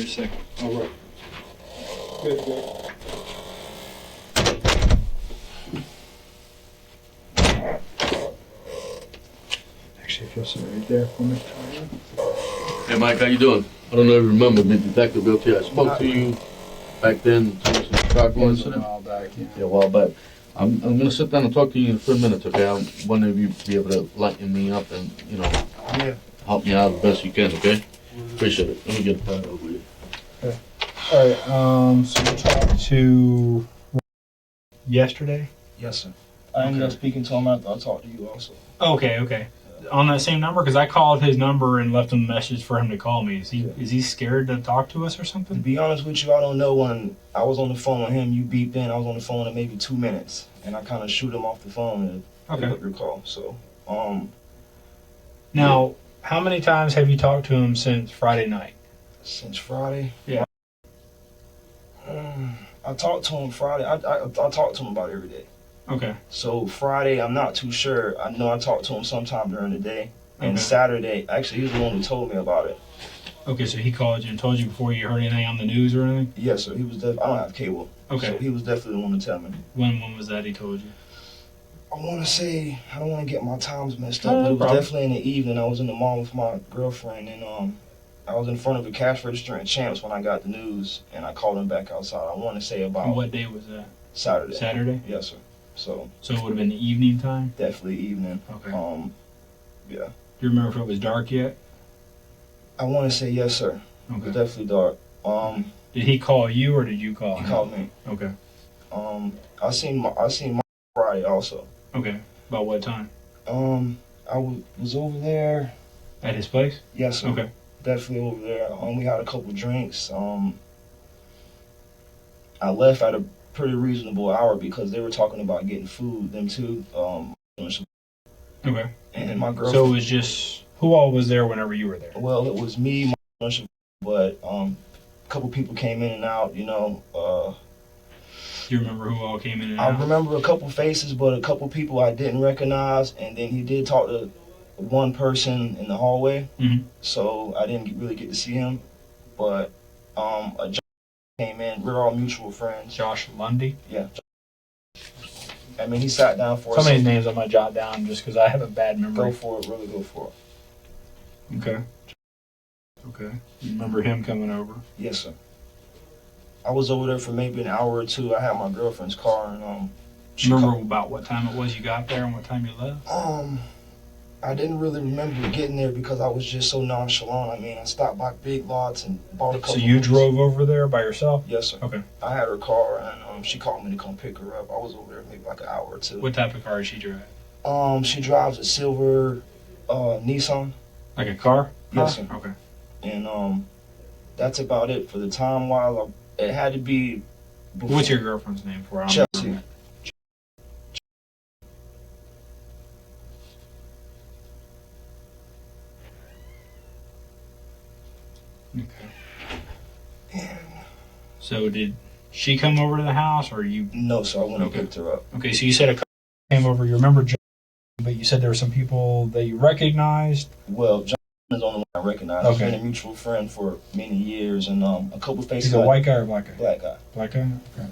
a second. All right. Good. Actually, if you'll sit right there for me. Hey Mike, how you doing? I don't know if you remember me, Detective Bill T. I spoke to you back then, Toni Centracco incident. A while back, yeah. Yeah, a while back. I'm gonna sit down and talk to you in a few minutes, okay? I wonder if you'd be able to lighten me up and, help me out the best you can, okay? Appreciate it. Let me get a pad over you. Alright, so you talked to yesterday? Yes, sir. I ended up speaking to him after I talked to you also. Okay. On that same number? Because I called his number and left him a message for him to call me. Is he scared to talk to us or To something? be honest with you, I don't know. When I was on the phone with him, you beeped in. I was on the phone in maybe 2 minutes, and I kind of shoot him off the phone and pick up your call. So, Now, how many times have you talked to him since Friday night? since Friday. Yeah. I talked to him Friday. I talked to him about every day. Okay. So Friday, I'm not too sure. I know I talked to him sometime during the day. And Okay. Saturday, actually, he was the one who told me about it. Okay, so he called you and told you before you heard anything on the news or anything? Yes, sir. He was. I don't have cable. Okay. So he was definitely the one to tell me. When was that he told you? I want to say, I don't want to get my times messed up, No but it was problem. definitely in the evening. I was in the mall with my girlfriend, and I was in front of a cash register in Champs when I got the news, and I called him back outside. I want to say about And what day was that? Saturday. Saturday? Yes, sir. So So it would have been the evening time? definitely evening. Okay. Yeah. Do you remember if it was dark yet? I want to say yes, sir. It was Okay. definitely dark. Did he call you or did you call He him? called me. Okay. I seen my Friday also. Okay. About what time? I was over there. At his place? Yes, sir. Okay. Definitely over there. We had a couple drinks. I left at a pretty reasonable hour because they were talking about getting food. Them too. Okay. And my girlfriend. So it was just, who all was there whenever you were there? Well, it was me, but a couple people came in and out. Do you remember who all came in and I out? remember a couple faces, but a couple people I didn't recognize. And then he did talk to one person in the hallway, so I didn't really get to see him. But a Josh came in. We're all mutual friends. Josh Lundy? Yeah. I mean, he sat down for Some us. of these names I'm going to jot down just because I have a bad Go memory. for it. Really go for it. Okay. You remember him coming over? Yes, sir. I was over there for maybe an hour or two. I had my girlfriend's car, and Do you remember about what time it was you got there and what time you left? I didn't really remember getting there because I was just so nonchalant. I mean, I stopped by Big Lots and bought a couple. So you things. drove over there by yourself? Yes, sir. Okay. I had her car, and she called me to come pick her up. I was over there maybe like an hour or two. What type of car did she drive? She drives a silver Nissan. Like a car? Yes, sir. Okay. And that's about it for the time. While it had to be. Before. What's your girlfriend's name for? Chelsea. Okay. So did she come over to the house or you? No, so I went and Okay. picked her up. Okay, so you said a couple came over. You remember John, but you said there were some people that you recognized. Well, John is the only one I recognize. Okay. We've been a mutual friend for many years, and a couple faces. He's a white guy or black guy? Black guy. Black guy? Okay.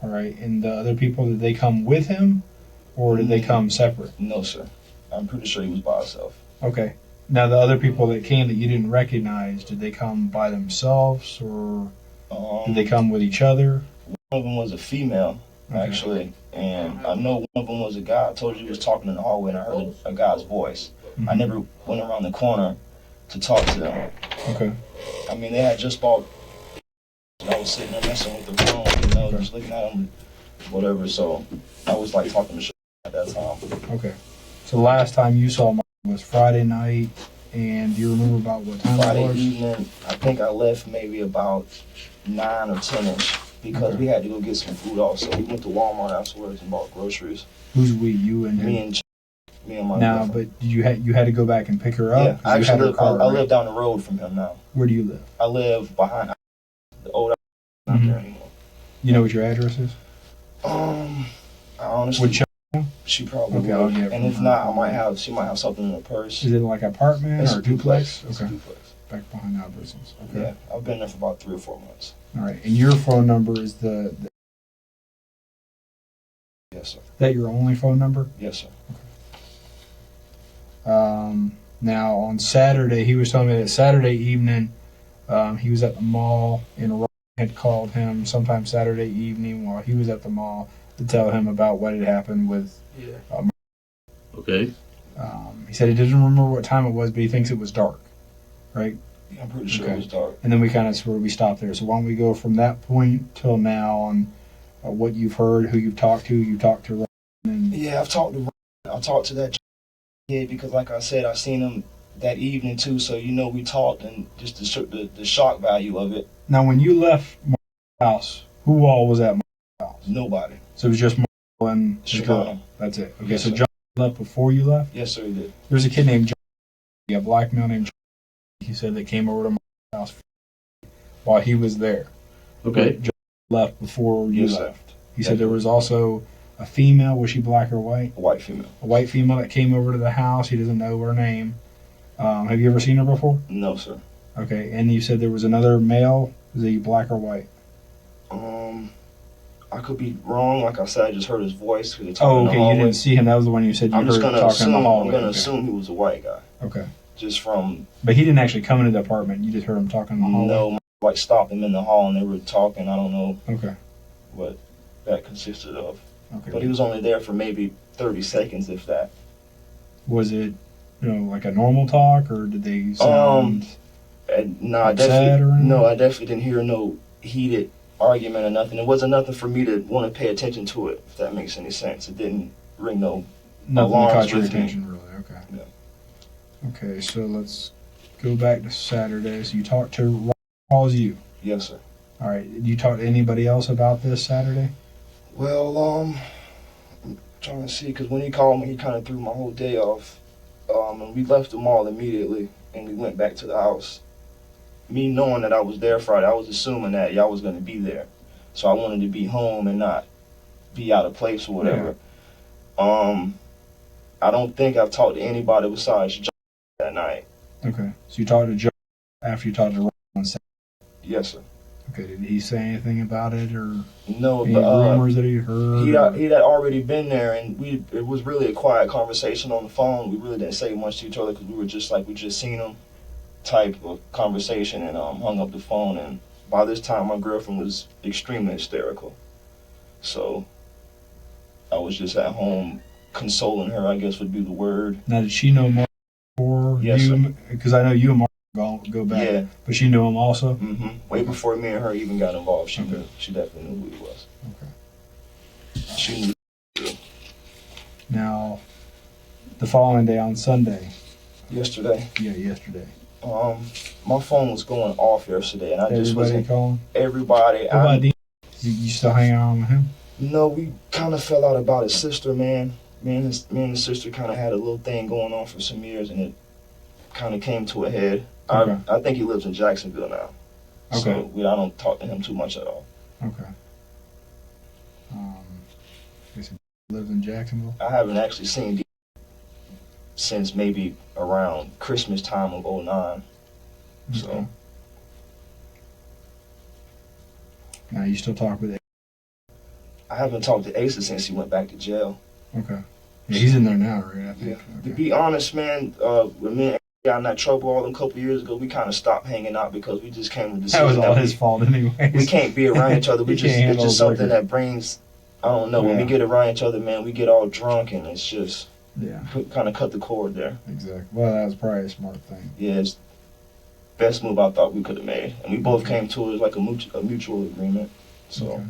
All right. And the other people, did they come with him or did they come separate? No, sir. I'm pretty sure he was by himself. Okay. Now, the other people that came that you didn't recognize, did they come by themselves or did they come with each other? One of them was a female, actually, and I know one of them was a guy. I told you he was talking in the hallway, and I heard a guy's voice. Mm-hmm. I never went around the corner to talk to them. Okay. I mean, they had just bought. I was sitting there messing with the phone, just looking at them, whatever. So I was like talking to shit at that time. Okay. So the last time you saw Mike was Friday night, and do you remember about what time Friday it was? evening, I think I left maybe about 9 or 10ish because we had to go get some food also. We went to Walmart afterwards and bought groceries. Who's we? You and him? Me and my Now, girlfriend. but you had to go back and pick her up? Yeah, I You had actually her live, car, I right? live down the road from him now. Where do you live? I live behind the old not there anymore. You know what your address is? I honestly, Would she probably Okay, would. I'll get it And from if her. not, she might have something in her purse. Is it like an apartment It's or a a duplex? It's a Okay. duplex. back behind our business. Okay. Yeah, I've been there for about 3 or 4 months. All right. And your phone number is Yes, sir. that your only phone number? Yes, sir. Now on Saturday, he was telling me that Saturday evening, he was at the mall and Ryan had called him sometime Saturday evening while he was at the mall to tell him about what had happened with. Okay. He said he doesn't remember what time it was, but he thinks it was dark, right? Yeah, I'm pretty sure Okay. it was dark. And then we kind of sort of we stopped there. So why don't we go from that point till now on what you've heard, who you've talked to? You talked to Ryan. And, Yeah, I've talked to Ryan. I talked to that kid because, like I said, I seen him that evening too. So we talked and just the shock value of it. now, when you left Mark's house, who all was at Mark's house? Nobody. So it was just Mark and his Chyavana. girl. That's it. Okay, Yes, so sir. John left before you left? Yes, sir, he did. There's a kid named John, a black male named John, he said, that came over to Mark's house while he was there. Okay. John left before you Yes, sir. left. He said there was also a female, was she black or white? A white female. A white female that came over to the house. He doesn't know her name. Have you ever seen her before? No, sir. Okay, and you said there was another male. Is he black or white? I could be wrong. Like I said, I just heard his voice. Oh, okay, you didn't see him. That was the one you said you I'm heard just gonna talking assume. in the hallway. I'm gonna Okay. assume he was a white guy. Okay, Just from but he didn't actually come into the apartment. You just heard him talking in the hallway. no, like stopped him in the hall and they were talking. I don't know Okay. what that consisted of, Okay. but he was only there for maybe 30 seconds, if that. Was it, like a normal talk, or did they sound? And no, I Upset definitely or anything? no, I definitely didn't hear no heated argument or nothing. It wasn't nothing for me to want to pay attention to it, if that makes any sense. It didn't ring no. Nothing that alarms caught your with me. attention, really. Okay. Yeah. Okay, so let's go back to Saturday. So you talked to Ryan calls you. Yes, sir. All right. Did you talk to anybody else about this Saturday? Well, I'm trying to see, because when he called me, he kind of threw my whole day off. And we left the mall immediately, and we went back to the house. Me knowing that I was there Friday, I was assuming that y'all was going to be there. So I wanted to be home and not be out of place or whatever. I don't think I've talked to anybody besides John that night. Okay. So you talked to Joe after you talked to Ryan on Saturday. Yes, sir. Okay. Did he say anything about it, or No, any but rumors that he heard? he'd already been there, and it was really a quiet conversation on the phone. We really didn't say much to each other because we were just like, we just seen him type of conversation, and hung up the phone. And by this time, my girlfriend was extremely hysterical. So I was just at home consoling her, I guess would be the word. Now, did she know Mark before Yes, you? Because I know you and Mark go back. Yeah. But she knew him also? Way before me and her even got involved, she Okay. knew. She definitely knew who he was. Okay. She knew Now, the following day on Sunday. yesterday. Yeah, yesterday. My phone was going off yesterday, and I just Everybody wasn't. calling? Everybody. What about Dean? You still hanging on with him? No, we kind of fell out about his sister, man. Me and his sister kind of had a little thing going on for some years, and it kind of came to a head. Okay. I think he lives in Jacksonville now. Okay. So I don't talk to him too much at all. Okay. He said he lives in Jacksonville? I haven't actually seen D since maybe around Christmas time of '09. So Okay. Now, you still talk with him? I haven't talked to Asa since he went back to jail. Okay. Yeah, he's in there now, right? I think. Yeah. To Okay. be honest, man, when me and got in that trouble all them couple years ago, we kind of stopped hanging out because we just came to the That decision was all that his fault anyway. we can't be around each other. He It's can't handle just liquor. something that brings, I don't know, when we Yeah. get around each other, man, we get all drunk and it's just Yeah, kind of cut the cord there. exactly. Well, that was probably a smart thing. Yeah, it's best move I thought we could have made, and we both came to it like a mutual agreement. So. Okay.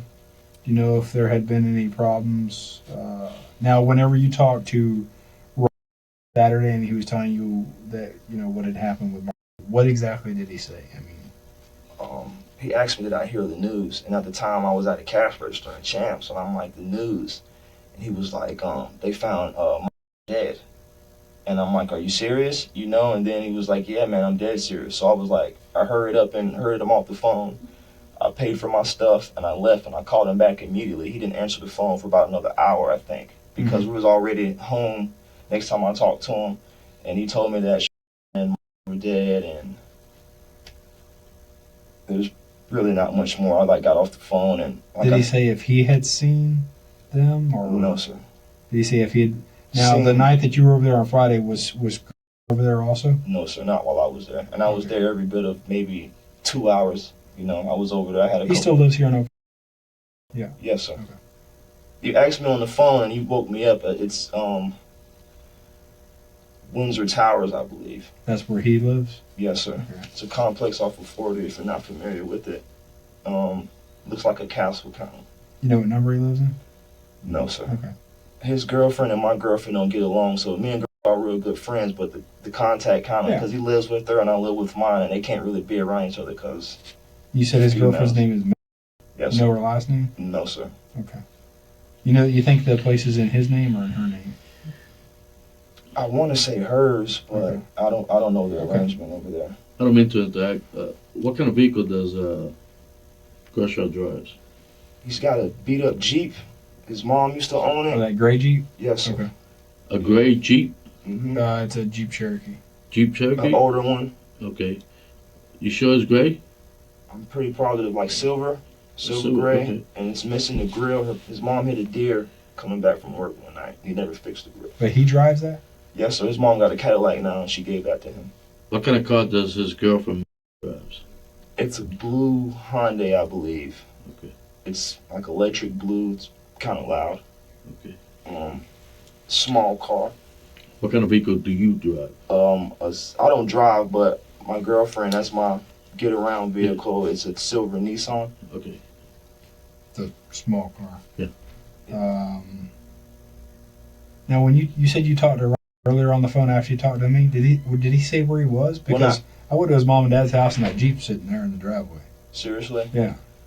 Do you know if there had been any problems? Now, whenever you talked to Ryan Saturday and he was telling you that, what had happened with Mark, what exactly did he say? I mean, He asked me did I hear the news, and at the time I was at a cash register in Champs, and I'm like, the news, and he was like, they found Mark dead, and I'm like, are you serious? And then he was like, yeah, man, I'm dead serious. So I was like, I hurried up and hurried him off the phone. I paid for my stuff, and I left, and I called him back immediately. He didn't answer the phone for about another hour, I think, because we was already home next time I talked to him, and he told me that and were dead, and there's really not much more. I like got off the phone and Did he say if he had seen them or no, sir. Did he say if he had? Now the Seen- night that you were over there on Friday was over there also? No, sir, not while I was there. And I was there every bit of maybe 2 hours. You know, I was over there. I had a He couple- still lives here in Ocala. Yes, sir. Okay. You asked me on the phone and you woke me up. It's Windsor Towers, I believe. That's where he lives. Yes, sir. Okay. It's a complex off of 40 if you're not familiar with it. Looks like a castle kind of. You know what number he lives in? No, sir. Okay. His girlfriend and my girlfriend don't get along, so me and girl are real good friends, but the contact kind of, Yeah. because he lives with her and I live with mine, and they can't really be around each other because, You said his Females. girlfriend's name is. yes, You sir. know her last name? No, sir. Okay. You think the place is in his name or in her name? I want to say hers, but Okay. I don't know the Okay. arrangement over there. I don't mean to interact. What kind of vehicle does Kershaw drives? He's got a beat up Jeep. His mom used to own Oh, it. that gray Jeep? Yes, sir. Okay. A gray Jeep? hmm It's a Jeep Cherokee. Jeep An Cherokee? older one. Okay. You sure it's gray? I'm pretty positive, like silver Silver, gray, okay. and it's missing the grill. His mom hit a deer coming back from work one night. He never fixed the grill. But he drives that? Yes, sir. His mom got a Cadillac now, and she gave that to him. What kind of car does his girlfriend drives? It's a blue Hyundai, I believe. Okay. It's like electric blue. It's kind of loud. Okay. Small car. What kind of vehicle do you drive? I don't drive, but my girlfriend, that's my get around vehicle. It's a silver Nissan. Okay. It's a small car. Yeah. Now, when you said you talked to Ryan earlier on the phone after you talked to me, did he say where he was? Well, Because I went to his mom and dad's house and that Jeep sitting there in the driveway. Seriously?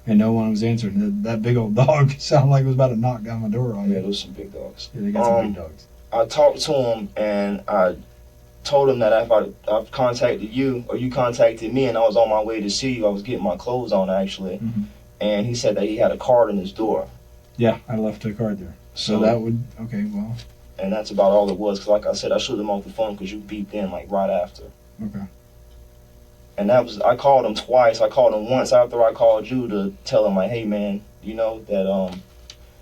And no one was answering. That big old dog sounded like it was about to knock down my door on Yeah, you. those some big dogs. Yeah, they got some big dogs. I talked to him and I told him that if I've contacted you or you contacted me and I was on my way to see you, I was getting my clothes on actually, Mhm. and he said that he had a card in his door. Yeah, I left a card there. So So that would, okay, well, and that's about all it was. Cause like I said, I showed him off the phone because you beeped in like right after. okay. And I called him twice. I called him once after I called you to tell him like, hey man, you know that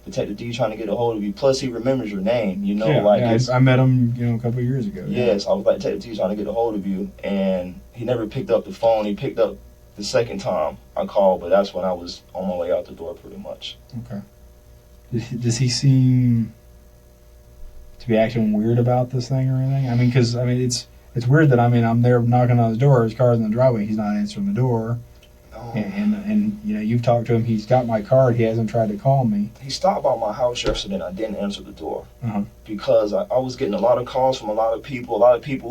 Detective D trying to get a hold of you. Plus he remembers your name. You know, it's, I met him, a couple of years ago. yes, I was like, Detective D trying to get a hold of you, and he never picked up the phone. He picked up the second time I called, but that's when I was on my way out the door, pretty much. Okay. Does he seem to be acting weird about this thing or anything? I mean, because it's weird that I'm there knocking on his door. His car's in the driveway. He's not answering the door. And you've talked to him. He's got my card. He hasn't tried to call me. He stopped by my house yesterday, and I didn't answer the door Uh-huh. because I was getting a lot of calls from a lot of people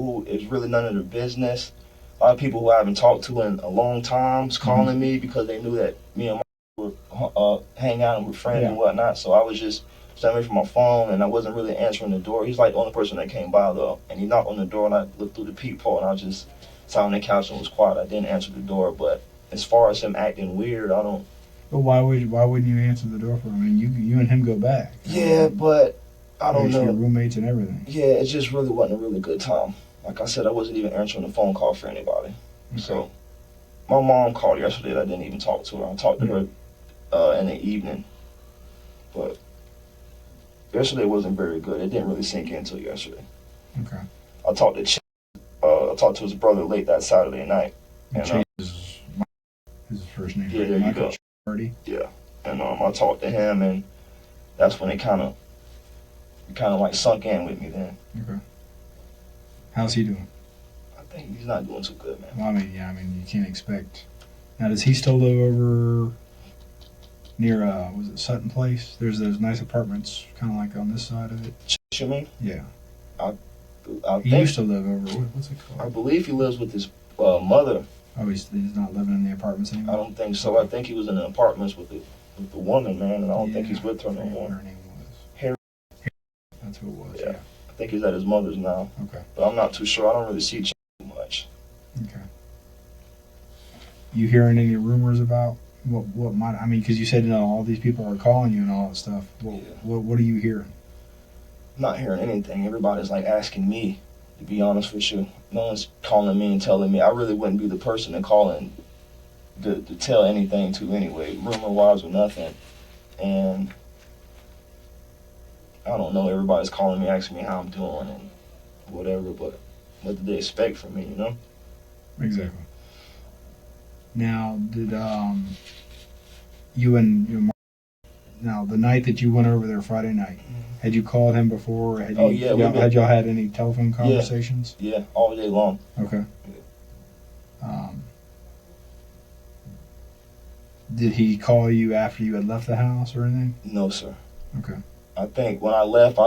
who it's really none of their business. A lot of people who I haven't talked to in a long time is calling me because they knew that me and my were hang out and we're friends and whatnot. So I was just standing away from my phone, and I wasn't really answering the door. He's like the only person that came by though, and he knocked on the door, and I looked through the peephole, and I just sat on the couch and was quiet. I didn't answer the door, but as far as him acting weird, I don't. But why wouldn't you answer the door for him? I mean, you and him go back. Yeah, but I don't You're know. roommates and everything. Yeah, it just really wasn't a really good time. Like I said, I wasn't even answering the phone call for anybody. Okay. So my mom called yesterday, and I didn't even talk to her. I talked to her in the evening, but yesterday wasn't very good. It didn't really sink in until yesterday. Okay. I talked to I talked to his brother late that Saturday night. And, Chase is his first name. Yeah, there you Michael go. Pardee. Yeah, and I talked to him, and that's when it kind of like sunk in with me. Then Okay. How's he doing? I think he's not doing too good, man. Well, you can't expect. Now, does he still live over near, was it Sutton Place? There's those nice apartments, kind of like on this side of it. You mean? Yeah. I He think used to live over, what's it I called? believe he lives with his mother. Oh, he's not living in the apartments I anymore? don't think so. I think he was in the apartments with the woman, man, and I don't think he's with her I no forget what more. her name was. Harry. That's who it was, Yeah. yeah. I think he's at his mother's now, Okay. but I'm not too sure. I don't really see too much. Okay. You hearing any rumors about what might? I mean, because you said all these people are calling you and all that stuff. What are you hearing? I'm not hearing anything. Everybody's like asking me, to be honest with you. No one's calling me and telling me. I really wouldn't be the person to call and to tell anything to anyway, rumor-wise or nothing. And I don't know, everybody's calling me, asking me how I'm doing and whatever, but what did they expect from me, you know? Exactly. Now, did you and your now the night that you went over there Friday night, had you called him before? Had Oh, you, yeah, had y'all had any telephone conversations? Yeah, all day long. Okay. Did he call you after you had left the house or anything? No, sir. Okay. I think when I left,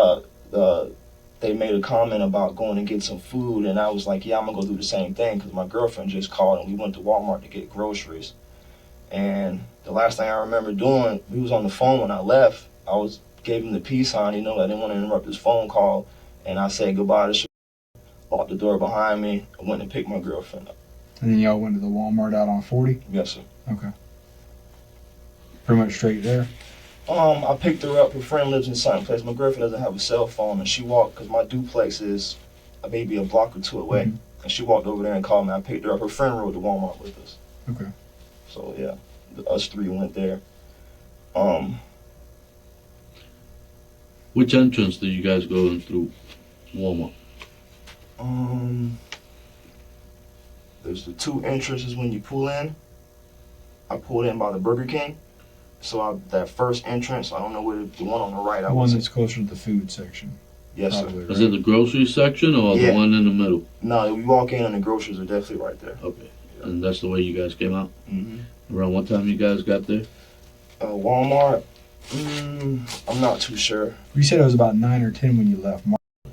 they made a comment about going to get some food, and I was like, yeah, I'm going to go do the same thing because my girlfriend just called, and we went to Walmart to get groceries. And the last thing I remember doing, we was on the phone when I left. Gave him the peace sign, you know, I didn't want to interrupt his phone call, and I said goodbye to locked the door behind me. I went and picked my girlfriend up. And then y'all went to the Walmart out on 40? Yes, sir. Okay. Pretty much straight there? I picked her up. Her friend lives in something place. My girlfriend doesn't have a cell phone, and she walked, because my duplex is maybe a block or two away. Mm-hmm. And she walked over there and called me. I picked her up. Her friend rode to Walmart with us. Okay. So, yeah, us three went there. Which entrance did you guys go in through Walmart? There's the two entrances when you pull in. I pulled in by the Burger King. So that first entrance, I don't know where the one on the right. The one that's closer to the food section. Yes, probably, sir. right? Is it the grocery section or Yeah. the one in the middle? No, we walk in and the groceries are definitely right there. Okay. And that's the way you guys came out? Mm-hmm. Around what time you guys got there? Walmart, I'm not too sure. You said it was about 9 or 10 when you left.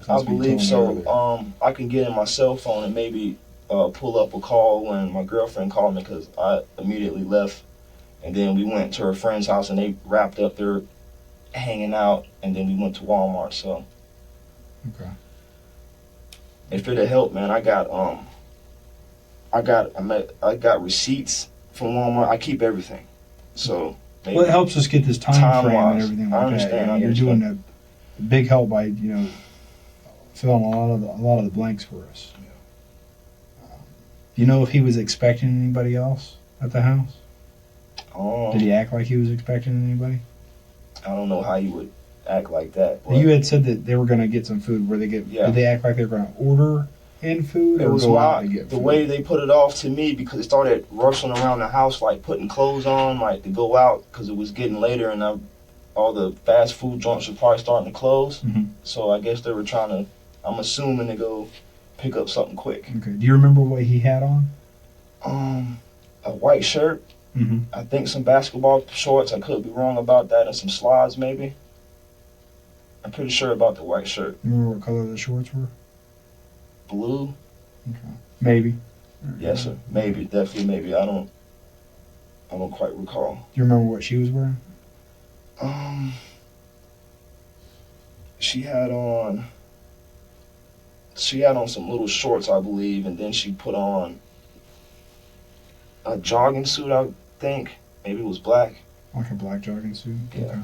I believe so. I can get in my cell phone and maybe pull up a call when my girlfriend called me because I immediately left. And then we went to her friend's house and they wrapped up their hanging out. And then we went to Walmart. So, Okay. if it'll help, man, I got receipts from Walmart. I keep everything. So. Well, it helps us get this time frame and everything like I understand. that. You're doing a big help by filling a lot of the blanks for us. Do you know if he was expecting anybody else at the house? Did he act like he was expecting anybody? I don't know how you would act like that. You had said that they were going to get some food. Yeah. Did they act like they were going to order in food? It or was go out to get the food? way they put it off to me because they started rushing around the house, like putting clothes on, like to go out because it was getting later and all the fast food joints were probably starting to close. Mm-hmm. So I guess they were trying to, I'm assuming, to go pick up something quick. Okay. Do you remember what he had on? A white shirt. Mm-hmm. I think some basketball shorts. I could be wrong about that, and some slides maybe. I'm pretty sure about the white shirt. You remember what color the shorts were? Blue. Okay. Maybe. Yes, sir. Maybe, definitely, maybe. I don't quite recall. Do you remember what she was wearing? She had on some little shorts, I believe, and then she put on a jogging suit, I think. Maybe it was black. Like a black jogging suit? Yeah. Okay.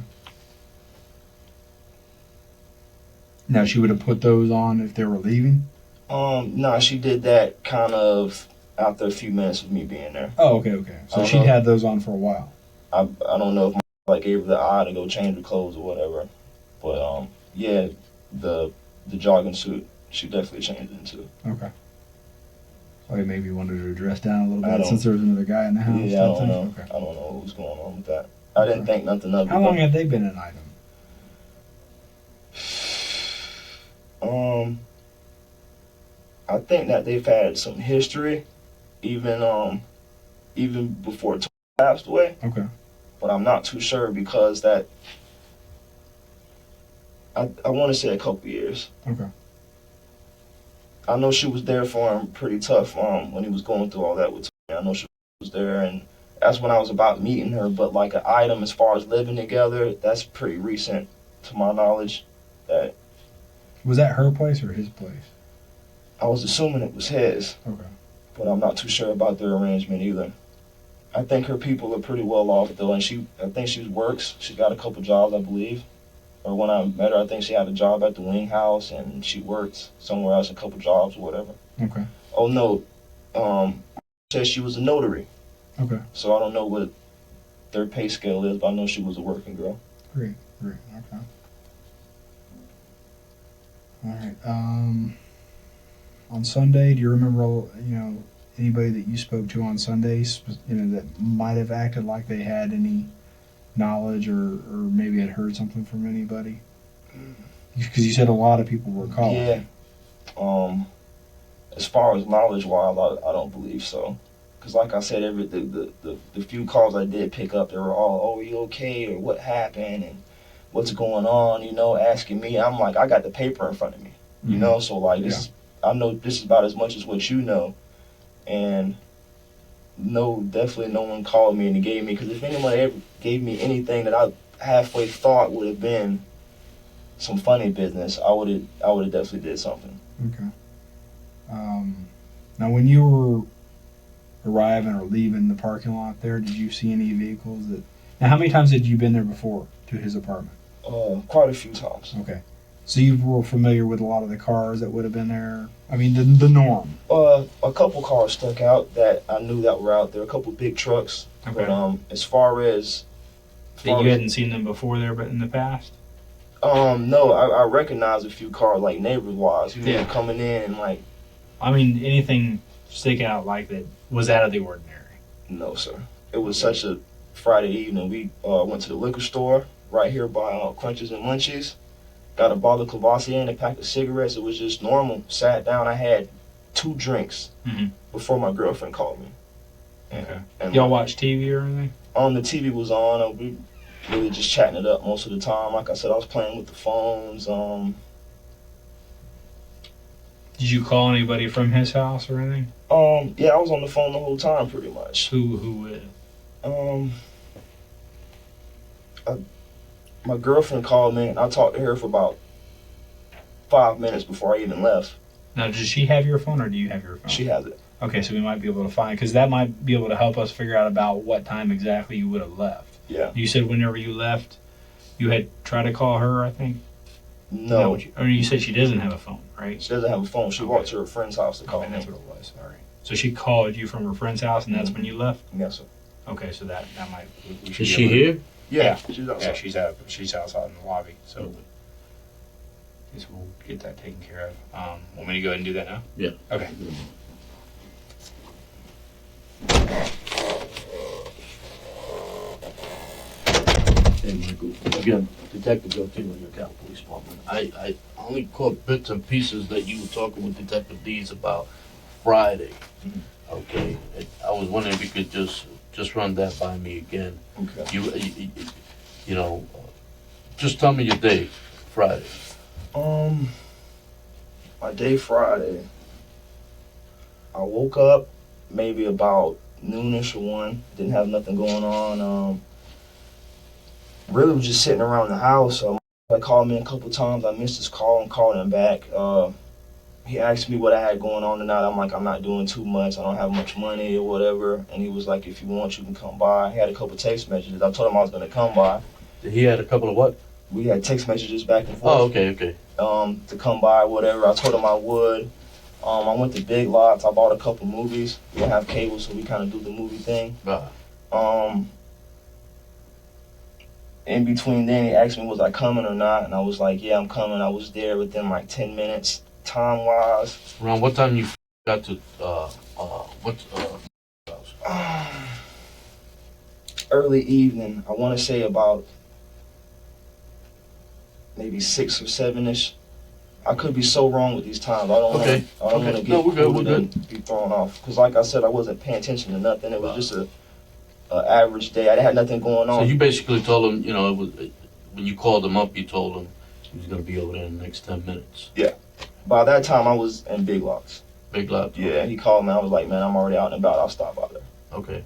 Now, she would have put those on if they were leaving? No, she did that kind of after a few minutes of me being there. Oh, okay. So she'd had those on for a while. I don't know if my gave her the eye to go change her clothes or whatever. But, yeah, the jogging suit, she definitely changed into. Okay. Like maybe wanted her to dress down a little bit since there was another guy in the house. Yeah, I don't know. Okay. I don't know what was going on with that. I didn't think nothing of it. How long had they been an item? I think that they've had some history, even before Toni passed away. Okay. But I'm not too sure because that I want to say a couple years. Okay. I know she was there for him pretty tough when he was going through all that with Toni. I know she was there, and that's when I was about meeting her. But like an item as far as living together, that's pretty recent to my knowledge. That Was that her place or his place? I was assuming it was his. Okay. But I'm not too sure about their arrangement either. I think her people are pretty well off though, and I think she works. She got a couple jobs, I believe. Or when I met her, I think she had a job at the Wing House, and she worked somewhere else, a couple jobs or whatever. Okay. Oh no, said she was a notary. Okay. So I don't know what their pay scale is, but I know she was a working girl. Great. Okay. All right. On Sunday, do you remember, anybody that you spoke to on Sundays, that might have acted like they had any knowledge or maybe had heard something from anybody? Because you said a lot of people were calling. Yeah. As far as knowledge-wise, I don't believe so. Because like I said, the few calls I did pick up, they were all, "Oh, you okay?" or "What happened?" and "What's going on?" Asking me. I'm like, I got the paper in front of me. So like this is, I know this is about as much as what you know. And no, definitely no one called me and gave me, because if anyone ever gave me anything that I halfway thought would have been some funny business, I would have definitely did something. Okay. Now, when you were arriving or leaving the parking lot there, did you see any vehicles that? Now, how many times had you been there before to his apartment? Quite a few times. Okay. So you were familiar with a lot of the cars that would have been there? I mean, the norm. A couple cars stuck out that I knew that were out there. A couple big trucks. Okay. But as far as That you hadn't seen them before there, but in the past? no, I recognized a few cars, like neighbors-wise. Who Yeah. were coming in and like, I mean, anything stick out like that was out of the ordinary? no, sir. It was such a Friday evening. We went to the liquor store right here by Crunches and Munchies. Got a bottle of Cavassier and a pack of cigarettes. It was just normal. Sat down. I had 2 drinks before my girlfriend called me. Okay. And Y'all watch TV or anything? The TV was on. And we really just chatting it up most of the time. Like I said, I was playing with the phones. Did you call anybody from his house or anything? Yeah, I was on the phone the whole time, pretty much. Who with? My girlfriend called me, and I talked to her for about 5 minutes before I even left. Now, does she have your phone or do you have your phone? She has it. Okay, so we might be able to find, because that might be able to help us figure out about what time exactly you would have left. Yeah. You said whenever you left, you had tried to call her, I think? No, Or you said she doesn't have a phone, right? she doesn't have a phone. She walked to her friend's house to call Okay, me. that's what it was. All right. So she called you from her friend's house, and that's when you left? Yes, sir. Okay, so that might... we should Is be she able to- here? Yeah, Yeah. she's outside. Yeah, she's outside in the lobby, so I guess we'll get that taken care of. Want me to go ahead and do that now? Yeah. Okay. Hey, Michael. Again, Detective Gotino, your Ocala Police Department. I only caught bits and pieces that you were talking with Detective Dees about Friday. Okay. I was wondering if you could just run that by me again. Okay. You know, just tell me your day, Friday. My day Friday, I woke up maybe about noonish or 1. Didn't have nothing going on. Really was just sitting around the house. He called me a couple times. I missed his call and called him back. He asked me what I had going on tonight. I'm like, I'm not doing too much. I don't have much money or whatever. And he was like, if you want, you can come by. He had a couple text messages. I told him I was going to come by. He had a couple of what? We had text messages back and forth. Oh, okay. To come by, whatever. I told him I would. I went to Big Lots. I bought a couple movies. We don't have cable, so we kind of do the movie thing. In between then, he asked me, was I coming or not? And I was like, yeah, I'm coming. I was there within like 10 minutes, time-wise. Around what time you got to, Early evening. I want to say about maybe 6 or 7-ish. I could be so wrong with these times. I don't Okay. want to Okay. get No, we're good, fooled we're and be thrown off. Because like I said, I wasn't paying attention to nothing. It was just a average day. I had nothing going on. So you basically told him, it was, when you called him up, you told him he was going to be over there in the next 10 minutes. By that time, I was in Big Lots. Big Lots? Yeah, he called me. I was like, man, I'm already out and about. I'll stop by there. Okay.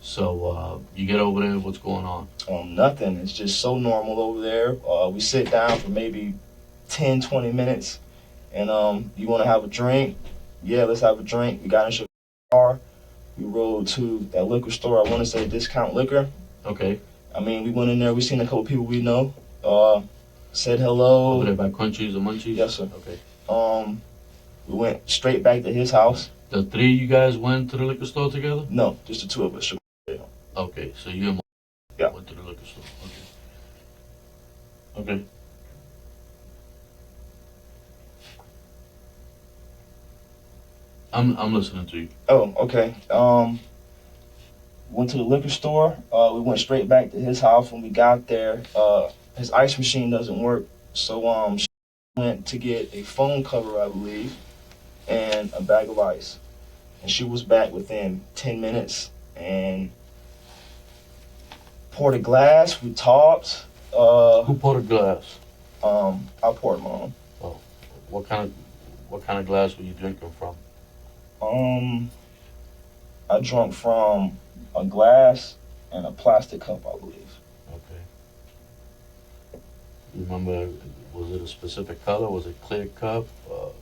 So you get over there, what's going on? Nothing. It's just so normal over there. We sit down for maybe 10, 20 minutes. And you want to have a drink? Yeah, let's have a drink. We got in your car. We rode to that liquor store. I want to say Discount Liquor. Okay. I mean, we went in there. We seen a couple people we know. Said hello. Over there by Crunchies or Munchies? Yes, sir. Okay. We went straight back to his house. The three of you guys went to the liquor store together? No, just the two of us. Okay, so you and Yeah. went to the liquor store. Okay. Okay. I'm listening to you. Oh, okay. Went to the liquor store. We went straight back to his house. When we got there, his ice machine doesn't work, so she went to get a phone cover, I believe, and a bag of ice. And she was back within 10 minutes and poured a glass. We talked. Who poured a glass? I poured mine. What kind of glass were you drinking from? I drank from a glass and a plastic cup, I believe. Okay. You remember, was it a specific color? Was it clear cup?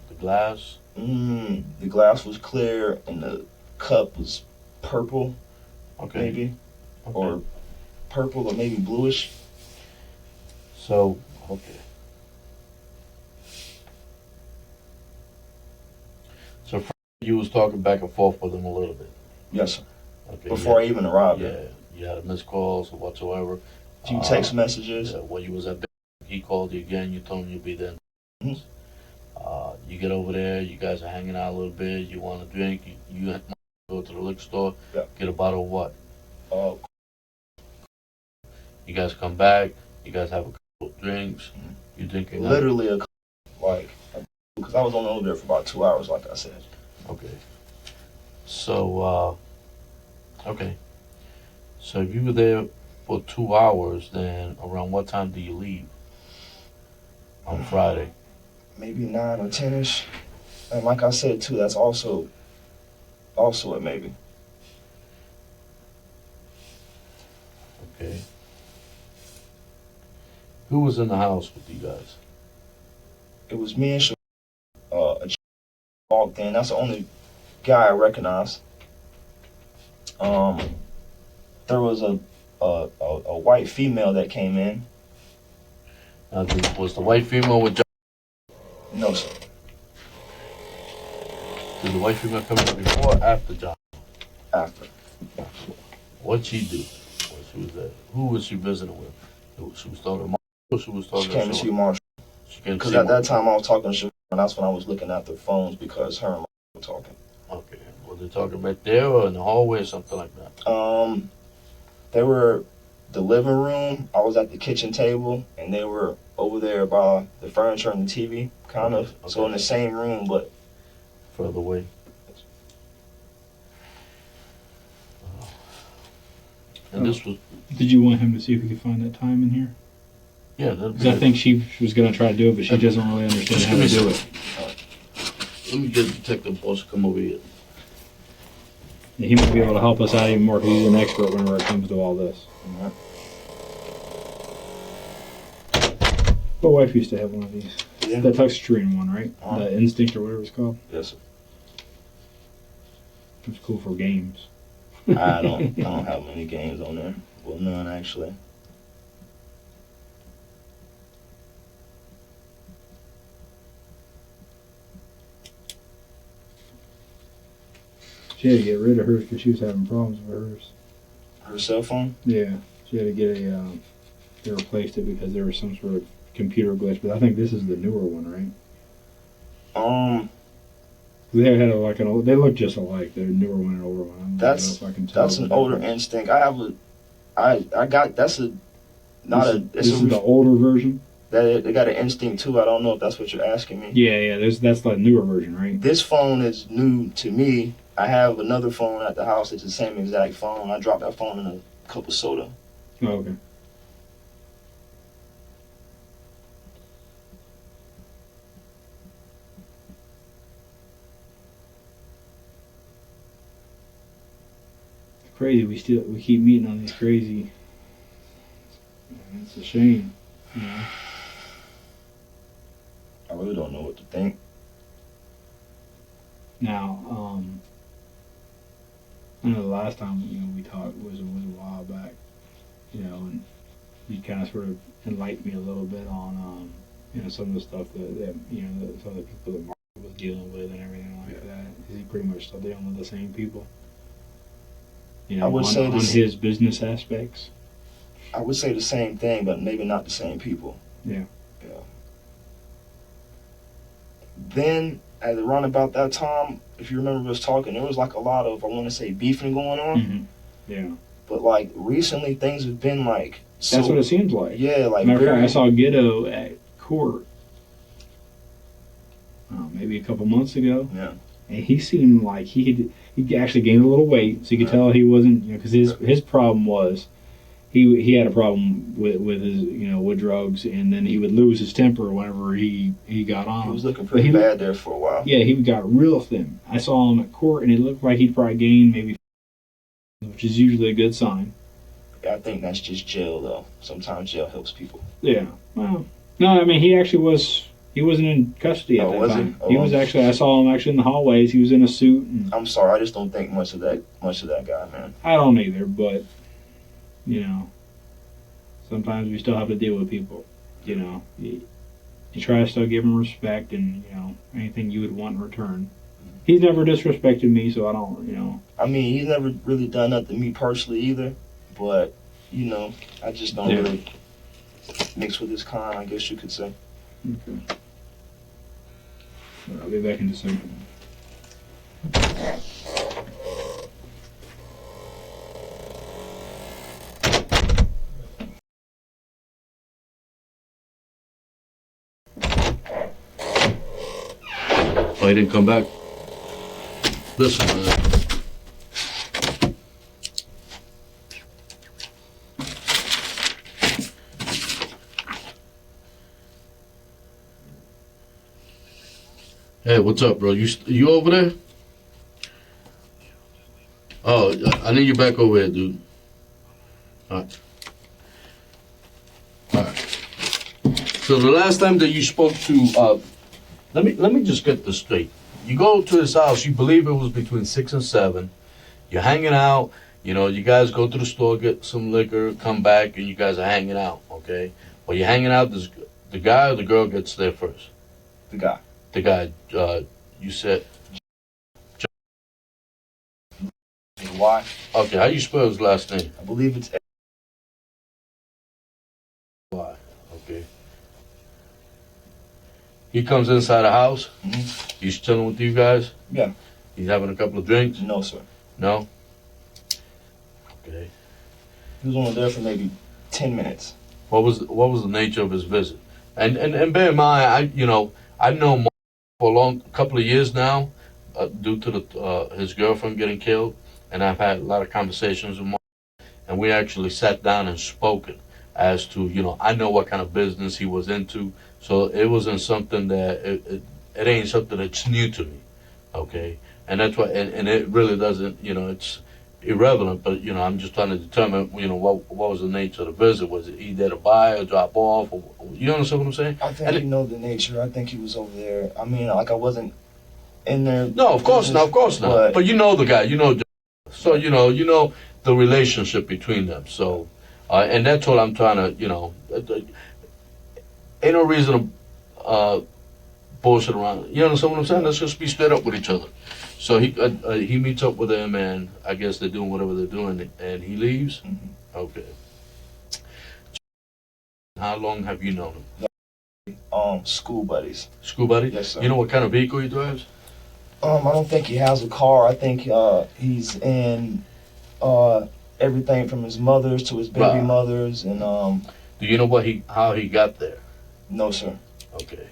The glass? The glass was clear and the cup was purple, Okay. maybe, Okay. or purple or maybe bluish. So, okay. So you was talking back and forth with him a little bit. Yes, sir. Okay. Before I even arrived Yeah, there. you had a missed calls or whatsoever. A few text messages. Yeah, when you was at, he called you again. You told him you'd be there. Mhm. You get over there. You guys are hanging out a little bit. You want to drink. You go to the liquor store. Yeah. Get a bottle of what? Uh, You guys come back. You guys have a couple of drinks. You drinking. literally because I was only over there for about 2 hours, like I said. Okay. So, okay. So if you were there for 2 hours, then around what time do you leave on Friday? Maybe 9 or 10ish. And like I said too, that's also a maybe. Okay. Who was in the house with you guys? It was me and a walked in. That's the only guy I recognized. There was a white female that came in. Was the white female with John? No, sir. Did the white female come in before or after John? After. What'd she do when she was there? Who was she visiting with? She was talking to Mark, or she was talking She came to see Marshall. She came to Because see at Mark. that time I was talking to Chyavana, and that's when I was looking at the phones because her and Marshall were talking. Okay. Were they talking right there or in the hallway or something like that? They were the living room. I was at the kitchen table, and they were over there by the furniture and the TV, kind of. Okay. So in the same room, but Further away. And this was, Did you want him to see if we could find that time in here? yeah, that'd Because I be think she was going to try to do it, but she doesn't really understand how to do it. Let me get Detective Boss to come over here. And he might be able to help us out even more because he's an expert whenever it comes to all this. My wife used to have one of these. yeah. The touchscreen one, right? Uh-huh. The Instinct or whatever it's called. Yes, sir. It's cool for games. I don't have many games on there. Well, none actually. She had to get rid of hers because she was having problems with hers. Her cell phone? Yeah, she had to get they replaced it because there was some sort of computer glitch. But I think this is the newer one, right? They had they look just alike. They're newer one and older one. I don't know if I can tell that's the an older difference. Instinct. I got that's a not this, a. This is the older version. They got an Instinct too. I don't know if that's what you're asking me. Yeah. That's the newer version, right? This phone is new to me. I have another phone at the house. It's the same exact phone. I dropped that phone in a cup of soda. Oh, okay. It's crazy. We keep meeting on these crazy. It's a shame. You know? I really don't know what to think. Now, I know the last time we talked was a while back, and you kind of sort of enlightened me a little bit on some of the stuff that some of the people that Mark was dealing with and everything like that. Is he pretty much still dealing with the same people? You I know, would on, say on this- his business aspects. I would say the same thing, but maybe not the same people. Yeah. Yeah. Then, at around about that time, if you remember us talking, there was like a lot of, I want to say, beefing going on. Mm-hmm. Yeah. But like recently, things have been like. So, That's what it seems like. Yeah, like. Matter of fact, very- I saw Ghetto at court maybe a couple months ago. Yeah. And he seemed like he actually gained a little weight, so you could tell he wasn't, because his problem was he had a problem with his, with drugs, and then he would lose his temper whenever he got on. He was him. looking pretty bad there for a while. Yeah, he got real thin. I saw him at court, and it looked like he'd probably gained maybe, which is usually a good sign. I think that's just jail, though. Sometimes jail helps people. Yeah. Well, no, I mean he actually was. He wasn't in custody at Oh, that was he? time. Oh, He was actually. I saw him actually in the hallways. He was in a suit, and I'm sorry, I just don't think much of that guy, man. I don't either. But sometimes we still have to deal with people. You try to still give them respect, and anything you would want in return. He's never disrespected me, so I don't. I mean, he's never really done nothing to me personally either, but I just don't really mix with his kind, I guess you could say. Okay. I'll be back in a second. Oh, he didn't come back? Listen, man. Hey, what's up, bro? You over there? Oh, I need you back over here, dude. Alright. So the last time that you spoke to, let me just get this straight. You go to his house, you believe it was between 6 and 7. You're hanging out, you guys go to the store, get some liquor, come back, and you guys are hanging out, okay? While you're hanging out, the guy or the girl gets there first? The guy. The guy, you said, Why? okay, how you spell his last name? I believe it's Why? Okay. He comes inside the house. Mhm. He's chilling with you guys. Yeah. He's having a couple of drinks. No, sir. No. Okay. He was only there for maybe 10 minutes. What was the nature of his visit? And bear in mind, I know Mark for a couple of years now, due to his girlfriend getting killed, and I've had a lot of conversations with Mark, and we actually sat down and spoken as to I know what kind of business he was into. So it wasn't something that it ain't something that's new to me, okay? And that's why, and it really doesn't, it's irrelevant. But I'm just trying to determine, what was the nature of the visit? Was it he there to buy or drop off? Or, you understand what I'm saying? I think you know the nature. I think he was over there. I mean, like I wasn't in there. No, of course not. Of course not. But you know the guy. So you know the relationship between them. So, and that's what I'm trying to, ain't no reason to bullshit around. You understand what I'm saying? Let's just be straight up with each other. So he meets up with them, and I guess they're doing whatever they're doing, and he leaves. Mhm. Okay. How long have you known him? School buddies. School buddy? Yes, sir. You know what kind of vehicle he drives? I don't think he has a car. I think he's in everything from his mother's to his baby Right. mother's, and Do you know how he got there? no, sir. Okay.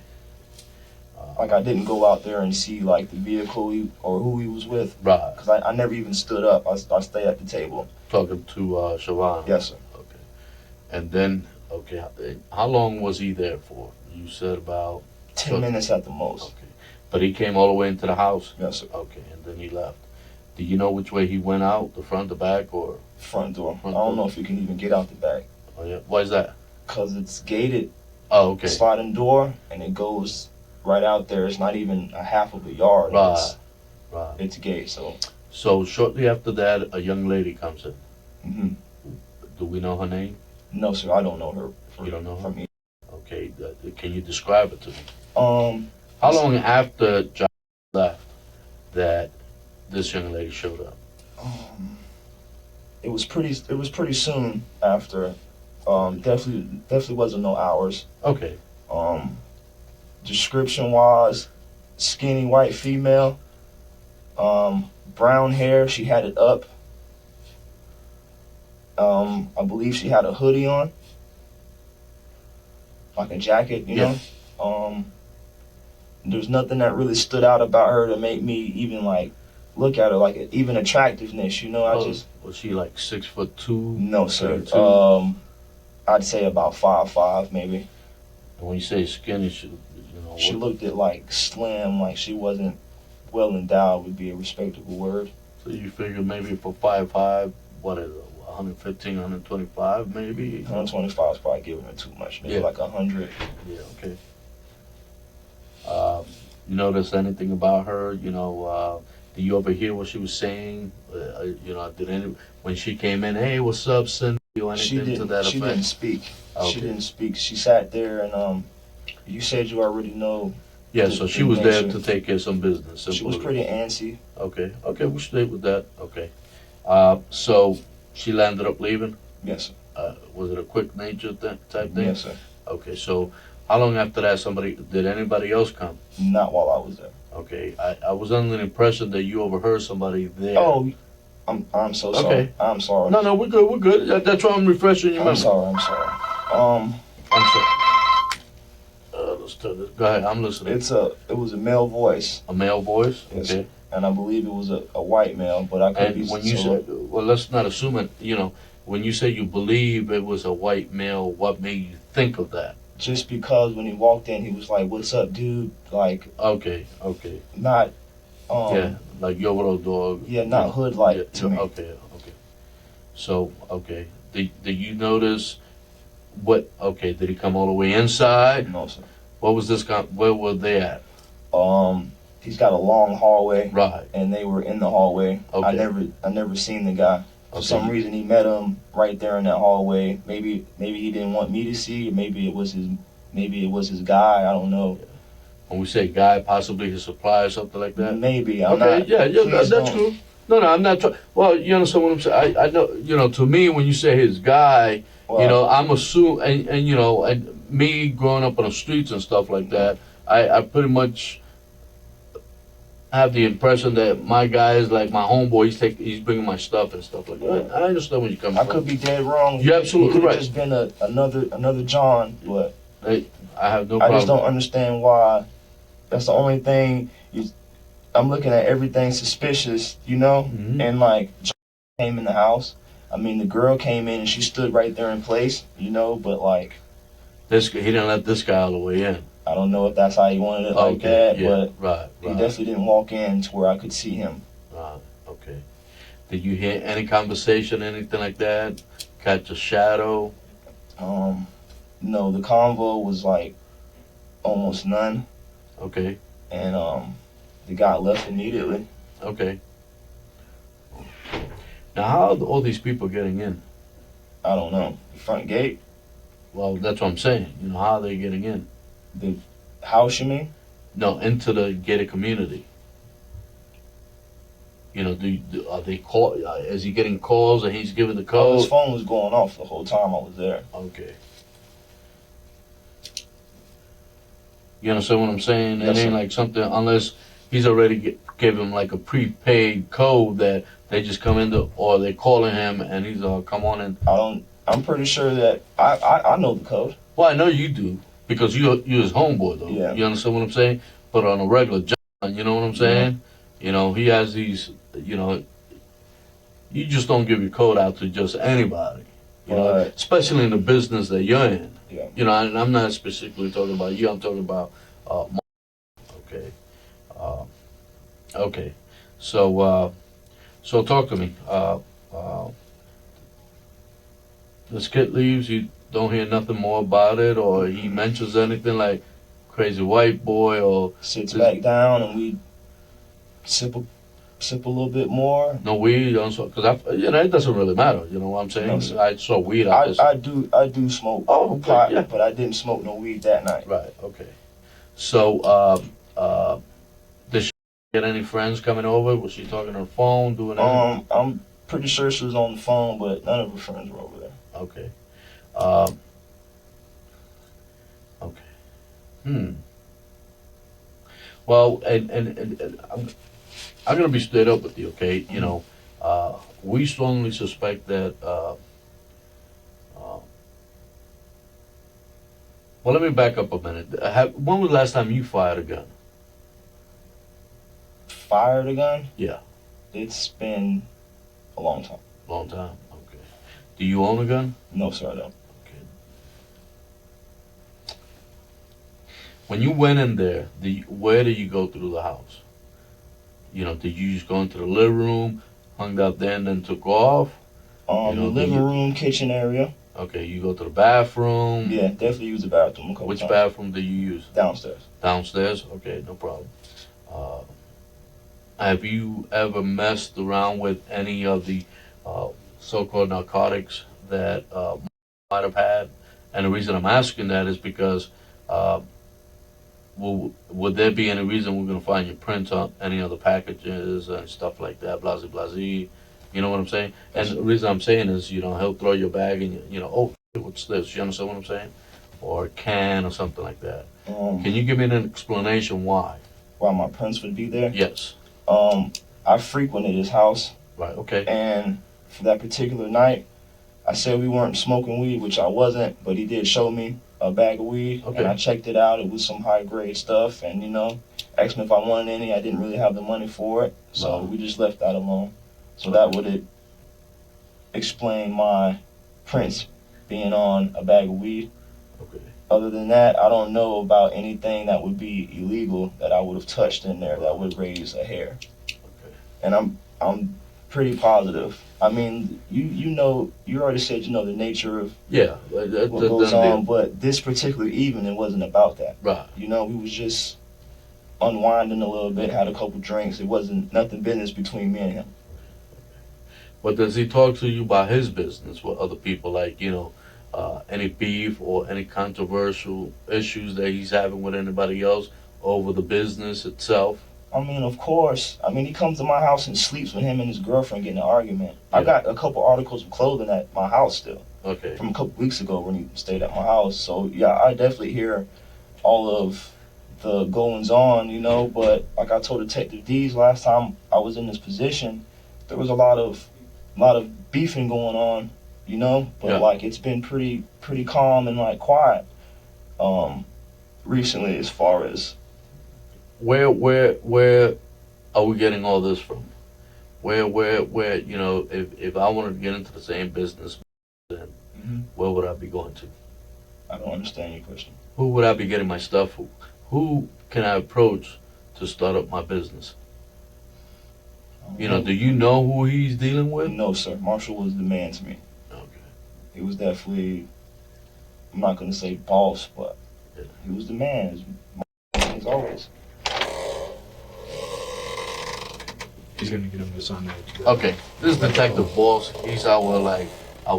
Like I didn't go out there and see like the vehicle or who he was with, Right. because I never even stood up. I stayed at the table. Talking to Chyavana. Yes, sir. Okay. And then, okay, how long was he there for? You said about 10 minutes at the most. Okay. But he came all the way into the house? Yes, sir. Okay, and then he left. Do you know which way he went out? The front, the back, or? Front door. Front I don't door. know if you can even get out the back, Oh, yeah. Why is that? because it's gated, Oh, okay. sliding door, and it goes right out there. It's not even a half of a yard. Right. Right. It's a gate, so. So shortly after that, a young lady comes in. hmm Do we know her name? No, sir, I don't know her. You don't know her? From me. Okay. Can you describe it to me? Um, How long after John left that this young lady showed up? It was pretty soon after. Definitely wasn't no hours. Okay. Description wise, skinny white female, brown hair. She had it up. I believe she had a hoodie on, like a jacket, you know. There's nothing that really stood out about her to make me even like look at her like even attractiveness, you know. Was she like 6'2"? No, sir. 32? I'd say about 5'5", maybe. And when you say skinny, She looked at like slim, like she wasn't well endowed would be a respectable word. So you figure maybe for 5'5", what is it, 115, 125 maybe? 125 is probably giving her too much. Maybe like 100. Yeah, okay. You notice anything about her? Did you overhear what she was saying? When she came in, hey, what's up, Cindy? Or anything to that effect? She didn't speak. Okay. She didn't speak. She sat there and you said you already know. Yeah, so she was there to take care of some business. She was pretty antsy. Okay, we'll stay with that. Okay. So she landed up leaving? Yes, sir. Was it a quick nature type thing? Yes, sir. Okay, so how long after that did anybody else come? Not while I was there. Okay, I was under the impression that you overheard somebody there. Oh, I'm so sorry. Okay. I'm sorry. No, we're good. That's why I'm refreshing your memory. I'm sorry. I'm sorry. Let's turn this. Go ahead, I'm listening. It was a male voice. A male voice? Yes, okay. And I believe it was a white male, but I could be. And when you said, well, let's not assume it, when you say you believe it was a white male, what made you think of that? Just because when he walked in, he was like, "What's up, dude?" Like. Okay. Not. Yeah, like your little dog. Yeah, not hood-like to me. Okay. So, did you notice what? Okay, did he come all the way inside? No, sir. What was this? Where were they at? He's got a long hallway. Right. And they were in the hallway. Okay. I never seen the guy. For some reason, he met him right there in that hallway. Maybe he didn't want me to see. Or maybe it was his guy. I don't know. When we say guy, possibly his supplier or something like that. Maybe. That's cool. No, I'm not trying. Well, you understand what I'm saying. I know. To me, when you say his guy, I'm assuming, and me growing up on the streets and stuff like that, I pretty much have the impression that my guy is like my homeboy. He's bringing my stuff and stuff like that. I understand where you're coming from. I could be dead wrong. You're absolutely right. It's been another John, but I have no problem. I just don't understand why. That's the only thing. I'm looking at everything suspicious, Mm-hmm. and like John came in the house. I mean, the girl came in and she stood right there in place, but like he didn't let this guy all the way in. I don't know if that's how he wanted it like that, but right. He definitely didn't walk in to where I could see him. Right. Okay. Did you hear any conversation, anything like that? Catch a shadow? No, the convo was like almost none. Okay. And the guy left immediately. Okay. Now, how are all these people getting in? I don't know. The front gate? Well, that's what I'm saying. How are they getting in? The house, you mean? No, into the gated community. Are they call? Is he getting calls and he's giving the code? His phone was going off the whole time I was there. Okay. You understand what I'm saying? Yes, it ain't sir. like something, unless he's already gave him like a prepaid code that they just come into, or they calling him and he's come on in. I'm pretty sure that I know the code. Well, I know you do, because you're his homeboy though. Yeah. You understand what I'm saying? But on a regular job, you know what I'm saying? Yeah. He has these, you just don't give your code out to just anybody. Especially in the business that you're in. Yeah. And I'm not specifically talking about you. I'm talking about okay. Okay. So talk to me. This kid leaves. You don't hear nothing more about it, or he mentions anything like crazy white boy, or sits back down and we sip a little bit more. No weed, because it doesn't really matter. You know what I'm saying? No, I saw weed. I do smoke pot, yeah. but I didn't smoke no weed that night. Right. Okay. So this Get any friends coming over? Was she talking on the phone, doing anything? I'm pretty sure she was on the phone, but none of her friends were over there. Okay. Okay. Well, and I'm gonna be straight up with you, okay? You know, we strongly suspect that. Well, let me back up a minute. When was the last time you fired a gun? Fired a gun? Yeah. It's been a long time. Long time. Okay. Do you own a gun? No, sir, I don't. Okay. When you went in there, where did you go through the house? You know, did you just go into the living room, hung out there, and then took off? You know, living room, kitchen area. Okay, you go to the bathroom. Yeah, definitely use the bathroom a couple Which times. bathroom do you use? Downstairs. Downstairs? Okay, no problem. Have you ever messed around with any of the so-called narcotics that might have had? And the reason I'm asking that is because would there be any reason we're going to find your prints on any other packages and stuff like that, blasey blasey? You know what I'm saying? And the reason I'm saying is, you know, he'll throw your bag and, you know, oh, what's this? You understand what I'm saying? Or a can or something like that. Can you give me an explanation why? Why my prints would be there? Yes. I frequented his house. Right, okay. And for that particular night, I said we weren't smoking weed, which I wasn't, but he did show me a bag of weed. Okay. And I checked it out. It was some high-grade stuff. And, you know, asked me if I wanted any. I didn't really have the money for it. So Right. we just left that alone. So that would explain my prints being on a bag of weed. Okay. Other than that, I don't know about anything that would be illegal that I would have touched in there that would raise a hair. Okay. And I'm pretty positive. I mean, you know, you already said you know the nature of Yeah. what goes on, but this particular evening it wasn't about that. Right. You know, we was just unwinding a little bit, had a couple drinks. It wasn't nothing business between me and him. But does he talk to you about his business with other people, like, you know, any beef or any controversial issues that he's having with anybody else over the business itself? I mean, of course. I mean, he comes to my house and sleeps with him and his girlfriend getting in an argument. Yeah. I got a couple articles of clothing at my house still Okay. from a couple weeks ago when he stayed at my house. So, yeah, I definitely hear all of the goings on, you know. But like I told Detective Dees last time I was in this position, there was a lot of beefing going on, you know. But, Yeah. like, it's been pretty calm and, like, quiet recently as far as... Where are we getting all this from? Where, you know, if I wanted to get into the same business, then where would I be going to? I don't understand your question. Who would I be getting my stuff from? Who can I approach to start up my business? You know, do you know who he's dealing with? No, sir. Marshall was the man to me. Okay. He was definitely, I'm not going to say boss, but Yeah. he was the man, as always. He's gonna get him to sign that. Okay, this is Detective Boss. He's our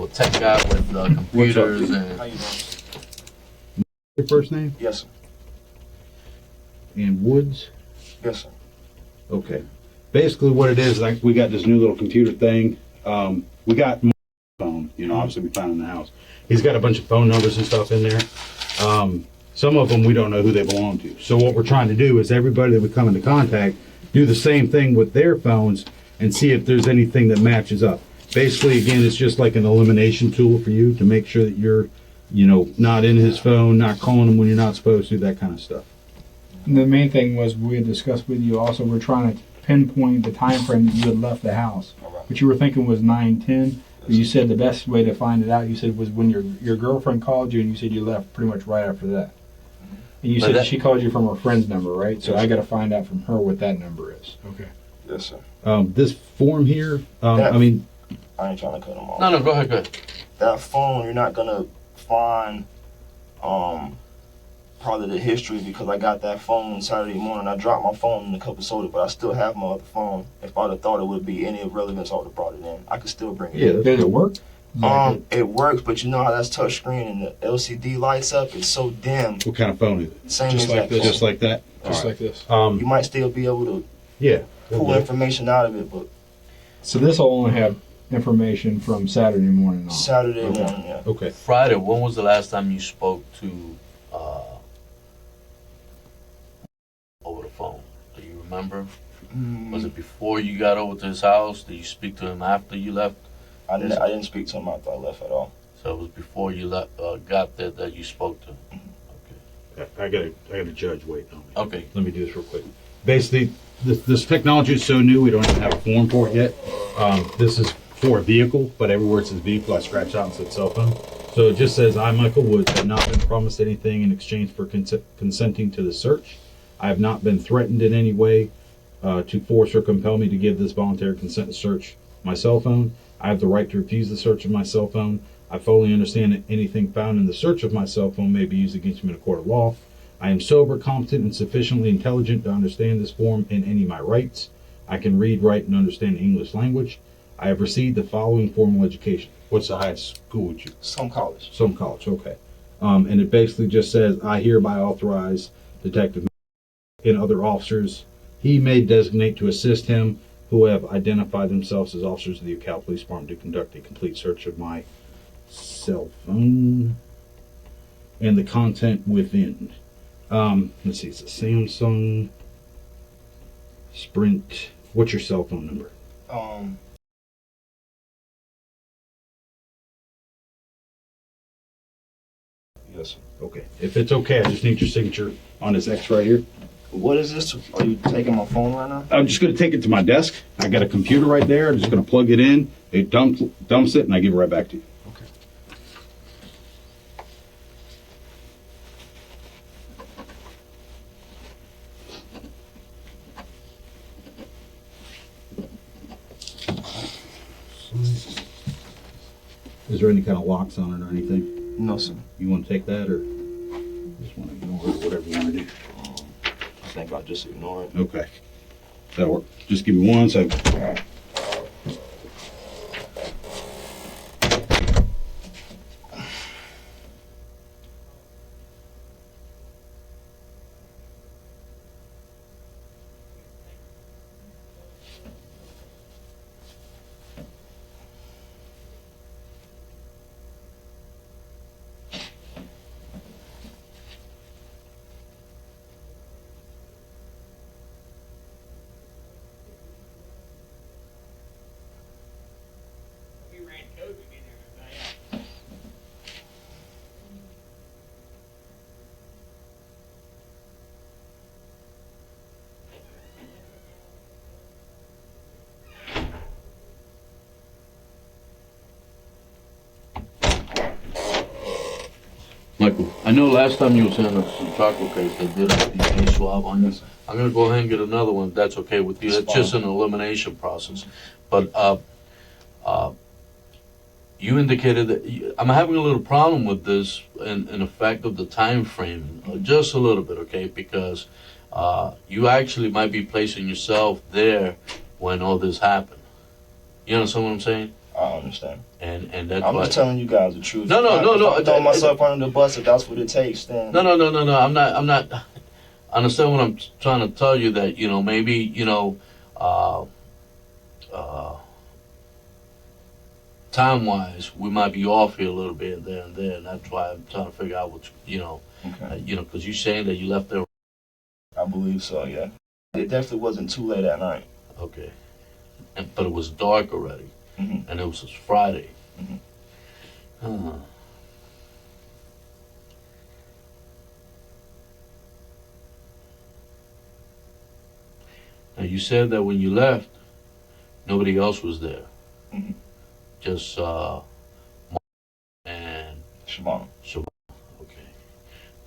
tech guy with computers How and you doing? Your first name? Yes, sir. And Woods? Yes, sir. Okay. Basically what it is, like, we got this new little computer thing. We got my phone, you know, obviously we found in the house. He's got a bunch of phone numbers and stuff in there. Some of them we don't know who they belong to. So what we're trying to do is everybody that we come into contact, do the same thing with their phones and see if there's anything that matches up. Basically, again, it's just like an elimination tool for you to make sure that you're, you know, not in his phone, not calling him when you're not supposed to, that kind of stuff. And the main thing was we had discussed with you also, we're trying to pinpoint the time frame that you had left the house. What you were thinking was 9:10, but you said the best way to find it out, you said, was when your girlfriend called you and you said you left pretty much right after that. And you said she called you from her friend's number, right? So I got to find out from her what that number is. Okay. Yes, sir. This form here, I mean, I ain't trying to cut him off. no, go ahead. That phone, you're not going to find probably the history because I got that phone Saturday morning. I dropped my phone in a cup of soda, but I still have my other phone. If I'd have thought it would be any of relevance, I would have brought it in. I could still bring it in. Did it work? It works, but you know how that's touch screen and the LCD lights up. It's so dim. what kind of phone is it? Same Just as like that this? phone. Just like that? Just All like this. right. You might still be able to Yeah. pull Okay. information out of it. But So this will only have information from Saturday morning on. Saturday Okay. morning, yeah. Okay. Friday, when was the last time you spoke to, over the phone? Do you remember? Was it before you got over to his house? Did you speak to him after you left? I didn't speak to him after I left at all. So it was before you left, got there that you spoke to him? I got a judge waiting on me. Okay. Let me do this real quick. Basically, this technology is so new, we don't even have a form for it yet. This is for a vehicle, but everywhere it says vehicle, I scratch out and said cell phone. So it just says, I, Michael Woods, have not been promised anything in exchange for consenting to the search. I have not been threatened in any way to force or compel me to give this voluntary consent to search my cell phone. I have the right to refuse the search of my cell phone. I fully understand that anything found in the search of my cell phone may be used against me in a court of law. I am sober, competent, and sufficiently intelligent to understand this form and any of my rights. I can read, write, and understand the English language. I have received the following formal education. What's the highest school would you? Some college. Some college, okay. And it basically just says, I hereby authorize Detective and other officers he may designate to assist him who have identified themselves as officers of the Ocala Police Department to conduct a complete search of my cell phone and the content within. Let's see, it's a Samsung Sprint. What's your cell phone number? Yes, sir. Okay. If it's okay, I just need your signature on this X right here. What is this? Are you taking my phone right now? I'm just going to take it to my desk. I got a computer right there. I'm just going to plug it in. It dumps it, and I give it right back to you. Okay. Is there any kind of locks on it or anything? No, sir. You want to take that, or just want to ignore it, whatever you want to do? I think I'll just ignore it. Okay. That'll work. Just give me 1 second. Michael, I know last time you was in a Centracco case, they did a DNA swab on you. I'm gonna go ahead and get another one, if that's okay with you. It's It's just an elimination process. But, you indicated that, I'm having a little problem with this in effect of the time frame, just a little bit, okay? Because, you actually might be placing yourself there when all this happened. You understand what I'm saying? I understand. And that's I'm why. just telling you guys the truth. No, no, no, no. If I'm throwing myself under the bus, if that's what it takes, then No. I'm not. I understand what I'm trying to tell you, that, maybe, time-wise, we might be off here a little bit there and there, and that's why I'm trying to figure out what, okay. because you're saying that you left there. I believe so. Yeah. It definitely wasn't too late at night. Okay. But it was dark already, Mhm. and it was Friday. Mhm. Huh. Now, you said that when you left, nobody else was there. Mhm. Just and Shabana. okay.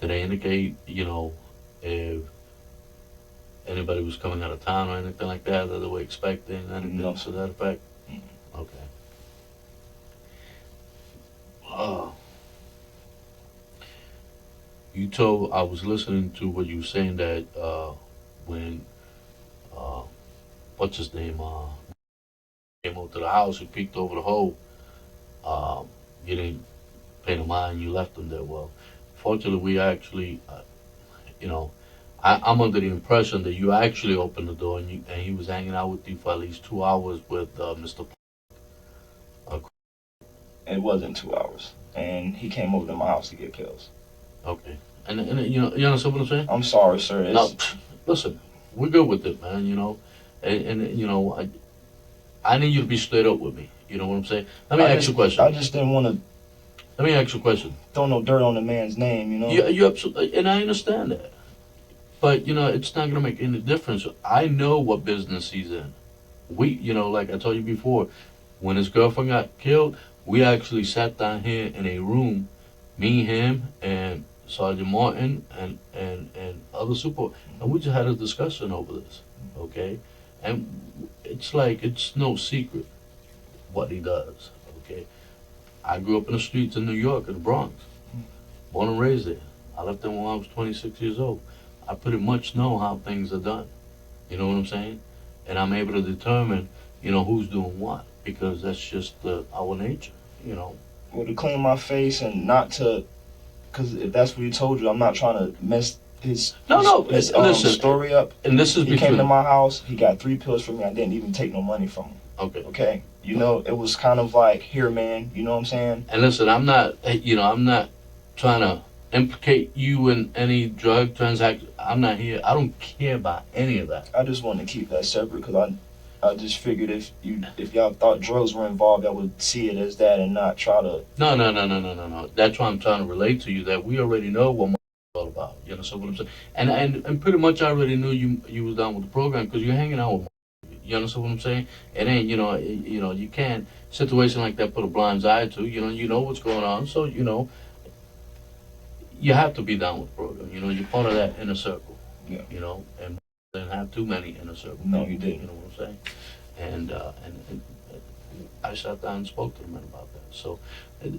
Did they indicate, if anybody was coming out of town or anything like that they were expecting, anything No. to that effect? Mhm. Okay. I was listening to what you were saying, that when what's his name came over to the house, he peeked over the hole, you didn't pay no mind, you left him there. Well, fortunately, we actually, I'm under the impression that you actually opened the door and he was hanging out with you for at least 2 hours with Mr. It wasn't 2 hours, and he came over to my house to get pills. Okay. And you know, you understand what I'm saying? I'm sorry, sir. It's, No, listen, we're good with it, man. You know, and you know, I need you to be straight up with me. You know what I'm saying? Let me ask you a question. I just didn't want to Let me ask you a question. throw no dirt on the man's name, you know. You absolutely, and I understand that, but you know, it's not gonna make any difference. I know what business he's in. You know, like I told you before, when his girlfriend got killed, we actually sat down here in a room, me, him, and Sergeant Martin, and other support, and we just had a discussion over this, okay? And it's like, it's no secret what he does, okay? I grew up in the streets in New York, in the Bronx, born and raised there. I left there when I was 26 years old. I pretty much know how things are done, you know what I'm saying? And I'm able to determine, you know, who's doing what, because that's just our nature, you know? Well, to clean my face and not to, because if that's what he told you, I'm not trying to mess his listen, story up. and this is He came to between, my house. He got 3 pills from me. I didn't even take no money from him. okay. Okay, you know, it was kind of like, here, man. You know what I'm saying? And listen, I'm not trying to implicate you in any drug transaction. I'm not here. I don't care about any of that. I just wanted to keep that separate because I just figured if y'all thought drugs were involved, I would see it as that and not try to. No. That's why I'm trying to relate to you that we already know what it's all about. You know what I'm saying? And pretty much I already knew you was down with the program because you're hanging out with. You understand what I'm saying? It ain't, you know, you can't situation like that put a blind eye to. You know what's going on, so you know. You have to be down with the program. You know, you're part of that inner circle. Yeah. You know, and didn't have too many inner circle. No, people, you didn't. You know what I'm saying? And I sat down and spoke to the men about that. So,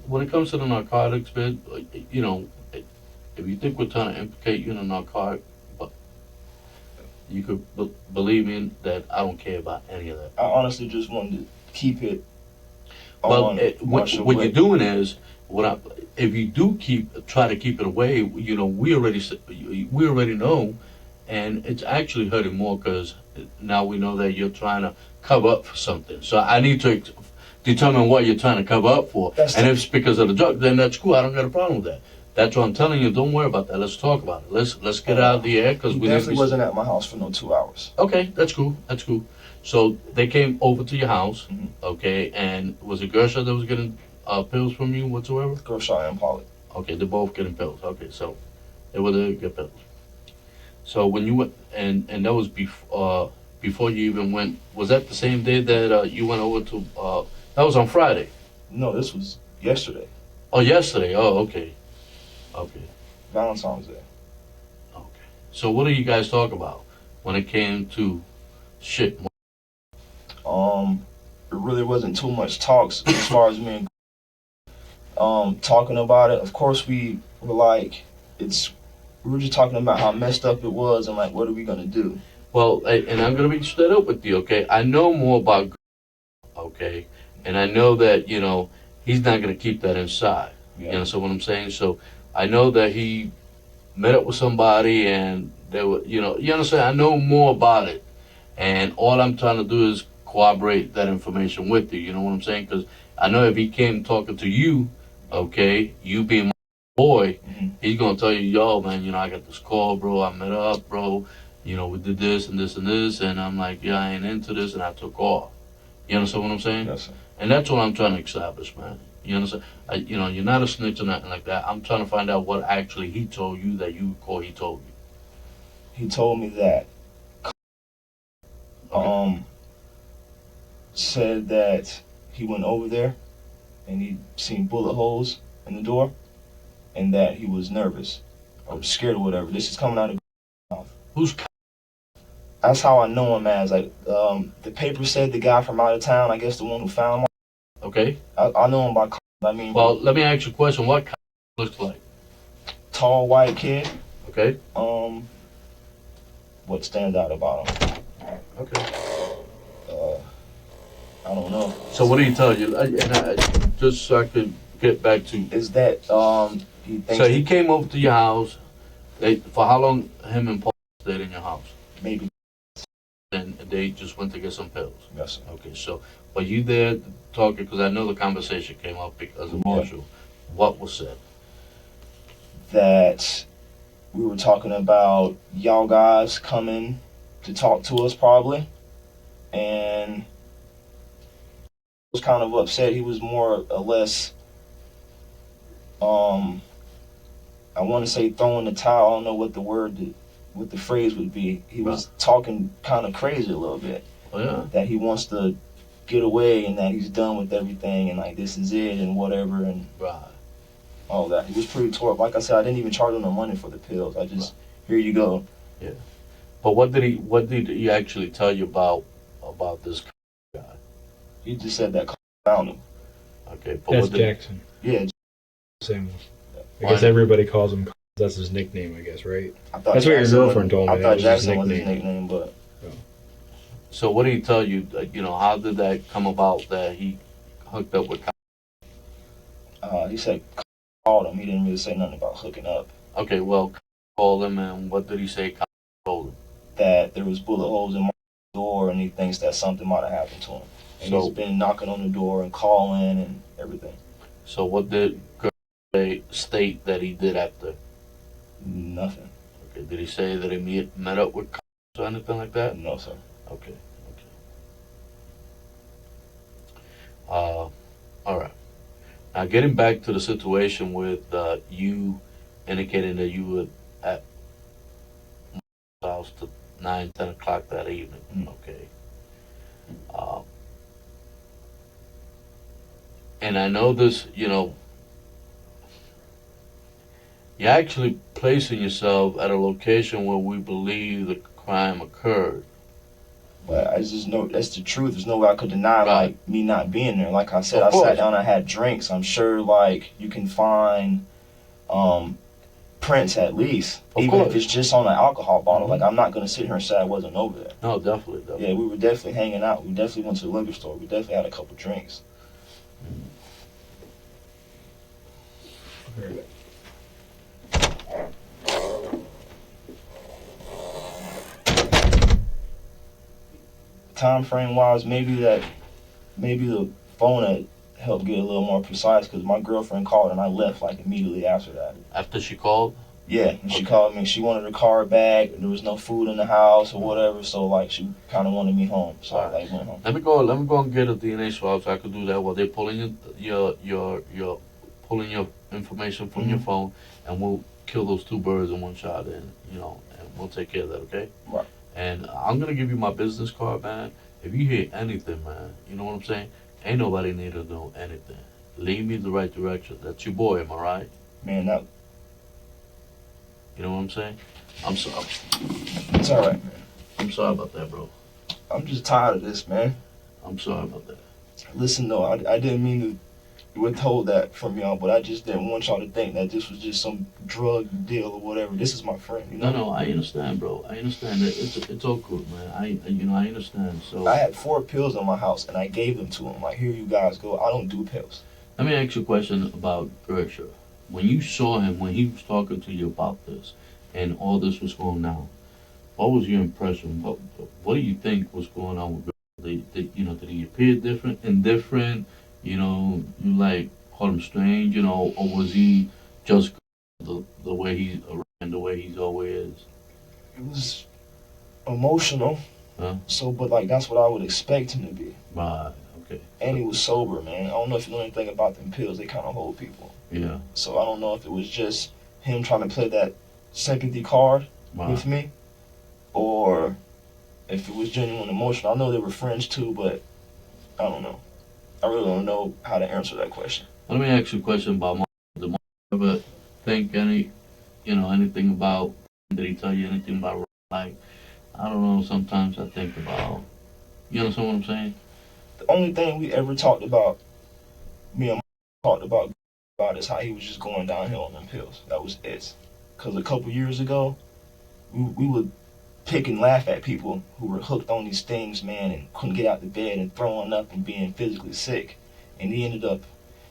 when it comes to the narcotics bit, you know, if you think we're trying to implicate you in a narcotic, but you could believe me that I don't care about any of that. I honestly just wanted to keep it. Well, On what you're doing is if you do try to keep it away, you know, we already know, and it's actually hurting more because now we know that you're trying to cover up for something. So I need to determine what you're trying to cover up for, and if it's because of the drug, then that's cool. I don't got a problem with that. That's what I'm telling you. Don't worry about that. Let's talk about it. Let's get it out of the air because He we definitely wasn't at my house for no 2 hours. Okay, that's cool. That's cool. So they came over to your house, Mhm. okay, and was it Gersha that was getting pills from you whatsoever? Gershaw and Pollock. Okay, they're both getting pills. Okay, so they were there to get pills. So when you went, and that was before you even went, was that the same day that you went over to, that was on Friday? No, this was yesterday, Oh, yesterday. Oh, okay. Okay, Valentine's Day. okay. So what do you guys talk about when it came to shit? It really wasn't too much talks as far as me and talking about it. Of course, we were like, we were just talking about how messed up it was and like, what are we gonna do? Well, and I'm gonna be straight up with you, okay? I know more about, okay, and I know that you know he's not gonna keep that inside. Yeah. You understand what I'm saying? So I know that he met up with somebody and they were, you know, you understand? I know more about it, and all I'm trying to do is corroborate that information with you. You know what I'm saying? Because I know if he came talking to you, okay, you being my boy, Mhm. he's gonna tell you, yo, man, you know, I got this call, bro. I met up, bro. You know, we did this and this and this, and I'm like, yeah, I ain't into this, and I took off. You understand what I'm saying? Yes, sir. And that's what I'm trying to establish, man. You understand? You know, you're not a snitch or nothing like that. I'm trying to find out what actually he told you that you recall he told you. He told me that said that he went over there and he seen bullet holes in the door and that he was nervous or scared or whatever. This is coming out of mouth. Who's That's how I know him as. Like the paper said the guy from out of town, I guess the one who found him. okay? I know him by I mean, Well, let me ask you a question. What looks like? tall white kid. Okay. What stands out about him? Okay. I don't know. So what did he tell you? Just so I could get back to. Is that he thinks So he came over to your house. For how long? Him and Paul in your house? Maybe. And they just went to get some pills. Yes, sir. Okay, so were you there talking? Because I know the conversation came up because of Marshall. What was said? That we were talking about y'all guys coming to talk to us probably, and was kind of upset. He was more or less, I want to say throwing the towel. I don't know what what the phrase would be. He was talking kind of crazy a little bit. Oh yeah. That he wants to get away and that he's done with everything and like this is it and whatever and Right. all that. He was pretty tore up. Like I said, I didn't even charge him no money for the pills. I just here you go. But what did he actually tell you about this guy? He just said that found him. Okay, but That's what did Jackson. Yeah, Same. I Why? guess everybody calls him. That's his nickname, I guess, right? I thought That's what your Jackson girlfriend told me, I that thought was his Jackson was his nickname. nickname, but So what did he tell you? You know, how did that come about that he hooked up with? he said called him. He didn't really say nothing about hooking up. Okay, well, called him, and what did he say? Told him. That there was bullet holes in my door and he thinks that something might have happened to him. And So- he's been knocking on the door and calling and everything. So what did Gray state that he did after? Nothing. Okay, did he say that he met up with cops or anything like that? No, sir. Okay. All right. Now, getting back to the situation with you indicating that you were at my house to 9, 10 o'clock that evening. Okay. And I know this, you know, you're actually placing yourself at a location where we believe the crime occurred. But I just know that's the truth. There's no way I could deny Right. like me not being there. Like I said, Of I sat course. down, I had drinks. I'm sure like you can find prints at least. Of even course. if it's just on an alcohol bottle. Mhm. Like I'm not gonna sit here and say I wasn't over there. No, definitely. Yeah, we were definitely hanging out. We definitely went to the liquor store. We definitely had a couple drinks. Time frame wise, maybe the phone had helped get a little more precise because my girlfriend called and I left like immediately after that. After she called? Yeah, and she Okay. called me. She wanted her car back. There was no food in the house or whatever, so like she kind of wanted me home. So I like went home. Let me go and get a DNA swab so I could do that while they're pulling your pulling your information from your phone, and we'll kill those two birds in one shot, and and we'll take care of that, okay? Right. And I'm gonna give you my business card, man. If you hear anything, man, you know what I'm saying? Ain't nobody need to know anything. Lead me the right direction. That's your boy, am I right? Man, that You know what I'm saying? I'm sorry. it's all right, man. I'm sorry about that, bro. I'm just tired of this, man. I'm sorry about that. Listen, though, I didn't mean to withhold that from y'all, but I just didn't want y'all to think that this was just some drug deal or whatever. This is my friend, you know. No, I understand, bro. I understand that it's all good, man. I understand. So I had 4 pills in my house, and I gave them to him. Like, here you guys go. I don't do pills. let me ask you a question about Gersha. When you saw him, when he was talking to you about this, and all this was going on, what was your impression? What do you think was going on with Gersha? Did he appear different, indifferent? You like called him strange, or was he just the way he's around, the way he's always is? It was emotional. Huh? So, but like that's what I would expect him to be. Right. Okay. And he was sober, man. I don't know if you know anything about them pills. They kind of hold people. Yeah. So I don't know if it was just him trying to play that sympathy card Right. with me, or if it was genuine emotion. I know they were friends too, but I don't know. I really don't know how to answer that question. Let me ask you a question about Mark. Did Mark ever think anything about? Did he tell you anything about? Like, I don't know. Sometimes I think about. You understand what I'm saying? The only thing we ever talked about, me and my talked about is how he was just going downhill on them pills. That was it. Because a couple years ago, we would pick and laugh at people who were hooked on these things, man, and couldn't get out of bed and throwing up and being physically sick. And he ended up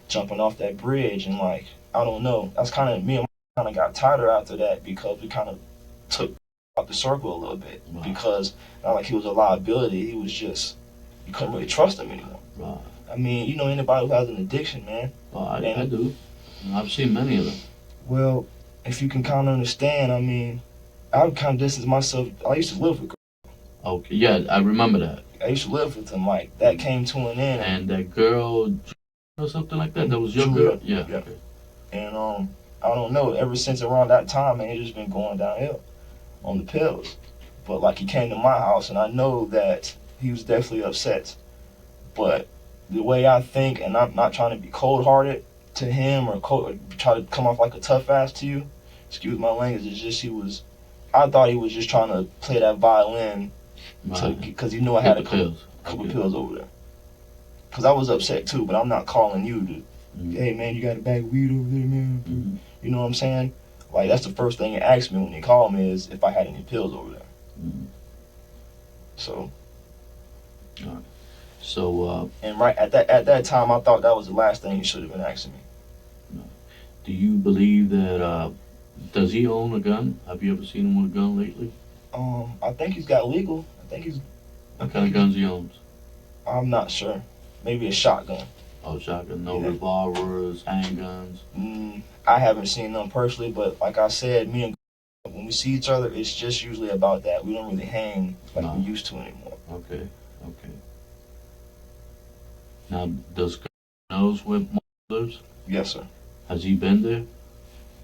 jumping off that bridge and like, I don't know. That's kind of, me and my kind of got tighter after that because we kind of took out the circle a little bit Right. because not like he was a liability. He was just you couldn't really trust him anymore. Right. I mean, you know anybody who has an addiction, man. Well, I do. I've seen many of them. Well, if you can kind of understand, I mean, I would kind of distance myself. I used to live with. Okay, yeah, I remember that. I used to live with him. Like that came to an end. And that girl or something like that. That was your Julia. girl. Yeah. Yeah. Okay. And I don't know. Ever since around that time, man, it's just been going downhill on the pills. But like he came to my house, and I know that he was definitely upset. But the way I think, and I'm not trying to be cold-hearted to him or try to come off like a tough ass to you. Excuse my language. It's just I thought he was just trying to play that violin Right. because he knew I had a Get the couple, pills. couple Okay. pills over there. Because I was upset too, but I'm not calling you to, hey man, you got a bag of weed over there, man. Mhm. You know what I'm saying? Like that's the first thing he asked me when he called me is if I had any pills over there. Mhm. So So, and right at that time, I thought that was the last thing he should have been asking me. do you believe that? Does he own a gun? Have you ever seen him with a gun lately? I think he's got legal. I think he's. What kind of guns he owns? I'm not sure. Maybe a shotgun. Oh, shotgun. No Yeah. revolvers, handguns. I haven't seen them personally, but like I said, me and when we see each other, it's just usually about that. We don't really hang like No. we used to anymore. Okay. Okay. Now, does knows where Mark lives? Yes, sir. Has he been there?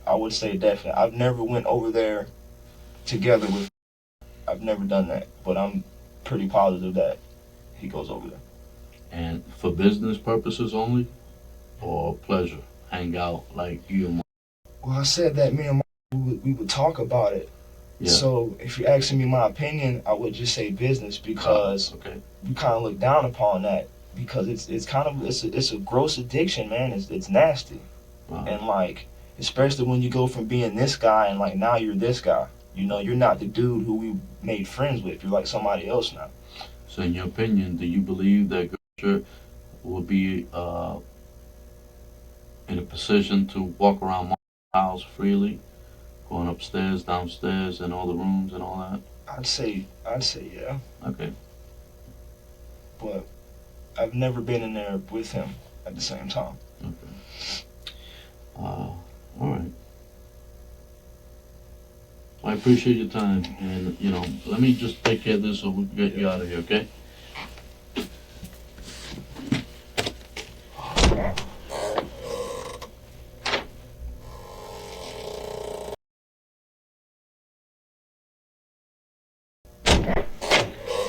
I would say definitely. I've never went over there together with. I've never done that, but I'm pretty positive that he goes over there. And for business purposes only, or pleasure, hang out like you and Mark? Well, I said that me and we would talk about it. Yeah. So if you're asking me my opinion, I would just say business because Okay. we kind of look down upon that because it's kind of it's a gross addiction, man. It's nasty, Wow. and like especially when you go from being this guy and like now you're this guy. You know, you're not the dude who we made friends with. You're like somebody else now. So, in your opinion, do you believe that Gertrude will be in a position to walk around Mark's house freely, going upstairs, downstairs, and all the rooms and all that? I'd say yeah, Okay. but I've never been in there with him at the same time. All right. I appreciate your time, and let me just take care of this so we can get you out of here, okay?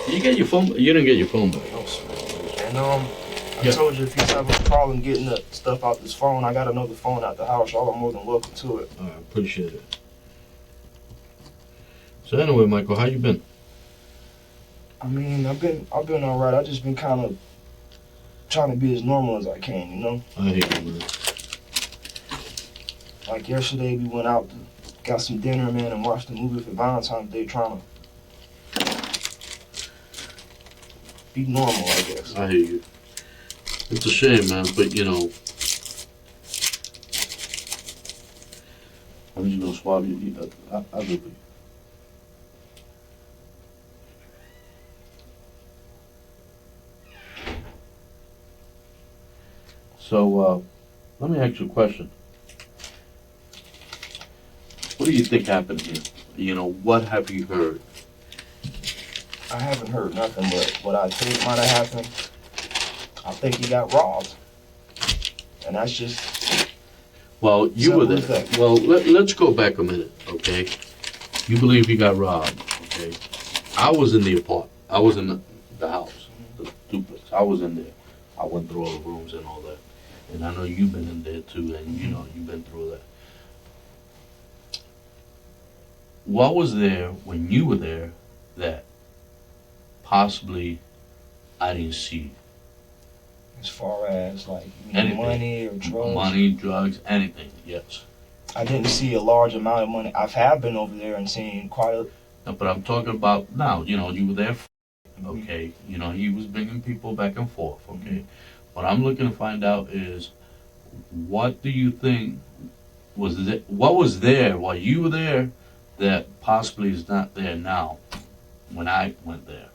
You get your phone? You didn't get your phone back. No, sir. And I Yeah. told you if he's having a problem getting the stuff out this phone, I got another phone out the house. Y'all are more than welcome to it. All right, appreciate it. So anyway, Michael, how you been? I mean, I've been all right. I just been kind of trying to be as normal as I can, you know. I hate you, man. Like yesterday, we went out, got some dinner, man, and watched a movie for Valentine's Day, trying to be normal, I guess. I hate you. It's a shame, man, but I'm just gonna swab you. I love you. So, let me ask you a question. What do you think happened here? What have you heard? I haven't heard nothing, but what I think might have happened, I think he got robbed. And that's just, Well, you were Simple there. as that. Well, let's go back a minute, okay? You believe he got robbed, okay? I was in the apartment. I was in the house, the duplex. I was in there. I went through all the rooms and all that. And I know you've been in there too, and you've been through that. What was there when you were there that possibly I didn't see? as far as like Anything. money or drugs. Money, drugs, anything, yes. I didn't see a large amount of money. I have been over there and seen quite a. No, but I'm talking about now, you were there, okay? He was bringing people back and forth, okay? What I'm looking to find out is, what do you think what was there while you were there that possibly is not there now when I went there?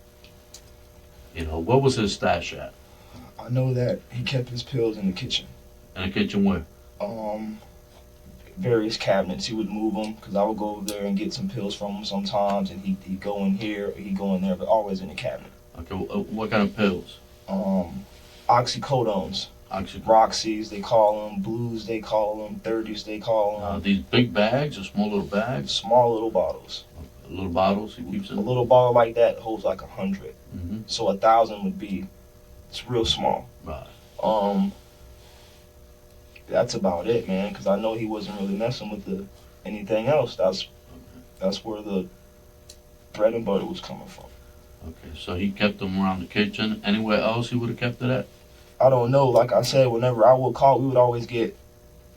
You know, what was his stash at? I know that he kept his pills in the kitchen. In the kitchen where? Various cabinets. He would move them because I would go over there and get some pills from him sometimes, and he'd go in here, he'd go in there, but always in the cabinet. Okay, what kind of pills? Oxycodones, Roxy's they call them, Blues they call them, 30s they call them. These big bags or small little bags? Small little bottles. Little bottles he keeps in? A little bottle like that holds like 100. Mm-hmm. So 1,000 would be, it's real small. Right. That's about it, man. Because I know he wasn't really messing with anything else. That's where the bread and butter was coming from. Okay, so he kept them around the kitchen. Anywhere else he would have kept it at? I don't know. Like I said, whenever I would call, we would always get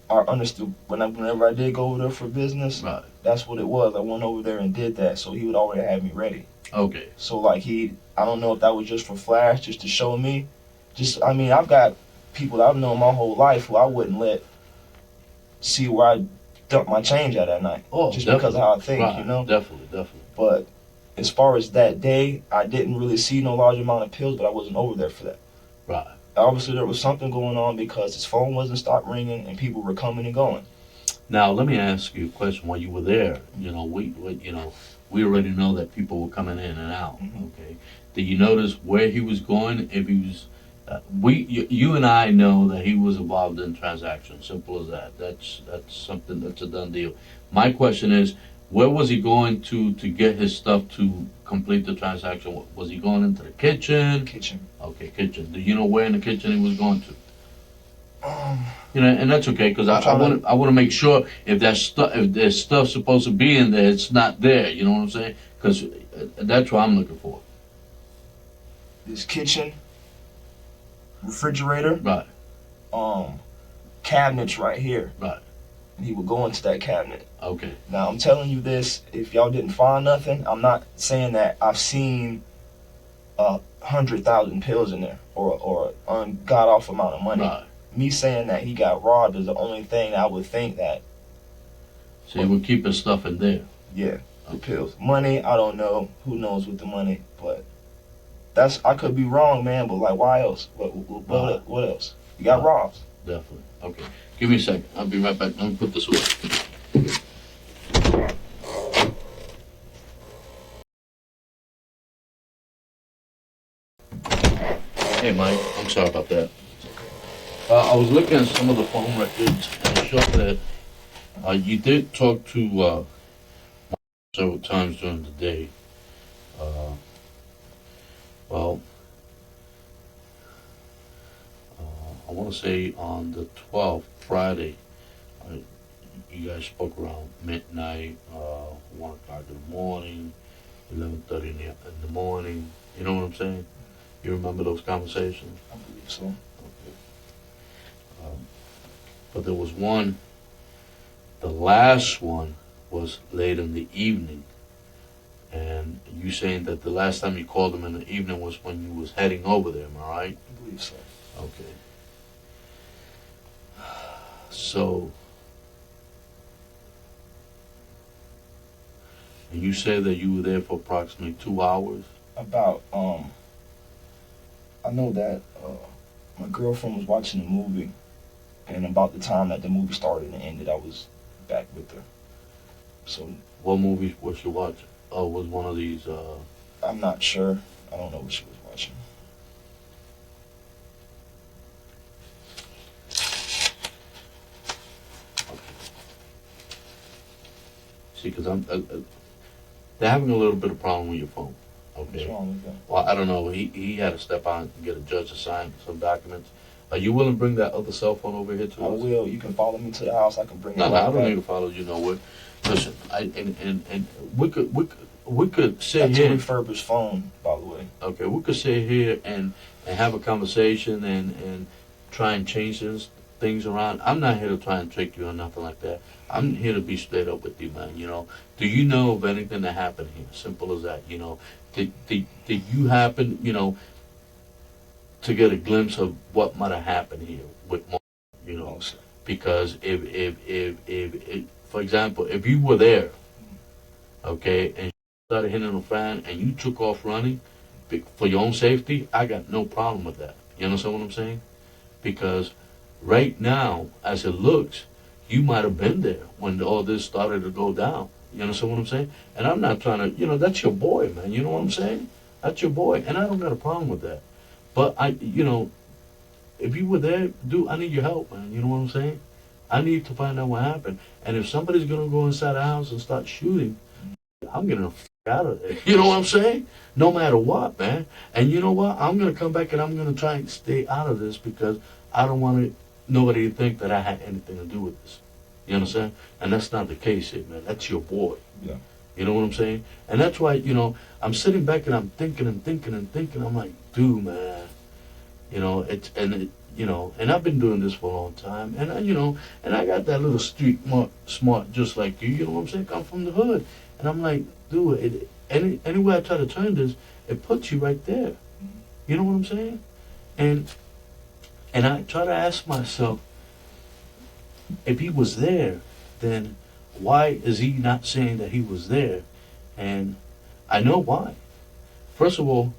our understood. Whenever I did go over there for business, Right. that's what it was. I went over there and did that, so he would already have me ready. Okay. So like I don't know if that was just for flash, just to show me. I mean, I've got people that I've known my whole life who I wouldn't let see where I dump my change at night. Oh, just definitely. because of how I think, Right. you know? Definitely. But as far as that day, I didn't really see no large amount of pills, but I wasn't over there for that. Right. Obviously, there was something going on because his phone wasn't stopped ringing and people were coming and going. Now, let me ask you a question. While you were there, you know, we already know that people were coming in and out. Mhm. Okay. Did you notice where he was going? If he was, you and I know that he was involved in transactions. Simple as that. That's something. That's a done deal. My question is, where was he going to get his stuff to complete the transaction? Was he going into the kitchen? Kitchen. Okay, kitchen. Do you know where in the kitchen he was going to? You know, and that's okay because I want to make sure if there's stuff supposed to be in there, it's not there. You know what I'm saying? Because that's what I'm looking for. This kitchen, refrigerator, Right. cabinets right here. Right. And he would go into that cabinet. Okay. Now I'm telling you this, if y'all didn't find nothing, I'm not saying that I've seen 100,000 pills in there or an god awful amount of money. Right. Me saying that he got robbed is the only thing I would think that, So he would keep his stuff in there. yeah, the pills. Money, I don't know. Who knows with the money? But I could be wrong, man, but like, why else? What else? You got robbed. Definitely. Okay. Give me a second. I'll be right back. Let me put this away. Hey, Mike. I'm sorry about that. I was looking at some of the phone records and it showed that you did talk to several times during the day. I want to say on the 12th, Friday, you guys spoke around midnight, 1 o'clock in the morning, 11:30 in the morning. You know what I'm saying? You remember those conversations? I believe so. Okay. But there was one, the last one was late in the evening. And you saying that the last time you called him in the evening was when you was heading over there, am I right? I believe so. Okay. So, and you said that you were there for approximately 2 hours? About, I know that my girlfriend was watching the movie, and about the time that the movie started and ended, I was back with her. So, What movie was she watching? Oh, was one of these, I'm not sure. I don't know what she was watching. see, because they're having a little bit of problem with your phone. What's Okay. wrong with that? Well, I don't know. He had to step out and get a judge to sign some documents. Are you willing to bring that other cell phone over here to I us? will. You can follow me to the house. I can bring it No, right I don't back. need to follow you nowhere. Listen, and we could sit That's a here. refurbished phone, by the way. Okay, we could sit here and have a conversation and try and change things around. I'm not here to try and trick you or nothing like that. I'm here to be straight up with you, man. You know, do you know of anything that happened here? Simple as that. You know, did you happen, you know, to get a glimpse of what might have happened here with Mark? You know, No, sir. because if for example, if you were there okay, and started hitting the fan, and you took off running for your own safety, I got no problem with that. You understand what I'm saying? Because right now, as it looks, you might have been there when all this started to go down. You understand what I'm saying? And I'm not trying to, that's your boy, man. You know what I'm saying? That's your boy, and I don't got a problem with that. But if you were there, dude, I need your help, man. You know what I'm saying? I need to find out what happened. And if somebody's gonna go inside the house and start shooting, I'm getting the f out of there. You know what I'm saying? No matter what, man. And you know what? I'm gonna come back and I'm gonna try and stay out of this because I don't want nobody to think that I had anything to do with this. You understand? And that's not the case here, man. That's your boy. Yeah. You know what I'm saying? And that's why, I'm sitting back and I'm thinking and thinking and thinking. I'm like, dude, man, and I've been doing this for a long time. And, and I got that little street smart just like you. You know what I'm saying? I'm from the hood. And I'm like, dude, anywhere I try to turn this, it puts you right there. You know what I'm saying? And I try to ask myself, if he was there, then why is he not saying that he was there? And I know why. First of all,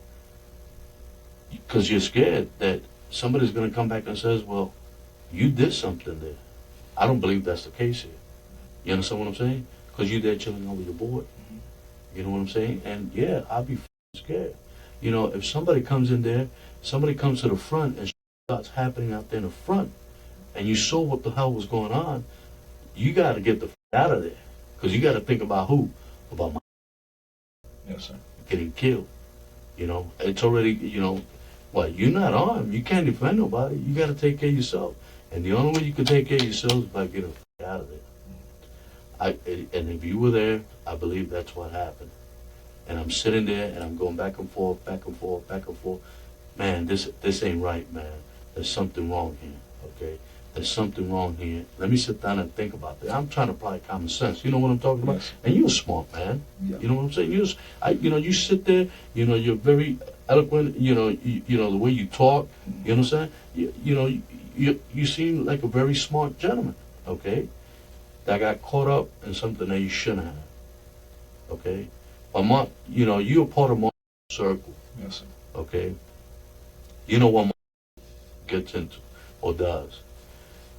because you're scared that somebody's going to come back and says, well, you did something there. I don't believe that's the case here. You understand what I'm saying? Because you're there chilling over your boy. You know what I'm saying? And yeah, I'll be scared. If somebody comes in there, somebody comes to the front and starts happening out there in the front, and you saw what the hell was going on, you got to get the out of there. Because you got to think about who? About my Yes, sir. getting killed. It's already, you're not armed. You can't defend nobody. You got to take care of yourself. And the only way you can take care of yourself is by getting out of there. And if you were there, I believe that's what happened. And I'm sitting there and I'm going back and forth, back and forth, back and forth. Man, this ain't right, man. There's something wrong here, okay? There's something wrong here. Let me sit down and think about that. I'm trying to apply common sense. You know what I'm talking about? Yes. And you're a smart man. Yeah. You know what I'm saying? You sit there. You're very eloquent. The way you talk. You know what I'm saying? You seem like a very smart gentleman. Okay, that got caught up in something that you shouldn't have. Okay, but you're part of my circle. Yes, sir. Okay, you know what gets into or does.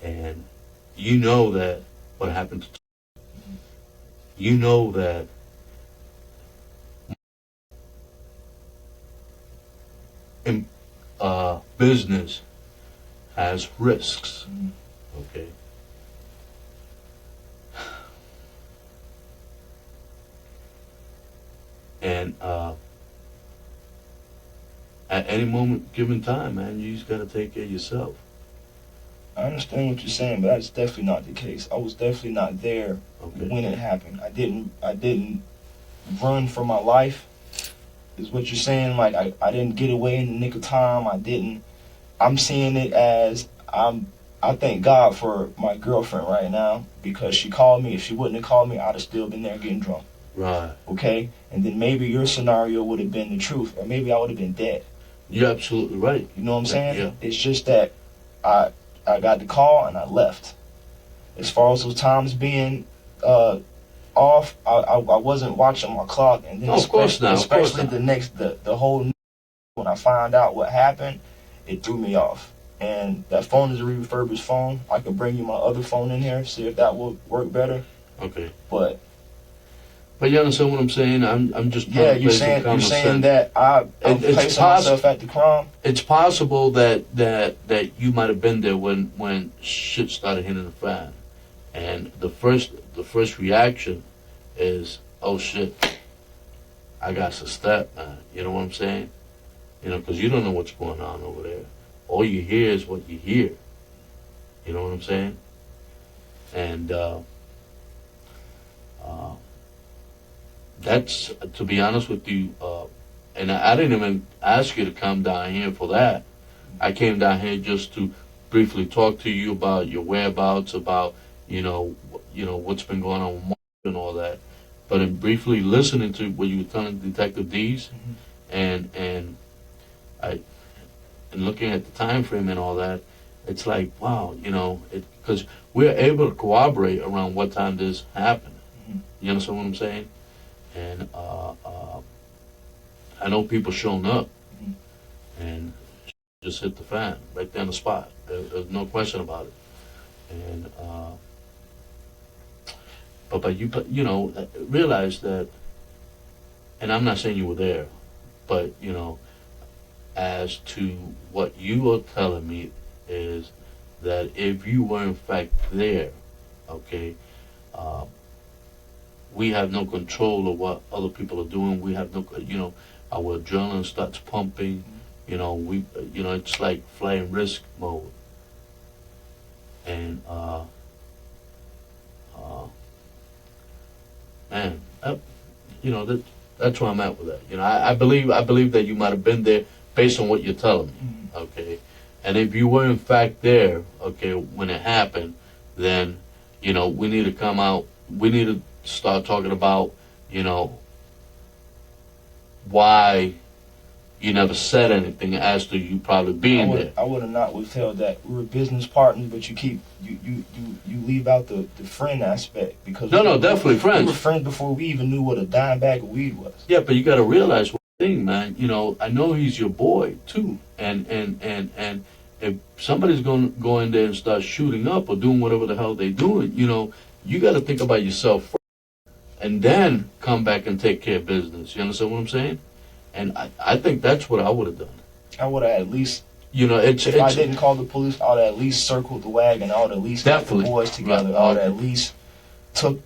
And you know that what happened to you know that in business has risks. Okay. And at any moment given time, man, you just gotta take care of yourself. I understand what you're saying, but that's definitely not the case. I was definitely not there Okay. when it happened. I didn't run for my life, is what you're saying. Like, I didn't get away in the nick of time. I'm seeing it as, I thank God for my girlfriend right now, because she called me. If she wouldn't have called me, I'd have still been there getting drunk. Right. Okay? And then maybe your scenario would have been the truth, or maybe I would have been dead. You're absolutely right. You know what I'm saying? Yeah. It's just that I got the call and I left. As far as those times being off, I wasn't watching my clock, and then No, of course not. Of course especially not. the whole when I found out what happened, it threw me off. And that phone is a refurbished phone. I could bring you my other phone in here, see if that would work better. Okay. But you understand what I'm saying? I'm just trying yeah, to you're play some saying common sense. that I'm It's placing myself at the crime. It's possible that you might have been there when shit started hitting the fan, and the first reaction is, oh shit, I got to step, man. You know what I'm saying? Because you don't know what's going on over there. All you hear is what you hear. You know what I'm saying? And that's, to be honest with you, and I didn't even ask you to come down here for that. I came down here just to briefly talk to you about your whereabouts, about what's been going on with Mark and all that. But in briefly listening to what you were telling Detective Dees, and looking at the time frame and all that, it's like, wow, because we're able to corroborate around what time this happened. You understand what I'm saying? and I know people showing up, and just hit the fan right there on the spot. There's no question about it. And but you know, realize that, and I'm not saying you were there, but you know, as to what you are telling me is that if you were in fact there, okay, we have no control of what other people are doing. We have no, you know, our adrenaline starts pumping. You know, it's like flying risk mode. And man, you know, that's where I'm at with that. You know, I believe that you might have been there based on what you're telling me. Okay, and if you were in fact there, okay, when it happened, then you know we need to come out. We need to start talking about, you know, why you never said anything as to you probably being there. I would have not withheld that. We were business partners, but you leave out the friend aspect because No, definitely friends. We were friends before we even knew what a dime bag of weed was. Yeah, but you got to realize one thing, man. You know, I know he's your boy too, and if somebody's going to go in there and start shooting up or doing whatever the hell they're doing, you know, you got to think about yourself first, and then come back and take care of business. You understand what I'm saying? And I think that's what I would have done. I would have at least, you know, if I didn't call the police, I would have at least circled the wagon. I would have at least got the boys together. Right. I would have at least took.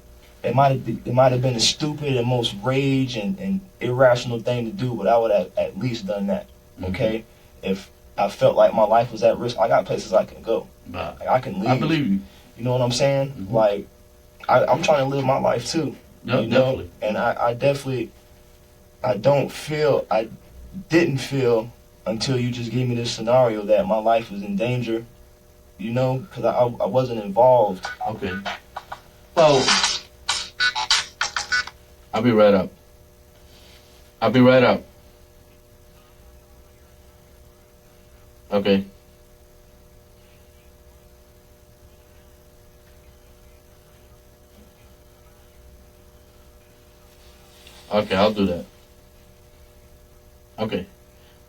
It might have been a stupid and most rage and irrational thing to do, but I would have at least done that. Okay, if I felt like my life was at risk, I got places I can go. Right. Like, I can leave. I believe you. You know what I'm saying? Like, I'm trying to live my life too. No, you know? definitely. And I definitely. I didn't feel until you just gave me this scenario that my life was in danger, you know, because I wasn't involved. Okay. Well, I'll be right up. Okay. Okay, I'll do that. Okay.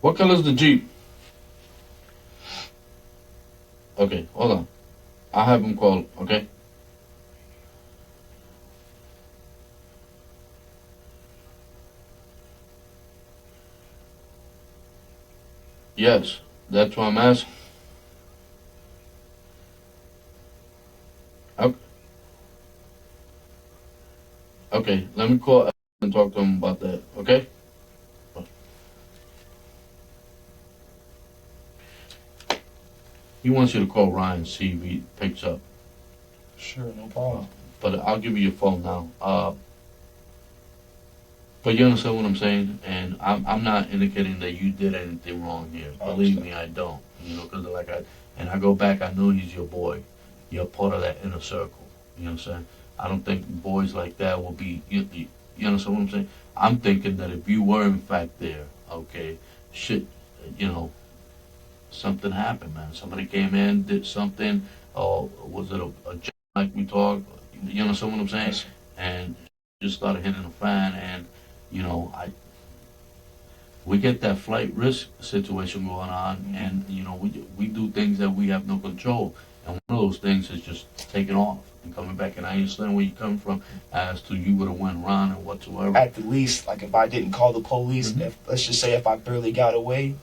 What color is the Jeep? Okay, hold on. I'll have him call, okay? Yes, that's what I'm asking. Okay. Okay, let me call and talk to him about that, okay? He wants you to call Ryan, see if he picks up. Sure, no problem. But I'll give you your phone now. But you understand what I'm saying? And I'm not indicating that you did anything wrong here. Believe me, I don't. You know, because I go back, I know he's your boy. You're part of that inner circle. You understand? I don't think boys like that will be, you understand what I'm saying? I'm thinking that if you were in fact there, okay, shit, you know, something happened, man. Somebody came in, did something, or was it a job like we talked? You understand what I'm saying? Yes. And just started hitting the fan, and you know, we get that flight risk situation going on, and you know, we do things that we have no control, and one of those things is just taking off and coming back. And I understand where you come from, as to you would have went around and whatsoever. At the least, like if I didn't call the police, let's just say if I barely got away,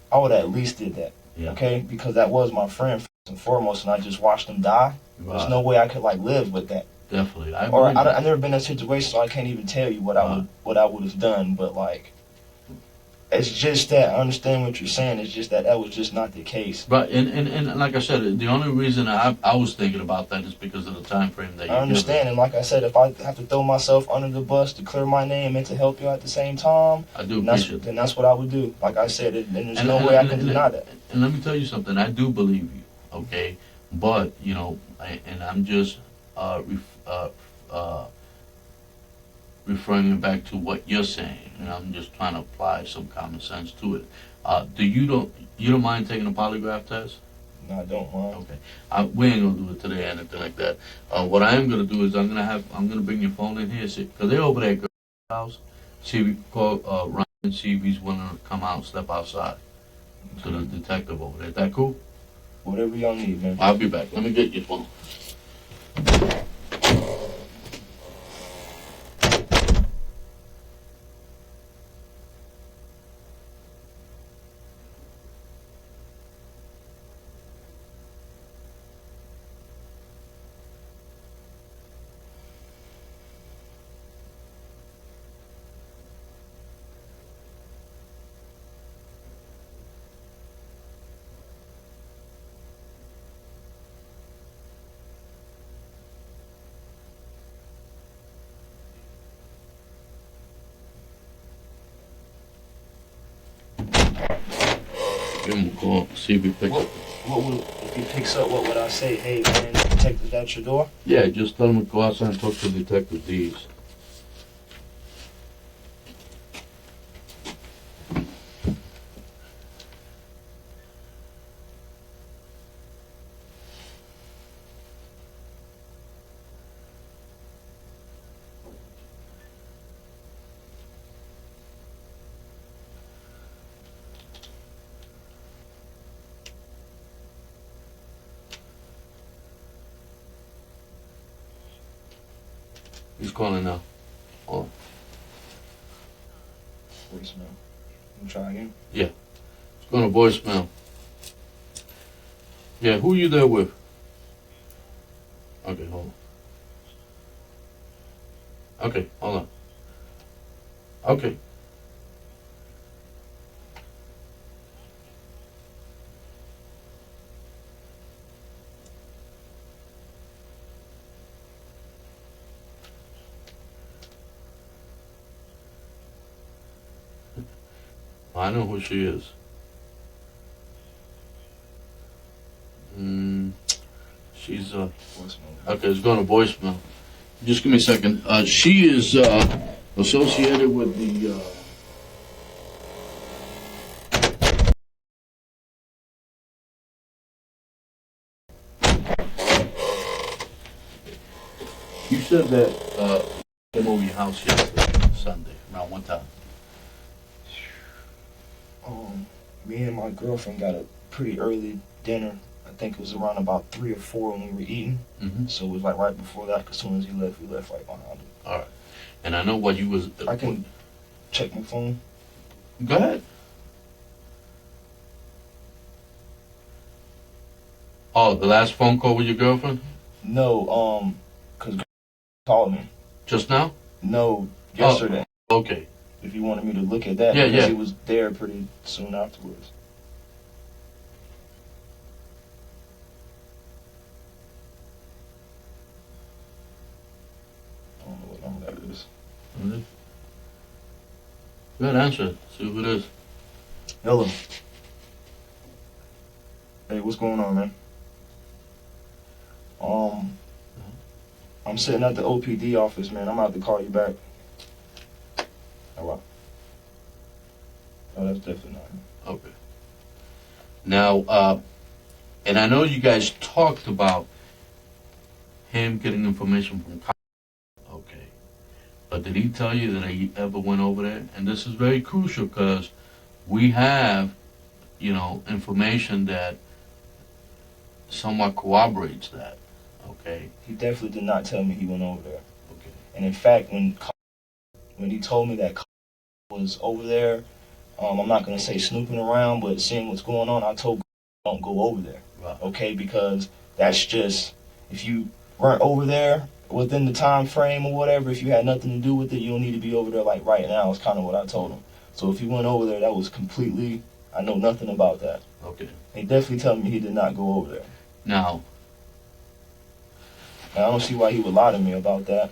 I would have at least did that. Yeah. Okay, because that was my friend first and foremost, and I just watched him die. There's no way I could like live with that. Definitely. I've never been in that situation, so I can't even tell you what I would have done. But like, it's just that I understand what you're saying. It's just that was just not the case. Right, and like I said, the only reason I was thinking about that is because of the time frame that you I understand, and like I said, if I have to throw myself under the bus to clear my name and to help you at the same time, I do appreciate that. Then that's what I would do. Like I said, and there's no way I can deny that. And let me tell you something. I do believe you, okay? But you know, and I'm just referring back to what you're saying, and I'm just trying to apply some common sense to it. You don't mind taking a polygraph test? No, I don't mind. Okay, we ain't gonna do it today or anything like that. What I am gonna do is I'm gonna bring your phone in here, because they're over there. house. See if we call Ryan and see if he's willing to come out and step outside to the detective over there. That cool? Whatever y'all need, man. I'll be back. Let me get your phone. Give him a call. See if he picks up. What would, if he picks up, what would I say? Hey, man, detective at your door? Yeah, just tell him to go outside and talk to Detective Dees. He's calling now. Oh, Voicemail. You try again? it's going to voicemail. Yeah, who you there with? Okay, hold on. Okay, hold on. Okay. I know who she is. She's Voicemail. okay. It's going to voicemail. Just give me a second. She is associated with the. You said that came over your house yesterday, Sunday, around what time? Me and my girlfriend got a pretty early dinner. I think it was around about 3 or 4 when we were eating. Mm-hmm. So it was like right before that. As soon as he left, we left right behind him. All right. And I know what you was. I can check my phone. Go ahead. Oh, the last phone call with your girlfriend? No, cause called me. Just now? No, yesterday. Okay. If you wanted me to look at that, Yeah, because yeah. he was there pretty soon afterwards. I don't know what number that is. Go ahead, answer it. See who it is. Hello. Hey, what's going on, man? I'm sitting at the OPD office, man. I'm about to call you back. All right. Oh, that's definitely not him. Okay. Now, and I know you guys talked about him getting information from Kyle. Okay. But did he tell you that he ever went over there? And this is very crucial because we have, information that somewhat corroborates that. Okay. He definitely did not tell me he went over there. Okay. And in fact, when he told me that was over there, I'm not going to say snooping around, but seeing what's going on, I told don't go over there. Right. Okay, because that's just, if you weren't over there within the time frame or whatever, if you had nothing to do with it, you don't need to be over there like right now, is kind of what I told him. So if he went over there, that was completely, I know nothing about that. Okay. He definitely told me he did not go over there. Now, And I don't see why he would lie to me about that.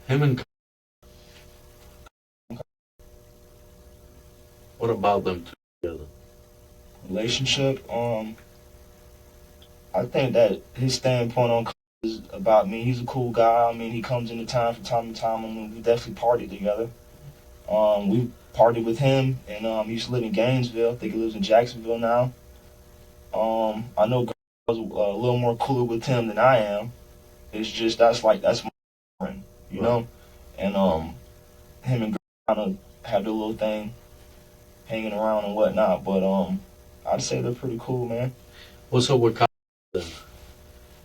him and what about them two together? Relationship, I think that his standpoint on is about me. He's a cool guy. I mean, he comes into town from time to time, and we definitely party together. We partied with him, and he used to live in Gainesville. I think he lives in Jacksonville now. I know girls was a little more cooler with him than I am. It's just that's my friend, you know. And him and kind of have their little thing, hanging around and whatnot. But I'd say they're pretty cool, man. What's up with Kyle then?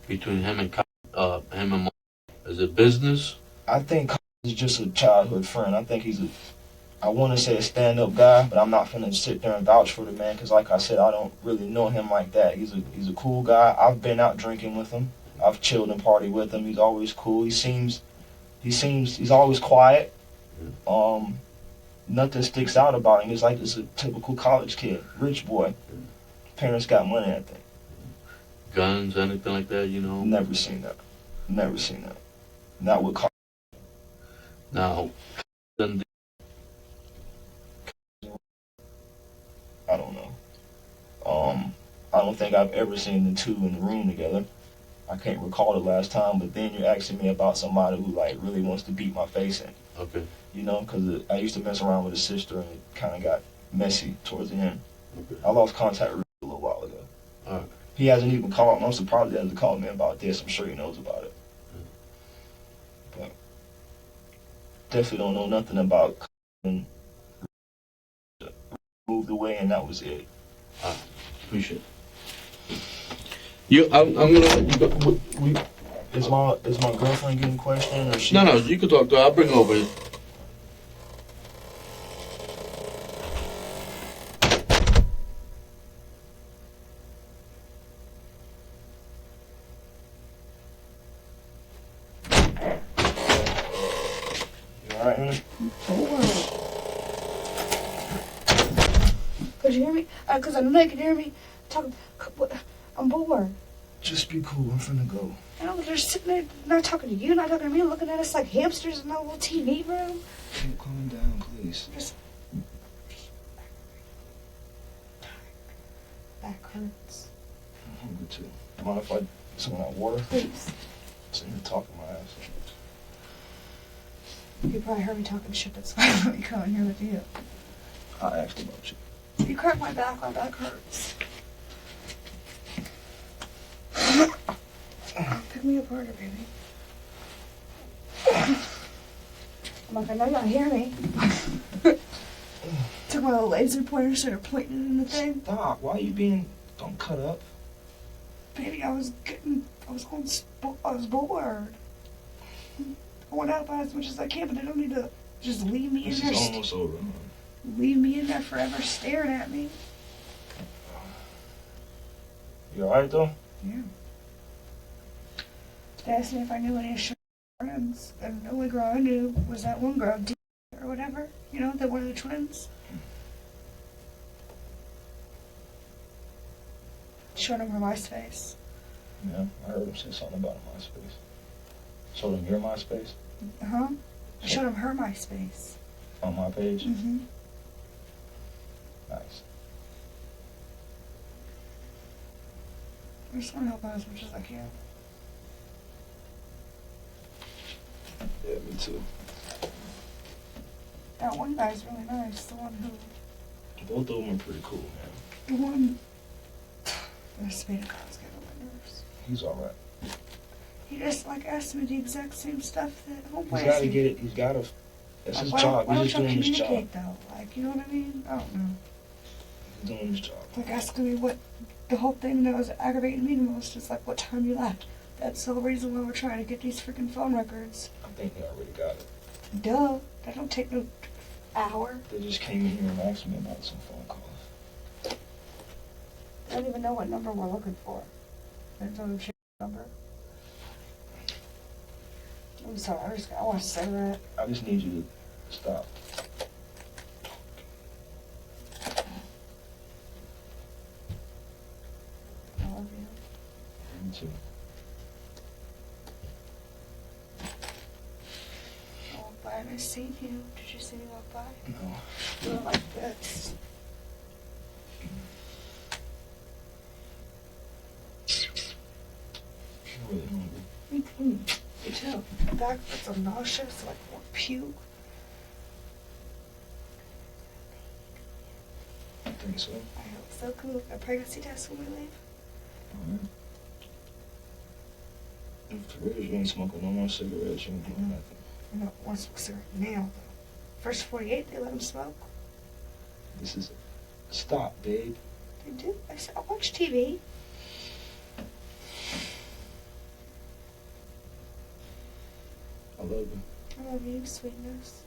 Between him and him and Mark? Is it business? I think Kyle is just a childhood friend. I think he's I want to say a stand-up guy, but I'm not finna sit there and vouch for the man because, like I said, I don't really know him like that. He's a cool guy. I've been out drinking with him. I've chilled and partied with him. He's always cool. He's always quiet. Nothing sticks out about him. He's like just a typical college kid, rich boy. Parents got money, I think. Guns, anything like that, you know? Never seen that. Not with Kyle. Now, then I don't know. I don't think I've ever seen the two in the room together. I can't recall the last time, but then you're asking me about somebody who like really wants to beat my face in. okay. You know, because I used to mess around with his sister and it kind of got messy towards the end. Okay. I lost contact with him a little while ago. All right. He hasn't even called me. I'm surprised he hasn't called me about this. I'm sure he knows about it. But definitely don't know nothing about and moved away and that was it. Appreciate it. I'm gonna let you go. Is my girlfriend getting questioned or she? No, you can talk to her. I'll bring her over here. You alright, honey? Could you hear me? Because I know they can hear me talking. I'm bored. Just be cool. I'm finna go. I know they're sitting there, not talking to you, not talking to me, looking at us like hamsters in that little TV room. Keep calm down, please. Back hurts. I'm hungry too. Mind if I get some of that water? Please. Sitting here talking my ass off. You probably heard me talking shit. That's why I'm coming here with you. I asked about you. You crack my back hurts. Pick me apart, baby. I'm like, I know y'all hear me. Took my little laser pointer, started pointing in the thing. Stop. Why are you being... Don't cut up. Baby, I was bored. I went out about as much as I can, but they don't need to just leave me in This there. is almost over. Leave me in there forever staring at me. You alright though? Yeah. They asked me if I knew any friends, and the only girl I knew was that one girl, D or whatever. You know, that one of the twins. Showed him her MySpace. Yeah, I heard him say something about MySpace. Showed him your MySpace? Uh-huh. I showed him her MySpace. On my page? Mm-hmm. Nice. I just want to help out as much as I can. Yeah, me too. That one guy's really nice. The one who... Both of them are pretty cool, man. The one... The Spade of God's getting on my nerves. He's alright. He just, like, asked me the exact same stuff that homeboy He's asked gotta me. get it. He's gotta... That's his Why job. don't He's just y'all doing his job. communicate, though? Like, you know what I mean? I don't know. He's doing his job. Like, asking me what... The whole thing that was aggravating me the most is, like, what time you left. That's the whole reason why we're trying to get these freaking phone records. I think they already got it. Duh. That don't take no hour. They just came in here and asked me about some phone calls. I don't even know what number we're looking for. There's no shit number. I'm sorry, I want a cigarette. I just need you to stop. I love you. Me too. I walked by and I seen you. Did you see me walk by? No. You were like this. I'm really hungry. Me too. Back hurts, I'm nauseous, like I want to puke. think so. I hope so. Can we look at pregnancy tests when we leave? If there is, you ain't smoking no more cigarettes, you ain't doing nothing. I don't want to smoke a cigarette now. First 48, they let them smoke. This is stop, babe. They do. I watch TV. I love you. I love you, sweetness.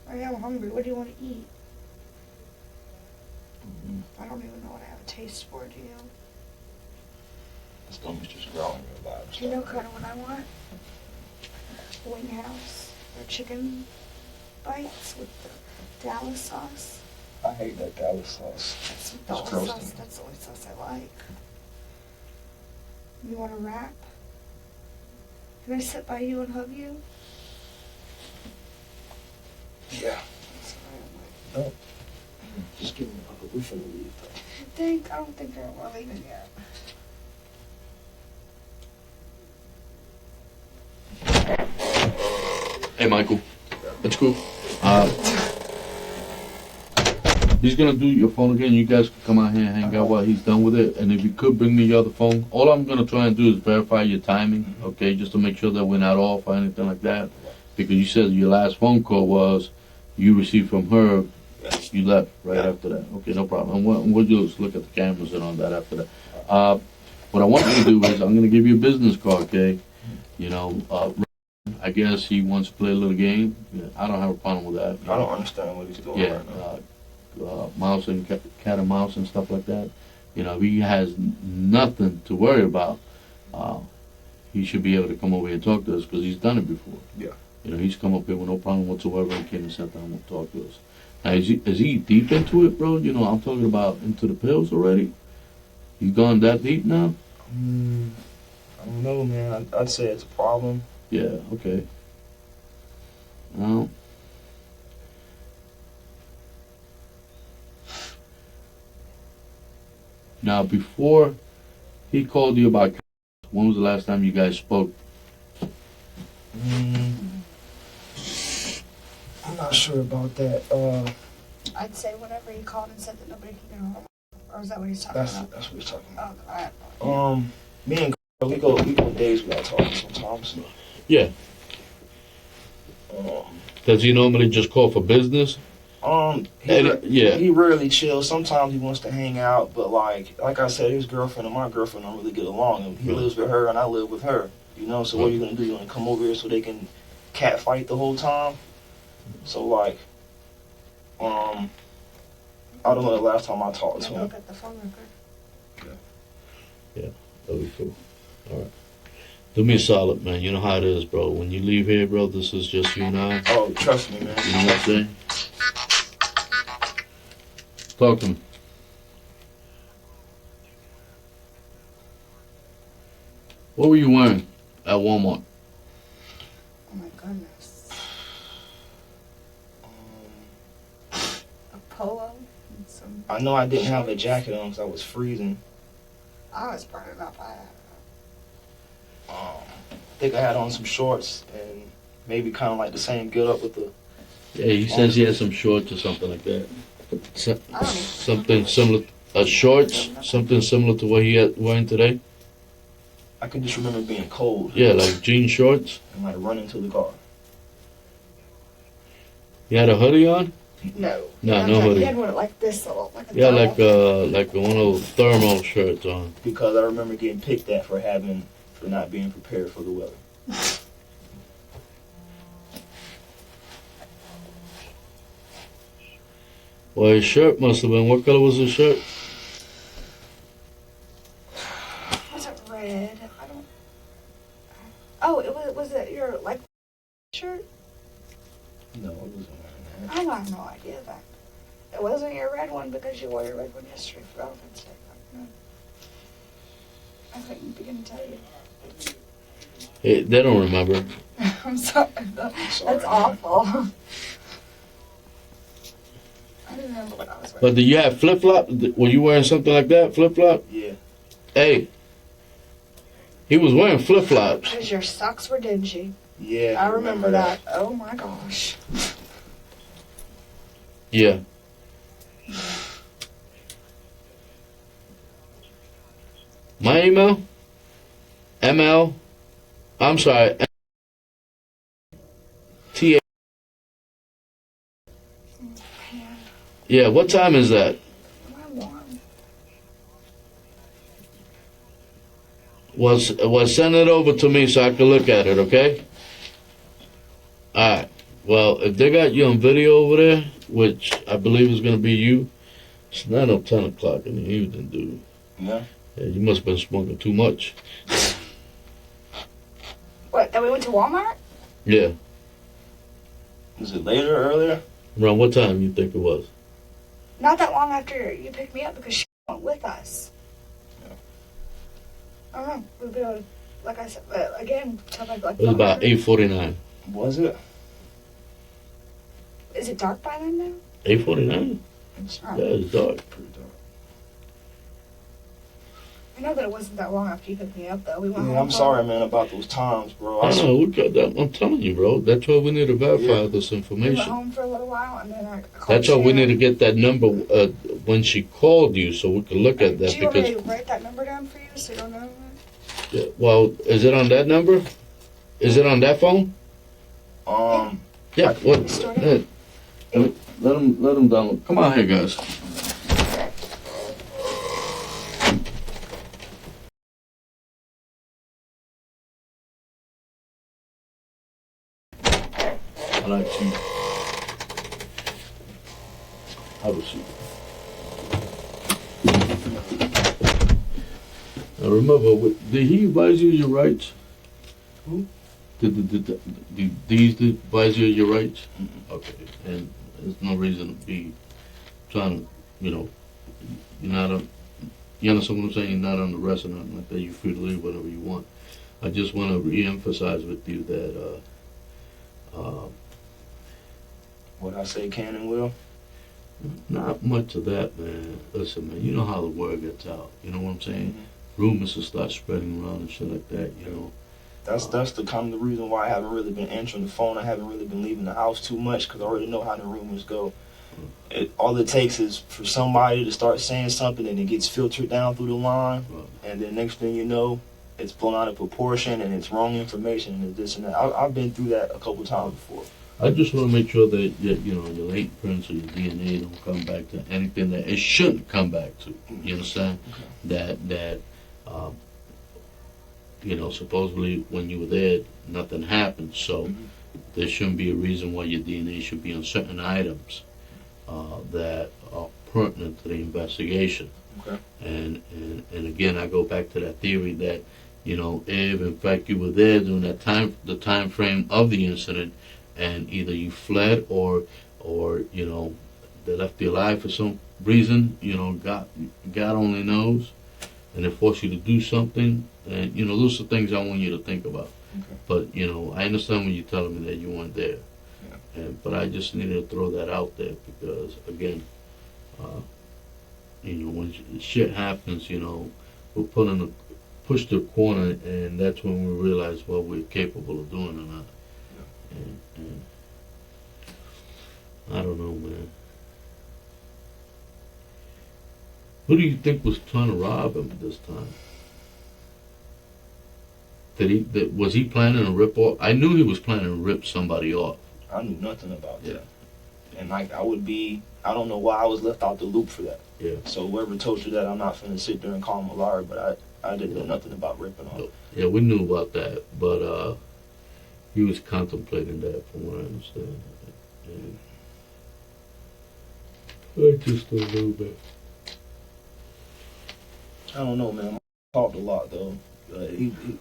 I am hungry. What do you want to eat? I don't even know what I have a taste for, do you? My stomach's just growling real loud. Do you know kind of what I want? Wing house or chicken bites with the Dallas sauce. I hate that Dallas sauce. That's It's Dallas gross sauce. to me. That's the only sauce I like. You want a wrap? Can I sit by you and hug you? Yeah. That's what I like. Just give me a hug. We're finna leave. I don't think we're leaving yet. Hey, Michael. That's cool. He's gonna do your phone again. You guys can come out here and hang out while he's done with it. And if you could bring me your other phone, all I'm gonna try and do is verify your timing, okay? Just to make sure that we're not off or anything like that. Because you said your last phone call was you received from her, you left right after that. Okay, no problem. And what we'll do is look at the cameras and all that after that. What I want you to do is I'm gonna give you a business card, okay? You know, I guess he wants to play a little game. Yeah, I don't have a problem with that. I don't understand what he's doing Yeah, right now. mouse and cat and mouse and stuff like that. You know, he has nothing to worry about. He should be able to come over here and talk to us because he's done it before. Yeah. You know, he's come up here with no problem whatsoever and came and sat down and talk to us. Now, is he deep into it, bro? You know, I'm talking about into the pills already. You gone that deep now? I don't know, man. I'd say it's a problem. Yeah. Okay. Well. Now, before he called you about, when was the last time you guys spoke? I'm not sure about that. I'd say whenever he called and said that nobody can get home. Or is that what he's talking That's about? what he's talking about. Oh, alright. Me and we go days without talking sometimes. Yeah. Does he normally just call for business? Yeah. He rarely chills. Sometimes he wants to hang out, but like I said, his girlfriend and my girlfriend don't really get along. And he lives with her, and I live with her. You know, so what are you gonna do? You gonna come over here so they can cat fight the whole time? So like, I don't know the last time I talked to him. Look at the phone record. That'll be cool. All right. Do me a solid, man. You know how it is, bro. When you leave here, bro, this is just you and I. Oh, trust me, man. You know what I'm saying? Talk to me. What were you wearing at Walmart? Oh my goodness. A polo and some. I know I didn't have a jacket on because I was freezing. I was burning up. I think I had on some shorts and maybe kind of like the same get up with the. Yeah, he says he has some shorts or something like that. Something similar. Shorts? Something similar to what he had wearing today? I can just remember being cold. Yeah, like jean shorts. And like running to the car. He had a hoodie on? No. No, no hoodie. He had one like this little. Like a Yeah, towel. like one of those thermal shirts on. Because I remember getting picked at for not being prepared for the weather. Well, his shirt must have been. What color was his shirt? Was it red? I don't. Oh, was it your like shirt? No, it wasn't wearing that. I have no idea that. It wasn't your red one because you wore your red one yesterday for Valentine's Day. I couldn't begin to tell you. Hey, they don't remember. I'm sorry. That's awful. I don't remember what I was wearing. But did you have flip flop? Were you wearing something like that? Flip flop? Yeah. Hey, he was wearing flip flops. Because your socks were dingy. Yeah. I remember that. Oh my gosh. Yeah. My email? ML. I'm sorry. TA. Yeah, what time is that? Was send it over to me so I can look at it, okay? Alright. Well, if they got you on video over there, which I believe is gonna be you, it's not up 10 o'clock in the evening, dude. Yeah. Yeah, you must have been smoking too much. What, that we went to Walmart? Yeah. Was it later or earlier? Around what time you think it was? Not that long after you picked me up because she went with us. Yeah. I don't know. We'd be able to, like I said, again, tell like It was about 8:49. Was it? Is it dark by then now? 8:49? Oh. Yeah, it's dark. Pretty dark. I know that it wasn't that long after you picked me up, though. We went home. Yeah, I'm sorry, man, about those times, bro. I know, we got that. I'm telling you, bro. That's why we need to verify Yeah. this We went information. home for a little while, and then I called That's why we Sharon. need to get that number when she called you so we can look at that. Do you want me Because, to write that number down for you so you don't know? yeah, well, is it on that number? Is it on that phone? I- Yeah. What? Store Yeah. Let them down. Come on here, guys. I like to have a seat. Now remember, did he advise you of your rights? Who? Did these advise you of your rights? Okay, and there's no reason to be trying to, you're not you understand what I'm saying? You're not under arrest or nothing like that. You're free to leave whatever you want. I just want to re-emphasize with you that What I say can and will. not much of that, man. Listen, man, you know how the word gets out. You know what I'm saying? Rumors will start spreading around and shit like that, you know. That's the kind of the reason why I haven't really been answering the phone. I haven't really been leaving the house too much because I already know how the rumors go. All it takes is for somebody to start saying something and it gets filtered down through the line, and then next thing you know, it's blown out of proportion and it's wrong information and it's this and that. I've been through that a couple times before. I just want to make sure that, your late prints or your DNA don't come back to anything that it shouldn't come back to. You understand? Okay. That supposedly when you were there, nothing happened. So there shouldn't be a reason why your DNA should be on certain items that are pertinent to the investigation. Okay. And again, I go back to that theory that, if in fact you were there during that the time frame of the incident, and either you fled or they left you alive for some reason, God only knows, and they forced you to do something, and those are things I want you to think about. Okay. But I understand when you're telling me that you weren't there, but I just needed to throw that out there because again, when shit happens, we're pushed to a corner, and that's when we realize what we're capable of doing or not. And I don't know, man. Who do you think was trying to rob him this time? Was he planning to rip off? I knew he was planning to rip somebody off. I knew nothing about that. And I don't know why I was left out the loop for that. Yeah. So whoever told you that, I'm not finna sit there and call him a liar, but I didn't know nothing about ripping off. Yeah, we knew about that, but he was contemplating that, from what I understand. And I just don't know, man. I don't know, man. Talked a lot though.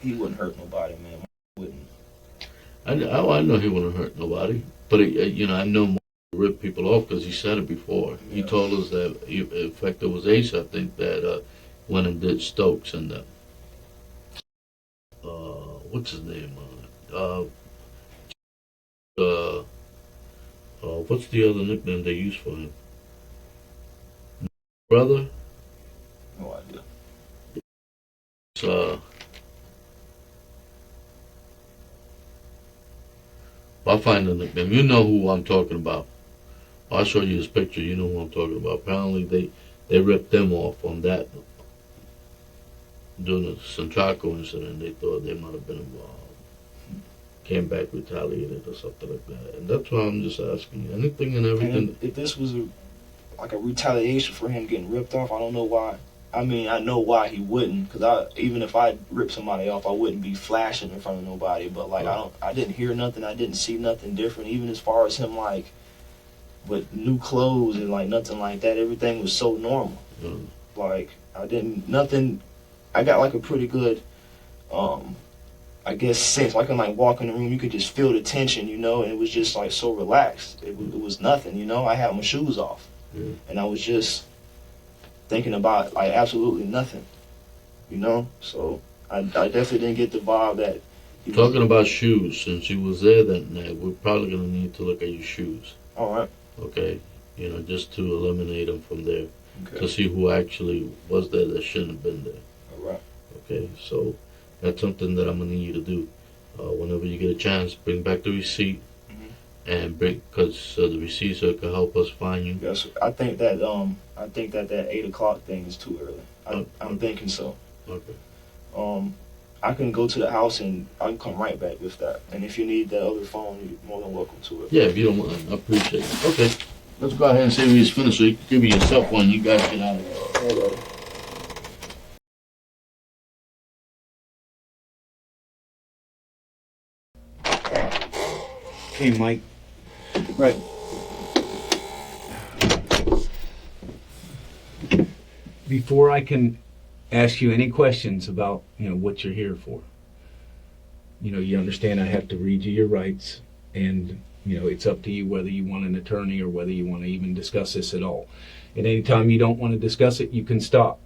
He wouldn't hurt nobody, man. Wouldn't. I know he wouldn't hurt nobody, but I know more to rip people off because he said it before. He told us that, in fact, it was Ace, I think, that went and did Stokes and what's his name? What's the other nickname they use for him? Brother? No idea. I'll find the nickname. You know who I'm talking about. I'll show you his picture. You know who I'm talking about. Apparently they ripped them off on that. during the Centracco incident, they thought they might have been involved. Came back retaliated or something like that. And that's why I'm just asking you. Anything and everything. And if this was like a retaliation for him getting ripped off, I don't know why. I mean, I know why he wouldn't, because even if I ripped somebody off, I wouldn't be flashing in front of nobody. But like, I didn't hear nothing, I didn't see nothing different. Even as far as him like with new clothes and like nothing like that, everything was so normal. Like nothing. I got like a pretty good, I guess sense. Like I can like walk in the room, you could just feel the tension, you know, and it was just like so relaxed. It was nothing, you know. I had my shoes off, and I was just thinking about like absolutely nothing, you know. So I definitely didn't get the vibe that. Talking about shoes, since you was there that night, we're probably gonna need to look at your shoes. All right. Okay, you know, just to eliminate them from there, Okay. to see who actually was there that shouldn't have been there. All right. Okay, so that's something that I'm gonna need you to do. Whenever you get a chance, bring back the receipt, and because the receipt so it can help us find you. Yes, I think that that 8 o'clock thing is too early. I'm thinking so. Okay. I can go to the house and I can come right back with that. And if you need that other phone, you're more than welcome to it. Yeah, if you don't mind, I appreciate it. Okay, let's go ahead and say we just finished. So you can give me yourself one. You guys get out of here. All right. Hey, Mike. Right. Before I can ask you any questions about, what you're here for, you understand I have to read you your rights, and, it's up to you whether you want an attorney or whether you want to even discuss this at all. At any time you don't want to discuss it, you can stop.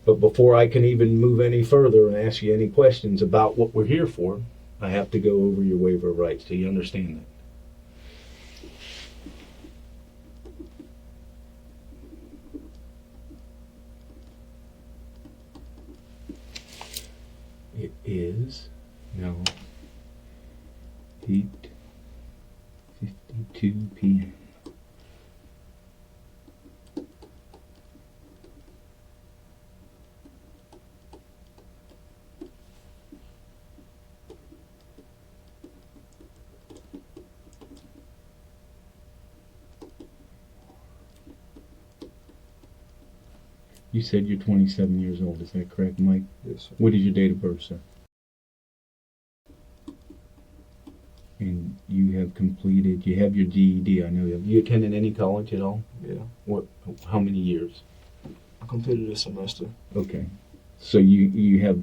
But before I can even move any further and ask you any questions about what we're here for, I have to go over your waiver of rights. Do you understand that? It is now 8:52 p.m. You said you're 27 years old, is that correct, Mike? Yes, sir. What is your date of birth, sir? And you have completed, you have your GED, I know you have. You attended any college at all? Yeah. How many years? I completed a semester. Okay. So you have,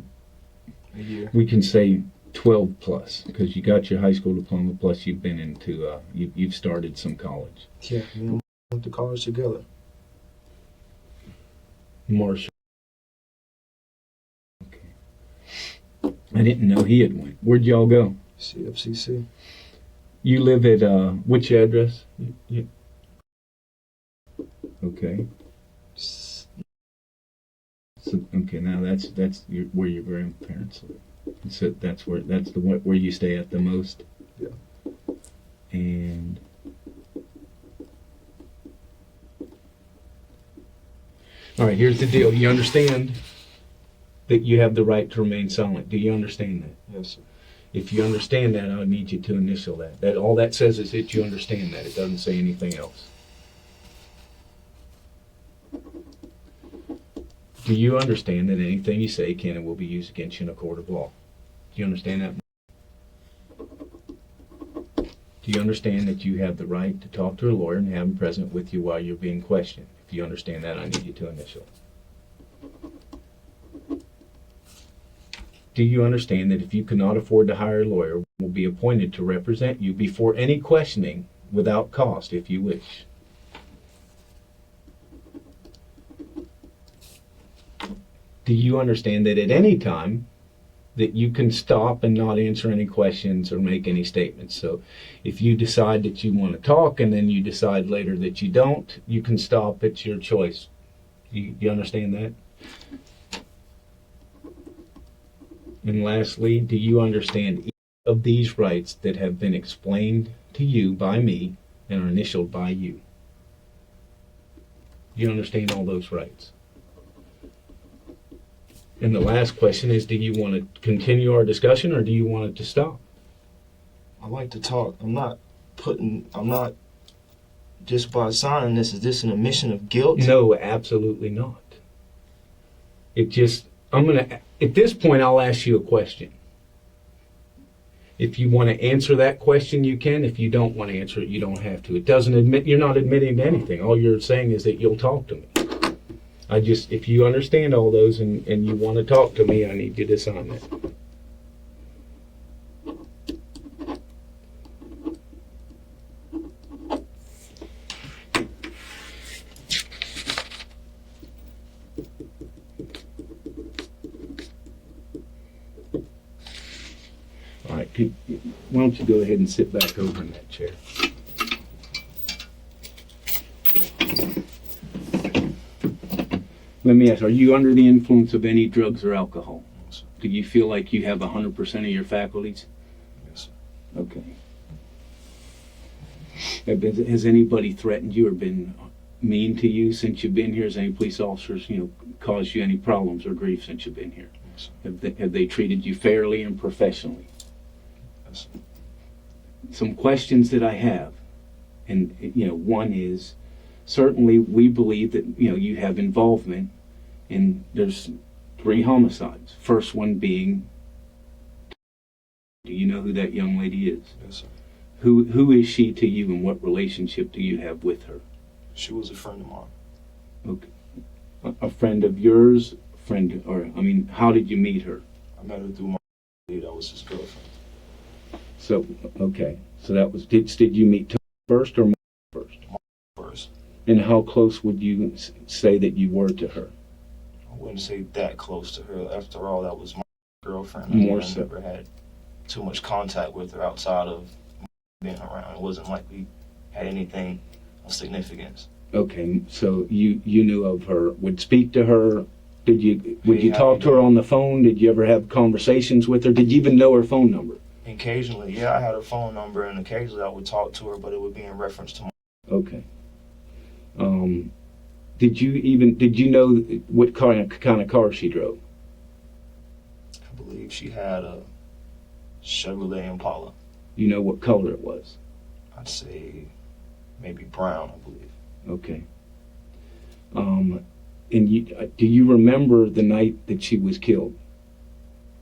A year. we can say 12 plus, because you got your high school diploma, plus you've been into, you've started some college. Yeah, me and went to college together. Marshall. Okay. I didn't know he had went. Where'd y'all go? CFCC. You live at which address? Okay. So, okay, now that's where your grandparents live. So that's where you stay at the most. Yeah. And all right, here's the deal. You understand that you have the right to remain silent. Do you understand that? Yes, sir. If you understand that, I need you to initial that. That all that says is that you understand that. It doesn't say anything else. Do you understand that anything you say can and will be used against you in a court of law? Do you understand that? Do you understand that you have the right to talk to a lawyer and have him present with you while you're being questioned? If you understand that, I need you to initial. Do you understand that if you cannot afford to hire a lawyer, will be appointed to represent you before any questioning without cost, if you wish? Do you understand that at any time that you can stop and not answer any questions or make any statements? So if you decide that you want to talk and then you decide later that you don't, you can stop. It's your choice. You understand that? And lastly, do you understand each of these rights that have been explained to you by me and are initialed by you? Do you understand all those rights? And the last question is, do you want to continue our discussion or do you want it to stop? I like to talk. I'm not just by signing this, is this an admission of guilt? No, absolutely not. At this point, I'll ask you a question. If you want to answer that question, you can. If you don't want to answer it, you don't have to. You're not admitting to anything. All you're saying is that you'll talk to me. If you understand all those and you want to talk to me, I need you to sign that. All right, why don't you go ahead and sit back over in that chair? Let me ask, are you under the influence of any drugs or alcohol? Yes, sir. Do you feel like you have 100% of your faculties? Yes, sir. Okay. Has anybody threatened you or been mean to you since you've been here? Has any police officers, caused you any problems or grief since you've been here? Yes, sir. Have they treated you fairly and professionally? Yes, sir. Some questions that I have, and one is, certainly we believe that you have involvement in, there's 3 homicides. First one being, do you know who that young lady is? Yes, sir. Who is she to you, and what relationship do you have with her? She was a friend of mine. Okay. A friend of yours? How did you meet her? I met her through my that was his girlfriend. So, okay. So that was, did you meet Toni first or first? First. And how close would you say that you were to her? I wouldn't say that close to her. After all, that was my girlfriend. More I so. never had too much contact with her outside of being around. It wasn't like we had anything of significance. Okay, so you knew of her, would speak to her. Would you Hey, talk to her on the phone? Did you ever have conversations with her? Did you even know her phone number? Occasionally, yeah, I had her phone number, and occasionally I would talk to her, but it would be in reference to my. Okay. Did you know what kind of car she drove? I believe she had a Chevrolet Impala. You know what color it was? I'd say maybe brown, I believe. Okay. And do you remember the night that she was killed?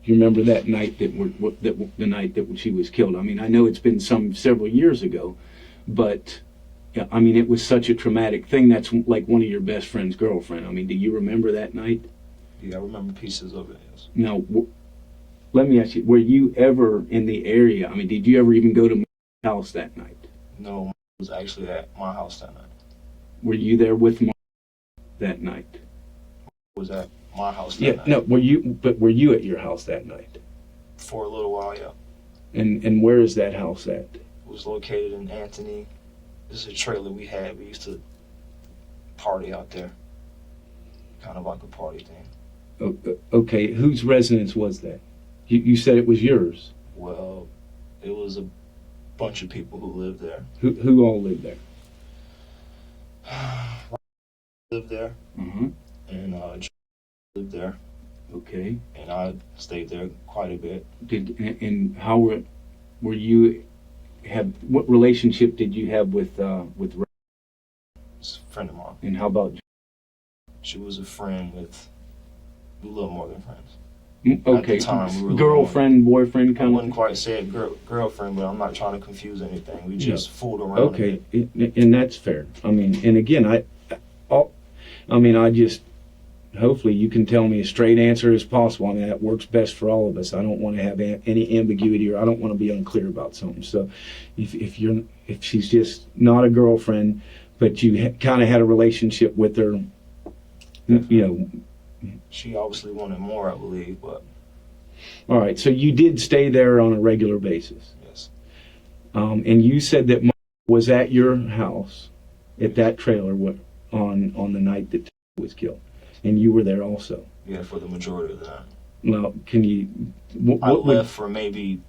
Do you remember that night the night that she was killed? I mean, I know it's been several years ago, but it was such a traumatic thing. That's like one of your best friend's girlfriend. I mean, do you remember that night? Yeah, I remember pieces of it, yes. Now, let me ask you, were you ever in the area? I mean, did you ever even go to my house that night? No, it was actually at my house that night. Were you there with Mark that night? It was at my house that night. No, were you at your house that night? For a little while, yeah. And where is that house at? It was located in Anthony. This is a trailer we had. We used to party out there. Kind of like a party thing. Okay, whose residence was that? You said it was yours. Well, it was a bunch of people who lived there. Who all lived there? Lived there. Mm-hmm. And lived there. Okay. And I stayed there quite a bit. And how were you what relationship did you have with It's a friend of mine. and how about She was a friend with a little more than friends. okay, At the time, we were girlfriend, boyfriend I kind of wouldn't thing? quite say it girlfriend, but I'm not trying to confuse anything. We just fooled around. Okay, and that's fair. I mean, and again, I just, hopefully you can tell me a straight answer as possible. I mean, that works best for all of us. I don't want to have any ambiguity, or I don't want to be unclear about something. So if she's just not a girlfriend, but you kind of had a relationship with her, She obviously wanted more, I believe, but all right, so you did stay there on a regular basis. yes. And you said that Mike was at your house, at that trailer, on the night that Toni was killed, and you were there also. Yeah, for the majority of the time. Now, can you? I left for maybe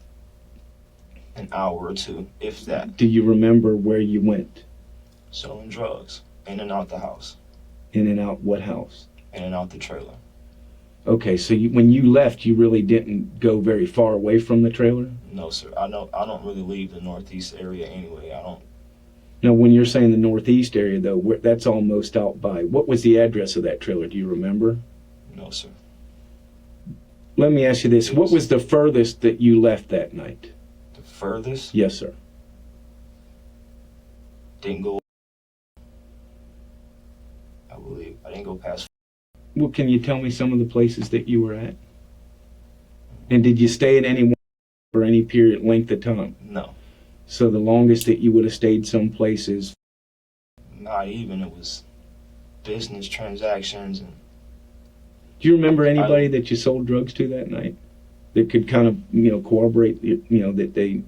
an hour or two, if that. Do you remember where you went? Selling drugs, in and out the house, In and out what house? in and out the trailer. Okay, so when you left, you really didn't go very far away from the trailer? No, sir. I don't really leave the northeast area anyway. I don't. Now, when you're saying the northeast area, though, that's almost out by, what was the address of that trailer? Do you remember? No, sir. Let me ask you this. What was the furthest that you left that night? The furthest? Yes, sir. Didn't go. I believe I didn't go past. Well, can you tell me some of the places that you were at? And did you stay at any one for any period, length of time? No, So the longest that you would have stayed some places? not even. It was business transactions and. Do you remember anybody that you sold drugs to that night that could kind of, corroborate, that they?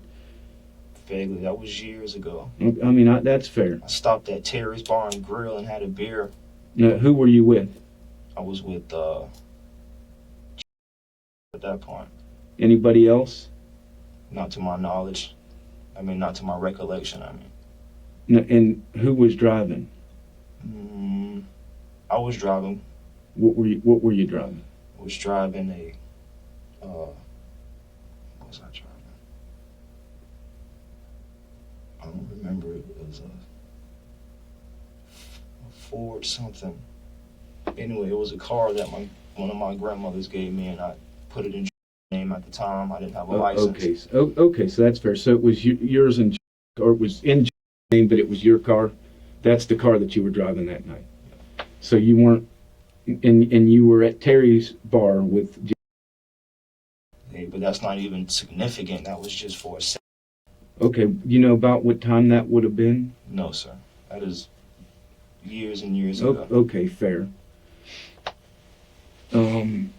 Vaguely, that was years ago. I mean, that's fair. I stopped at Terry's Bar and Grill and had a beer. Now, who were you with? I was with at that point. Anybody else? Not to my knowledge. I mean, not to my recollection. I mean, No, and who was driving? I was driving. What were you driving? I was driving a. What was I driving? I don't remember. It was a Ford something. Anyway, it was a car that one of my grandmothers gave me, and I put it in name at the time. I didn't have a license. Okay, so that's fair. So it was yours or it was in name, but it was your car. That's the car that you were driving that night. So you weren't, and you were at Terry's Bar with. Hey, but that's not even significant. That was just for a second. Okay, you know about what time that would have been? No, sir. That is years and years ago. Okay, fair. Do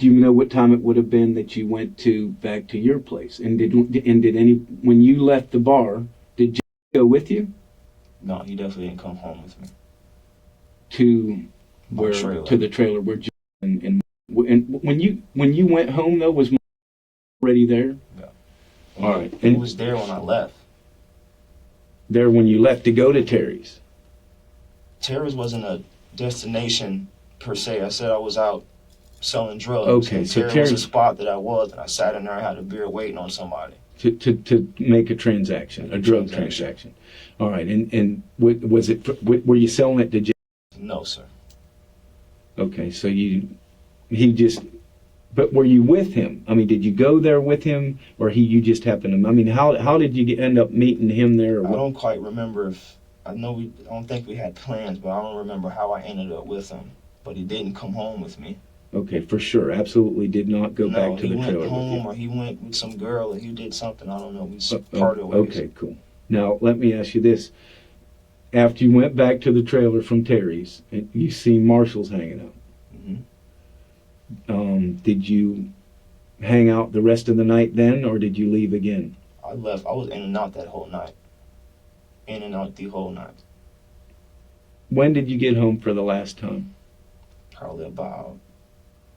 you know what time it would have been that you went back to your place? And did when you left the bar, did Jay go with you No, he definitely didn't come home with me. to My trailer. to the trailer where Jay and when you went home though, was Mike already there? Yeah. All right. He And was there when I left. there when you left to go to Terry's. Terry's wasn't a destination per se. I said I was out selling drugs. Okay, And so Terry was Terry- a spot that I was, and I sat in there and had a beer waiting on somebody. To make a transaction, a drug transaction. All right, and was it? Were you selling it to Jay? No, sir. Okay, so he just. But were you with him? I mean, did you go there with him, or you just happened to? I mean, how did you end up meeting him there? Or I what? don't quite remember if I don't think we had plans, but I don't remember how I ended up with him. But he didn't come home with me. Okay, for sure, absolutely did not go back to the trailer he with went home you. or he went with some girl or he did something. I don't know. We parted ways. Okay, cool. Now let me ask you this: after you went back to the trailer from Terry's, and you see Marshall's hanging out. Did you hang out the rest of the night then, or did you leave again? I left. I was in and out that whole night. In and out the whole night. When did you get home for the last time? Probably about,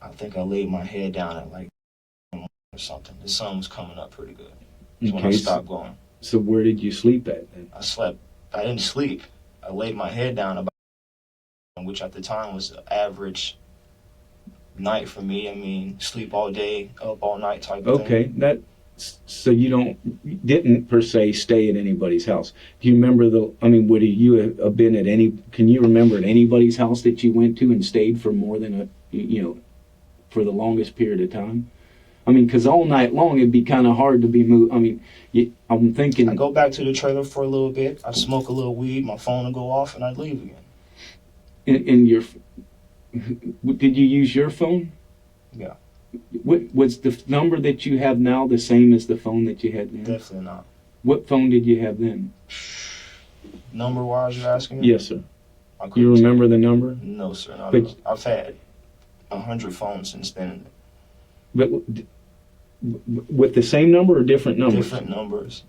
I think I laid my head down at like or something. The sun was coming up pretty good. That's when I Okay, stopped going. So where did you sleep at then? I slept. I didn't sleep. I laid my head down about, which at the time was the average night for me. I mean, sleep all day, up all night type of thing. Okay, so you didn't per se stay at anybody's house. Do you remember would you have been at can you remember at anybody's house that you went to and stayed for more than for the longest period of time? I mean, because all night long it'd be kind of hard to be moved. I mean, I'm thinking. I go back to the trailer for a little bit. I'd smoke a little weed, my phone would go off, and I'd leave again. Did you use your phone? Yeah. Was the number that you have now the same as the phone that you had then? Definitely not. What phone did you have then? Number-wise, you're asking me? Yes, sir. I couldn't You tell remember the number? No, sir. Not But- at all. I've had 100 phones since then. But with the same number or different numbers? Different numbers.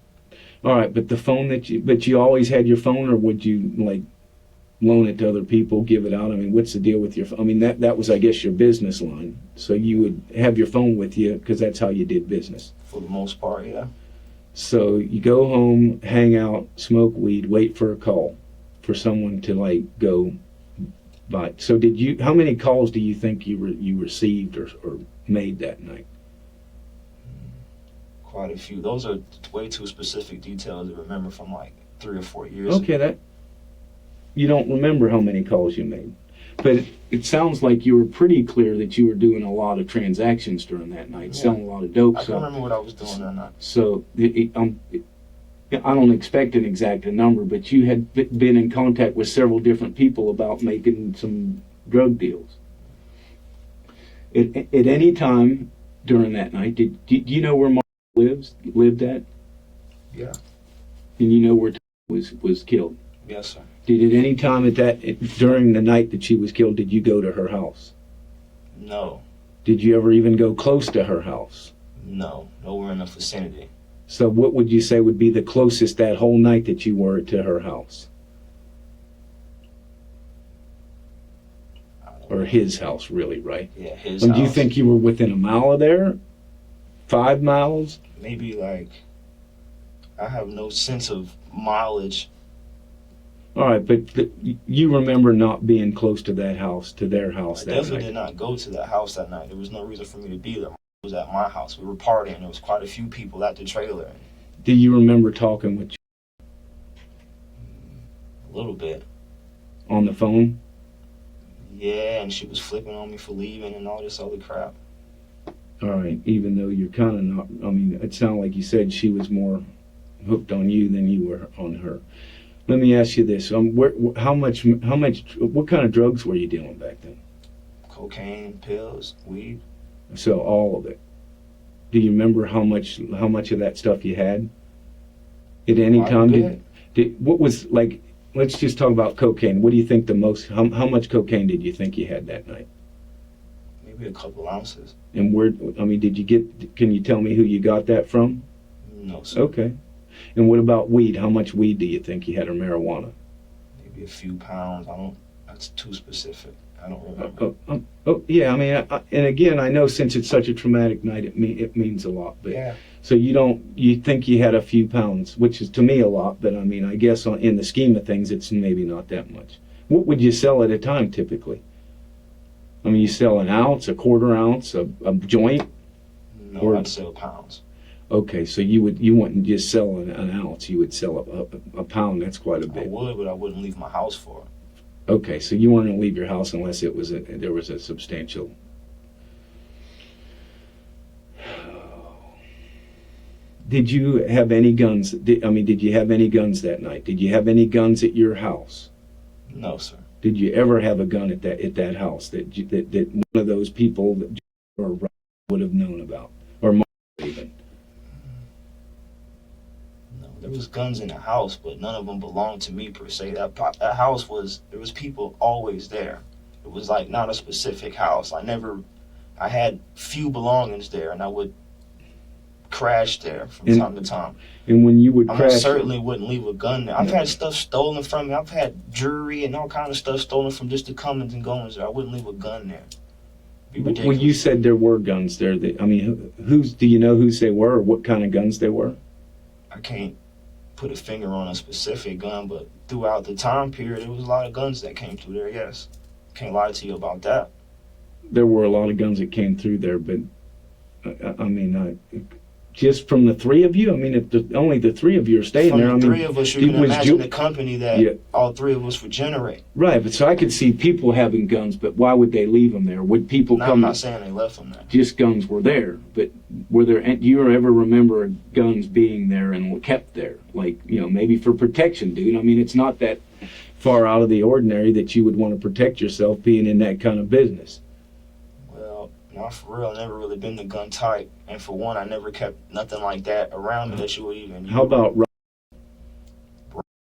All right, but the phone but you always had your phone, or would you loan it to other people, give it out? I mean, what's the deal with your phone? I mean, that was, I guess, your business line. So you would have your phone with you because that's how you did business. For the most part, yeah. So you go home, hang out, smoke weed, wait for a call for someone to go But so did you? How many calls do you think you received or made that night? Quite a few. Those are way too specific details to remember from like 3 or 4 years Okay, ago. that you don't remember how many calls you made, but it sounds like you were pretty clear that you were doing a lot of transactions during that night, Yeah. selling a lot of dope. I can't remember what I was doing that night. So I don't expect an exact number, but you had been in contact with several different people about making some drug deals. At any time during that night, do you know where Mark lived at? Yeah. And you know where Toni was killed? Yes, sir. Did at any time during the night that she was killed, did you go to her house? No. Did you ever even go close to her house? No. Nowhere in the vicinity. So what would you say would be the closest that whole night that you were to her house? I don't Or know. his house, really, right? Yeah, his And house. do you think you were within a mile of there? 5 miles? Maybe like, I have no sense of mileage. All right, but you remember not being close to that house, to their house I that definitely night? did not go to that house that night. There was no reason for me to be there. It was at my house. We were partying. There was quite a few people at the trailer. Do you remember talking with A little bit. on the phone? Yeah, and she was flipping on me for leaving and all this other crap. All right, even though you're kind of not, I mean, it sounded like you said she was more hooked on you than you were on her. Let me ask you this: how much, what kind of drugs were you dealing back then? Cocaine, pills, weed. So all of it. Do you remember how much of that stuff you had? At any Quite a time, bit. what was like? Let's just talk about cocaine. What do you think the most? How much cocaine did you think you had that night? Maybe a couple ounces. And where? I mean, did you get? Can you tell me who you got that from? No, sir. Okay. And what about weed? How much weed do you think you had, or marijuana? Maybe a few pounds. That's too specific. I don't remember. Yeah. I mean, and again, I know since it's such a traumatic night, it means a lot. But Yeah. so you think you had a few pounds, which is to me a lot. But I mean, I guess in the scheme of things, it's maybe not that much. What would you sell at a time typically? I mean, you sell an ounce, a quarter ounce, a joint. No, Or- I'd sell pounds. Okay, so you wouldn't just sell an ounce. You would sell a pound. That's quite a I bit. would, but I wouldn't leave my house for it. Okay, so you weren't going to leave your house unless there was a substantial. Did you have any guns? Did you have any guns that night? Did you have any guns at your house? No, sir. Did you ever have a gun at that house that one of those people that or would have known about, or even? No, there was guns in the house, but none of them belonged to me per se. That house there was people always there. It was like not a specific house. I had few belongings there, and I would crash there from time to time. And when you would I crash, most certainly wouldn't leave a gun there. I've had stuff stolen from me. I've had jewelry and all kind of stuff stolen from just the comings and goings there. I wouldn't leave a gun there. It'd be ridiculous. when you said there were guns there, do you know whose they were, or what kind of guns they were? I can't put a finger on a specific gun, but throughout the time period, there was a lot of guns that came through there, yes. Can't lie to you about that. There were a lot of guns that came through there, but just from the three of you, I mean, if only the three of you are staying From there, the three of us, you it can was imagine the company that Yeah. all three of us would generate. right. But so I could see people having guns, but why would they leave them there? Would people Now, I'm come? not saying they left them there. Just guns were there, but were there? Do you ever remember guns being there and kept there, like maybe for protection, dude? I mean, it's not that far out of the ordinary that you would want to protect yourself being in that kind of business. Well, not for real. I've never really been the gun type. And for one, I never kept nothing like that around me that you would even use. How about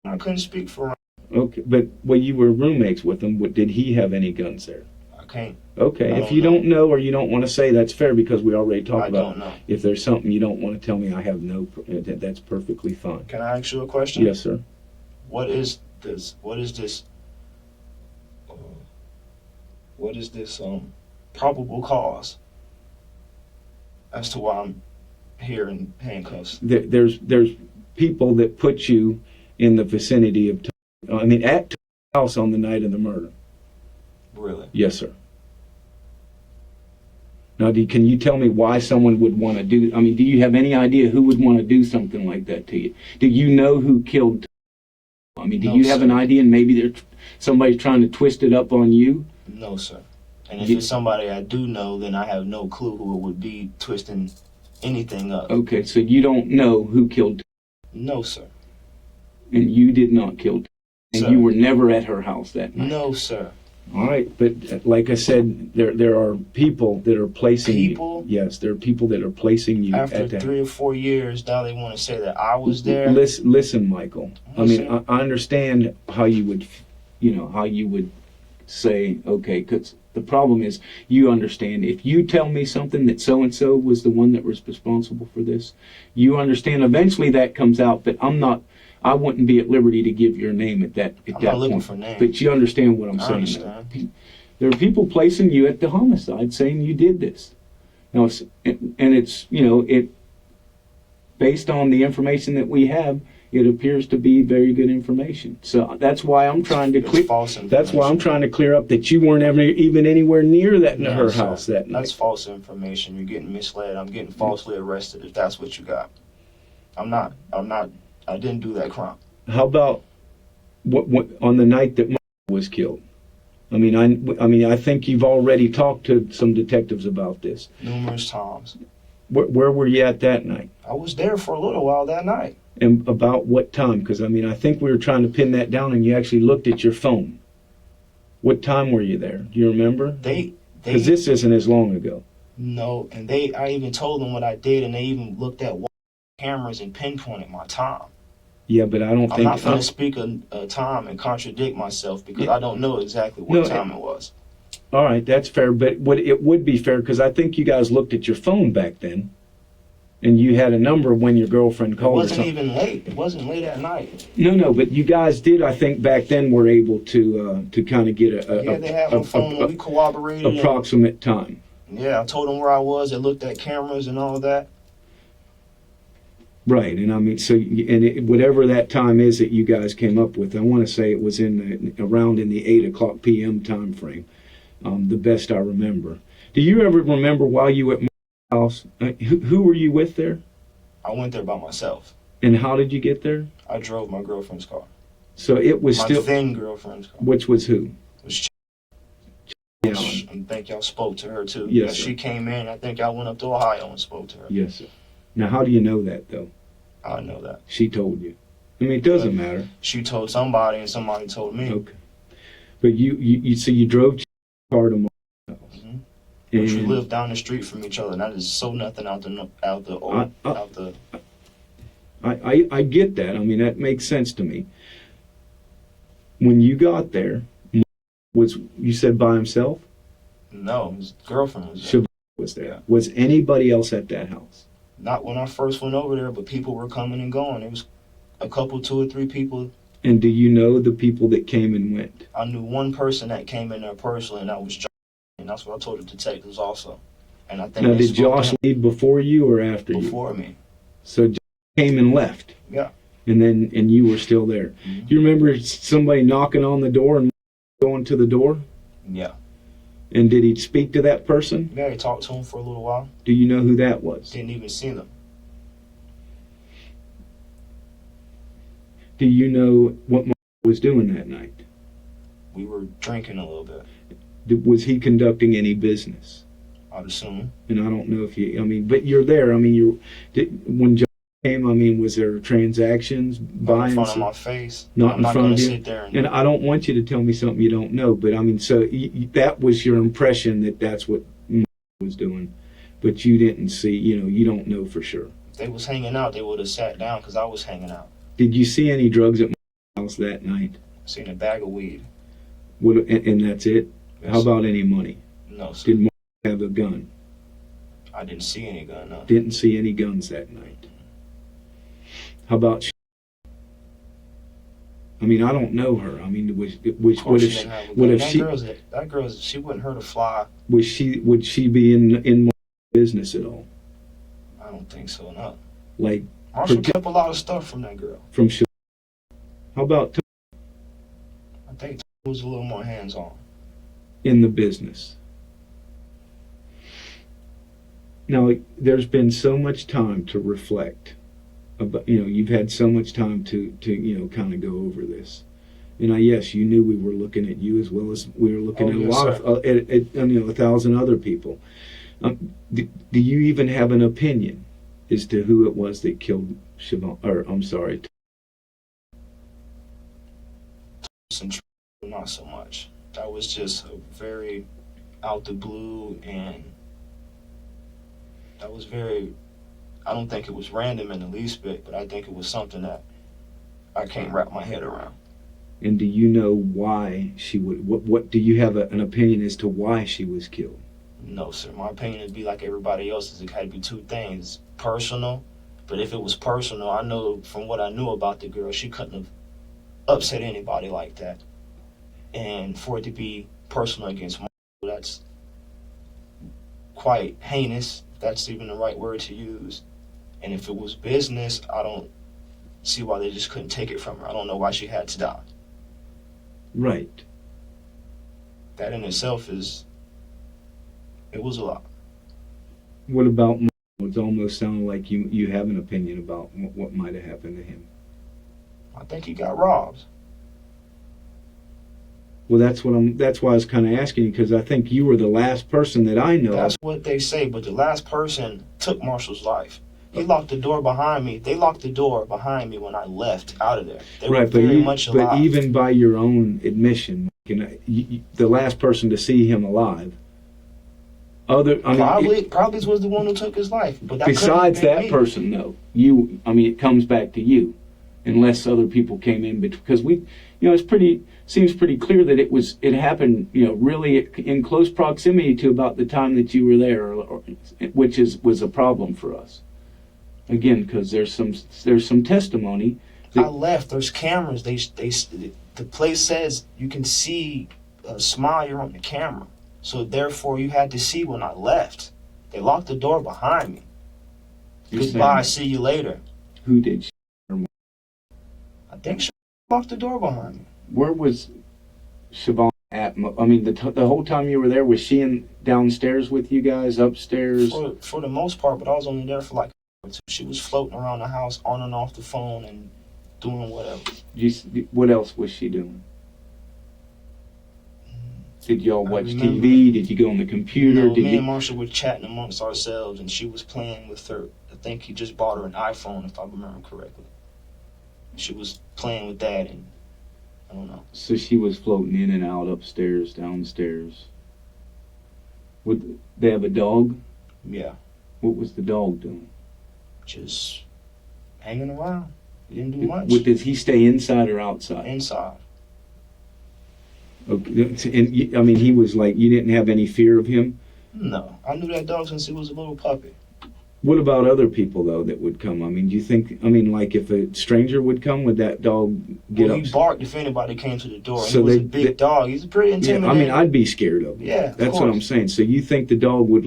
I couldn't speak for okay? But you were roommates with him. Did he have any guns there? I can't. Okay, I if don't you know. don't know or you don't want to say, that's fair because we already talked I about don't know. if there's something you don't want to tell me, I have no. That's perfectly fine. Can I ask you a question? Yes, sir. What is this? What is this? What is this? Probable cause as to why I'm here in handcuffs. There's people that put you in the vicinity of. At Tony's house on the night of the murder. Really? Yes, sir. Now, can you tell me why someone would want to do? I mean, do you have any idea who would want to do something like that to you? Do you know who killed? I mean, do No, you have sir. an idea? And maybe somebody's trying to twist it up on you. No, sir. And if it's somebody I do know, then I have no clue who it would be twisting anything up. Okay, so you don't know who killed, No, sir. and you did not kill, and Sir. you were never at her house that night. No, sir. All right, but like I said, there are people that are placing People? you. Yes, there are people that are placing you After at that. 3 or 4 years, now they want to say that I was there. Listen, Michael. I mean, Listen. I understand how you would, how you would say, okay, because the problem is, you understand, if you tell me something that so-and-so was the one that was responsible for this, you understand eventually that comes out, but I wouldn't be at liberty to give your name at that I'm not looking point. for names. But you understand what I'm I saying. understand. There are people placing you at the homicide saying you did this. Now, it's based on the information that we have, it appears to be very good information. So that's why I'm trying to It's false information. That's why I'm trying to clear up that you weren't ever even anywhere near her sir. house that night. That's false information. You're getting misled. I'm getting falsely arrested if that's what you got. I'm not. I didn't do that crime. How about what on the night that Michael was killed? I mean, I think you've already talked to some detectives about this. Numerous times. Where were you at that night? I was there for a little while that night. And about what time? Because I think we were trying to pin that down, and you actually looked at your phone. What time were you there? Do you remember? They Because this isn't as long ago. no, and I even told them what I did, and they even looked at cameras and pinpointed my time. Yeah, but I don't I'm think. not going to speak a time and contradict myself because I don't know exactly what time it was. All right, that's fair, but it would be fair because I think you guys looked at your phone back then, and you had a number when your girlfriend It called. wasn't even late. It wasn't late at night. No, but you guys did. I think back then were able to kind of get Yeah, they had my phone and we cooperated. approximate time. Yeah, I told them where I was. They looked at cameras and all of that. Right, and I mean, whatever that time is that you guys came up with, I want to say it was around in the 8 o'clock p.m. time frame, the best I remember. Do you ever remember while you were at my house, who were you with there? I went there by myself. And how did you get there? I drove my girlfriend's car. So it was My still, then girlfriend's car. which was who? It was Yeah. I think y'all spoke to her too. Yes, Yeah, sir. she came in. I think I went up to Ohio and spoke to her. Yes, sir. Now, how do you know that, though? I know that. She told you. I mean, it doesn't matter. She told somebody and somebody told me. Okay. But you drove your car to my house. Mhm. We And live down the street from each other, and I just sold nothing out the. I get that. I mean, that makes sense to me. When you got there, you said by himself? No, his girlfriend was there. Chyavana was there. Was anybody else at that house? Not when I first went over there, but people were coming and going. It was a couple, 2 or 3 people. And do you know the people that came and went? I knew one person that came in there personally, and that was Josh. And that's what I told the detectives also. And I think Now, they did spoke to Josh him leave before you or after you? before me. So Josh came and left. Yeah. And you were still there. Mhm. Do you remember somebody knocking on the door and going to the door? Yeah. And did he speak to that person? Yeah, he talked to him for a little while. Do you know who that was? Didn't even see them. Do you know what Michael was doing that night? We were drinking a little bit, Was he conducting any business? I'd assume. And I don't know if but you're there. I mean, when John came, I mean, was there transactions, Not in buying? front of my face. Not I'm in not front going of to you? sit there And I don't want you to tell me something you don't know, but I mean, so that was your impression that that's what Michael was doing, but you didn't see, you don't know for sure. If they was hanging out, they would have sat down because I was hanging out. Did you see any drugs at my house that night? Seen a bag of weed. And that's it? How Yes. about any money? No, sir. Did Michael have a gun? I didn't see any gun, no. Didn't see any guns that night. How about? I mean, I don't know her. I mean, Of course she didn't have a gun. That girl's, she wouldn't hurt a fly. would she be in my business at all? I don't think so, no. Like Marshall kept a lot of stuff from that girl. from? How about? I think was a little more hands-on. in the business. Now, there's been so much time to reflect about, you've had so much time to kind of go over this. Yes, you knew we were looking at you as well as we were looking at a lot of, at 1,000 other people. Do you even have an opinion as to who it was that killed Not so much. That was just a very out the blue, and that was very, I don't think it was random in the least bit, but I think it was something that I can't wrap my head around. And do you know why she would, what do you have an opinion as to why she was killed? No, sir. My opinion would be like everybody else's. It had to be two things. Personal, but if it was personal, I know from what I knew about the girl, she couldn't have upset anybody like that. And for it to be personal against Michael, that's quite heinous, if that's even the right word to use. And if it was business, I don't see why they just couldn't take it from her. I don't know why she had to die. Right. That in itself it was a lot. What about Michael? It almost sounded like you have an opinion about what might have happened to him. I think he got robbed. Well, that's why I was kind of asking you, because I think you were the last person that I know. That's what they say, but the last person took Marshall's life. He locked the door behind me. They locked the door behind me when I left out of there. They were very much alive. But even by your own admission, the last person to see him alive, probably was the one who took his life. But that besides that me. person, though, it comes back to you, unless other people came in, because seems pretty clear that it happened, really in close proximity to about the time that you were there, which was a problem for us. Again, because there's some testimony. I left. There's cameras. The place says you can see a smile on the camera. So therefore, you had to see when I left. They locked the door behind me. Goodbye. See you later. Who did? I think she locked the door behind me. Where was Chyavana at? I mean, the whole time you were there, was she downstairs with you guys, upstairs? For the most part, but I was only there for like an hour or two. She was floating around the house, on and off the phone, and doing whatever. What else was she doing? Did y'all watch TV? Did you go on the computer? No, me and Marshall were chatting amongst ourselves, and she was playing with her. I think he just bought her an iPhone, if I remember correctly. She was playing with that, and I don't know. So she was floating in and out, upstairs, downstairs. Would they have a dog? Yeah. What was the dog doing? Just hanging around. He didn't do much. Does he stay inside or outside? Inside. Okay. And I mean, he was like, you didn't have any fear of him? No. I knew that dog since he was a little puppy. What about other people, though, that would come? I mean, do you think, like if a stranger would come, would that dog get up? He barked if anybody came to the door. So he was a big dog. He's pretty intimidating. Yeah, I mean, I'd be scared of him. Yeah, that's what I'm saying. So you think the dog would,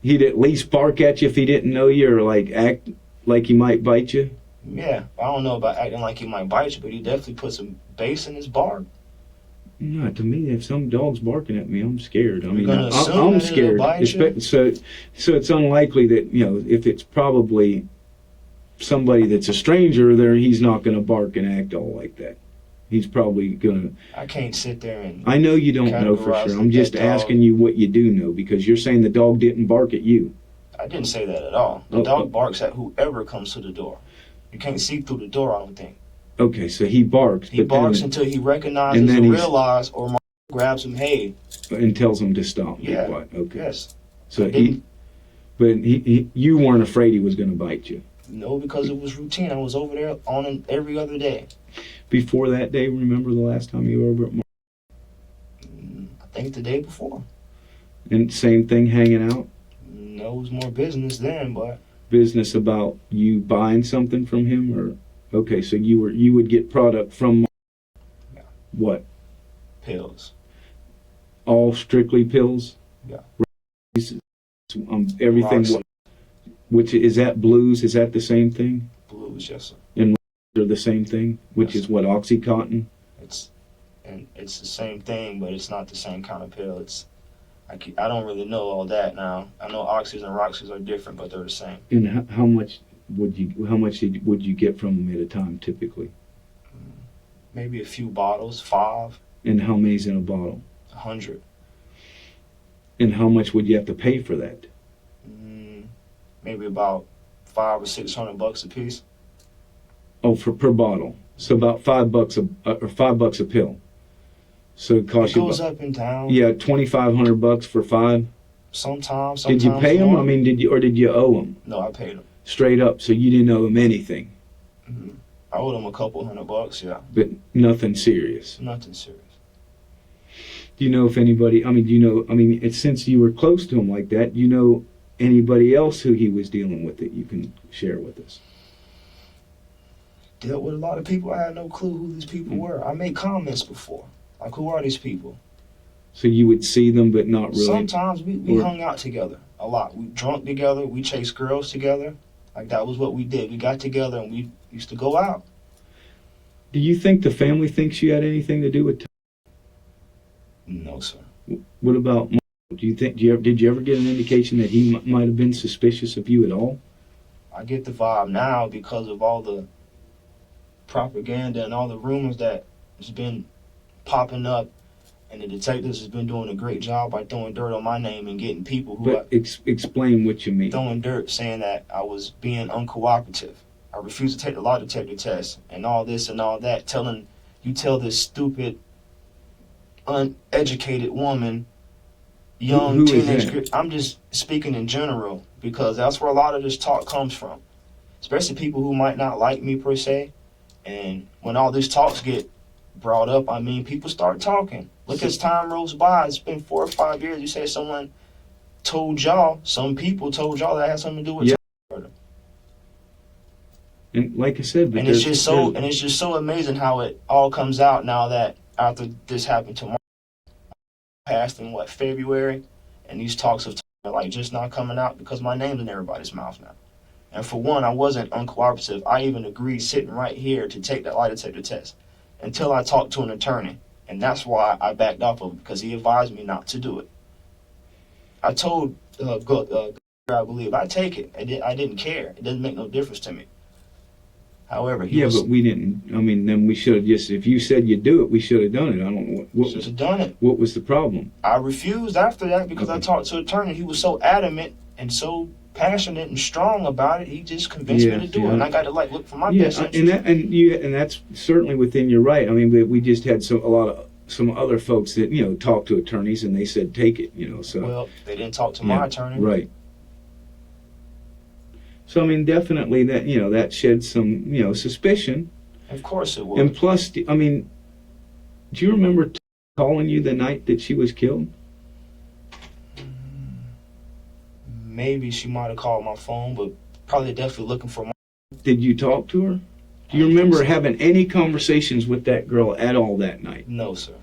he'd at least bark at you if he didn't know you, or, act like he might bite you? Yeah. I don't know about acting like he might bite you, but he definitely put some bass in his bark. No, to me, if some dog's barking at me, I'm scared. I mean, I'm scared. So it's unlikely that, if it's probably somebody that's a stranger there, he's not going to bark and act all like that. He's probably going to... I can't sit there and... I know you don't know for sure. I'm just asking you what you do know, because you're saying the dog didn't bark at you. I didn't say that at all. The dog barks at whoever comes to the door. You can't see through the door, I don't think. Okay, so he barks. He barks until he recognizes and realizes, or grabs him, hey. And tells him to stop. Yeah. Okay. Yes. So you weren't afraid he was going to bite you? No, because it was routine. I was over there on every other day. Before that day, remember the last time you were over at I think the day before. And same thing, hanging out? No, it was more business then, but... Business about you buying something from him, or... Okay, so you would get product from what? Pills. All strictly pills? Yeah. Everything. Which is that blues? Is that the same thing? Blues, yes, sir. And are the same thing? Which is what, Oxycontin? It's and it's the same thing, but it's not the same kind of pill. I don't really know all that now. I know oxys and roxys are different, but they're the same. And how much would you get from them at a time typically? Maybe a few bottles, 5, And how many's in a bottle? 100. And how much would you have to pay for that? Maybe about $500 or $600 a piece. Oh, per bottle. So about $5 or $5 a pill. So it costs It you goes about, up and down. yeah, $2,500 for 5. Sometimes. Did you pay them? more. I mean, did you owe them No, I paid them. straight up? So you didn't owe them anything, I owed them a couple $100, yeah. but nothing serious. Nothing serious. Do you know if anybody? I mean, do you know? I mean, since you were close to him like that, do you know anybody else who he was dealing with that you can share with us? Dealt with a lot of people. I had no clue who these people were. I made comments before. Like, who are these people? So you would see them, but not really. Sometimes we Or- hung out together a lot. We drunk together. We chased girls together. Like, that was what we did. We got together and we used to go out. Do you think the family thinks you had anything to do with? No, sir. What about? Michael? Do you think? Did you ever get an indication that he might have been suspicious of you at all? I get the vibe now because of all the propaganda and all the rumors that has been popping up, and the detectives has been doing a great job by throwing dirt on my name and getting people who But explain what you mean. throwing dirt, saying that I was being uncooperative. I refused to take the lie detector test and all this and all that, telling you tell this stupid, uneducated woman, young Who is teenage that? girl. I'm just speaking in general because that's where a lot of this talk comes from, especially people who might not like me per se. And when all these talks get brought up, I mean, people start talking. Look, as time rolls by, it's been 4 or 5 years. You say someone told y'all, some people told y'all that had something to do with Yeah. murder. And like I said, but And it's just so amazing how it all comes out now that after this happened to Mark, passed in February, and these talks of like just not coming out because my name's in everybody's mouth now. And for one, I wasn't uncooperative. I even agreed sitting right here to take that lie detector test until I talked to an attorney, and that's why I backed off of it because he advised me not to do it. I told I believe I take it. I didn't care. It doesn't make no difference to me. However, he but we didn't. I mean, then we should have just. If you said you'd do it, we should have done it. I don't know what should was. have done it. What was the problem? I refused after that because I Okay. talked to an attorney. He was so adamant and so passionate and strong about it. He just convinced me to do it, and I got to look for my best interest. And that's certainly within your right. I mean, we just had some other folks that talked to attorneys and they said take it. So Well, they didn't talk to my attorney. right. So I mean, definitely that sheds some suspicion. Of course it would. And plus, I mean, do you remember calling you the night that she was killed? Maybe she might have called my phone, but probably definitely looking for my. Did you talk to her? Do you remember having any conversations with that girl at all that night? No, sir.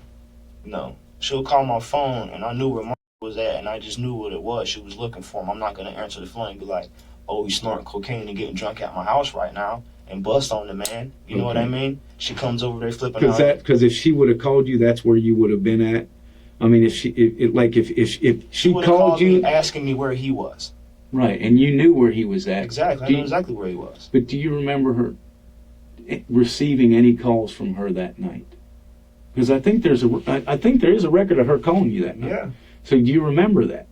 No. She'll call my phone, and I knew where my was at, and I just knew what it was. She was looking for him. I'm not going to answer the phone and be like, oh, he's snorting cocaine and getting drunk at my house right now and bust on the man. You know what I mean? She comes over there flipping out. Because if she would have called you, that's where you would have been at. I mean, if she would have called you, me asking me where he was. right, and you knew where he was at. Exactly. I Do knew you- exactly where he was. But do you remember her receiving any calls from her that night? Because I think there is a record of her calling you that night. Yeah. So do you remember that?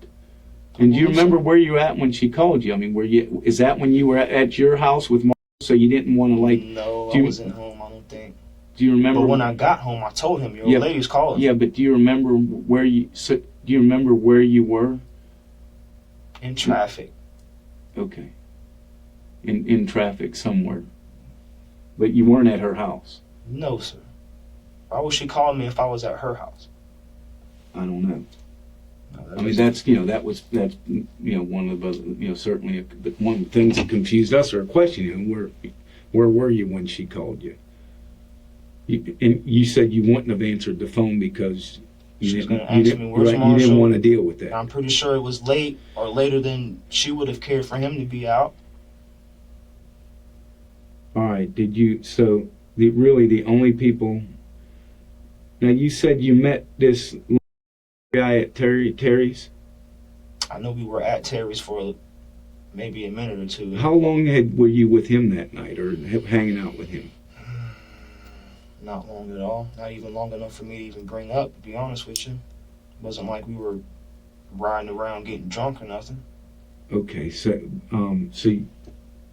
And do you remember where you were at when she called you? I mean, is that when you were at your house with Mark, so you didn't want to No, do I you- wasn't home, I don't think. Do you remember But when I got home, I told him, your Yeah. lady's calling. Yeah, but do you remember where you? So, do you remember where you were? In traffic. Okay. In traffic somewhere. But you weren't at her house. No, sir. Why would she call me if I was at her house? I don't know. No, that I mean, was- that's one of the certainly one of the things that confused us or questioning where were you when she called you? And you said you wouldn't have answered the phone because She was you gonna ask me, "Where's you didn't Marshall?" want to deal with that. I'm pretty sure it was late or later than she would have cared for him to be out. All right. Did you? So the only people Now you said you met this guy at Terry's. I know we were at Terry's for maybe a minute or two. How long were you with him that night, or hanging out with him? Not long at all. Not even long enough for me to even bring up, to be honest with you. It wasn't like we were riding around getting drunk or nothing. Okay, so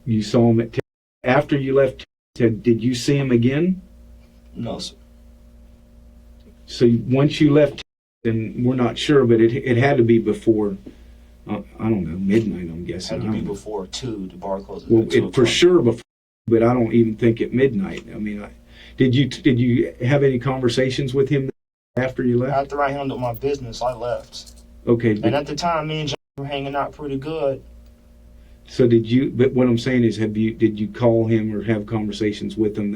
you saw him at Terry's. After you left Terry's, did you see him again? No, sir. So once you left, and we're not sure, but it had to be before, I don't know, midnight, I'm It guessing. had to be before 2. The bar closes Well, at 2 for o'clock. sure before, but I don't even think at midnight. I mean, did you have any conversations with him after you left? After I handled my business, I left. Okay, And at the time, me and John were hanging out pretty good. so did you? But what I'm saying is, did you call him or have conversations with him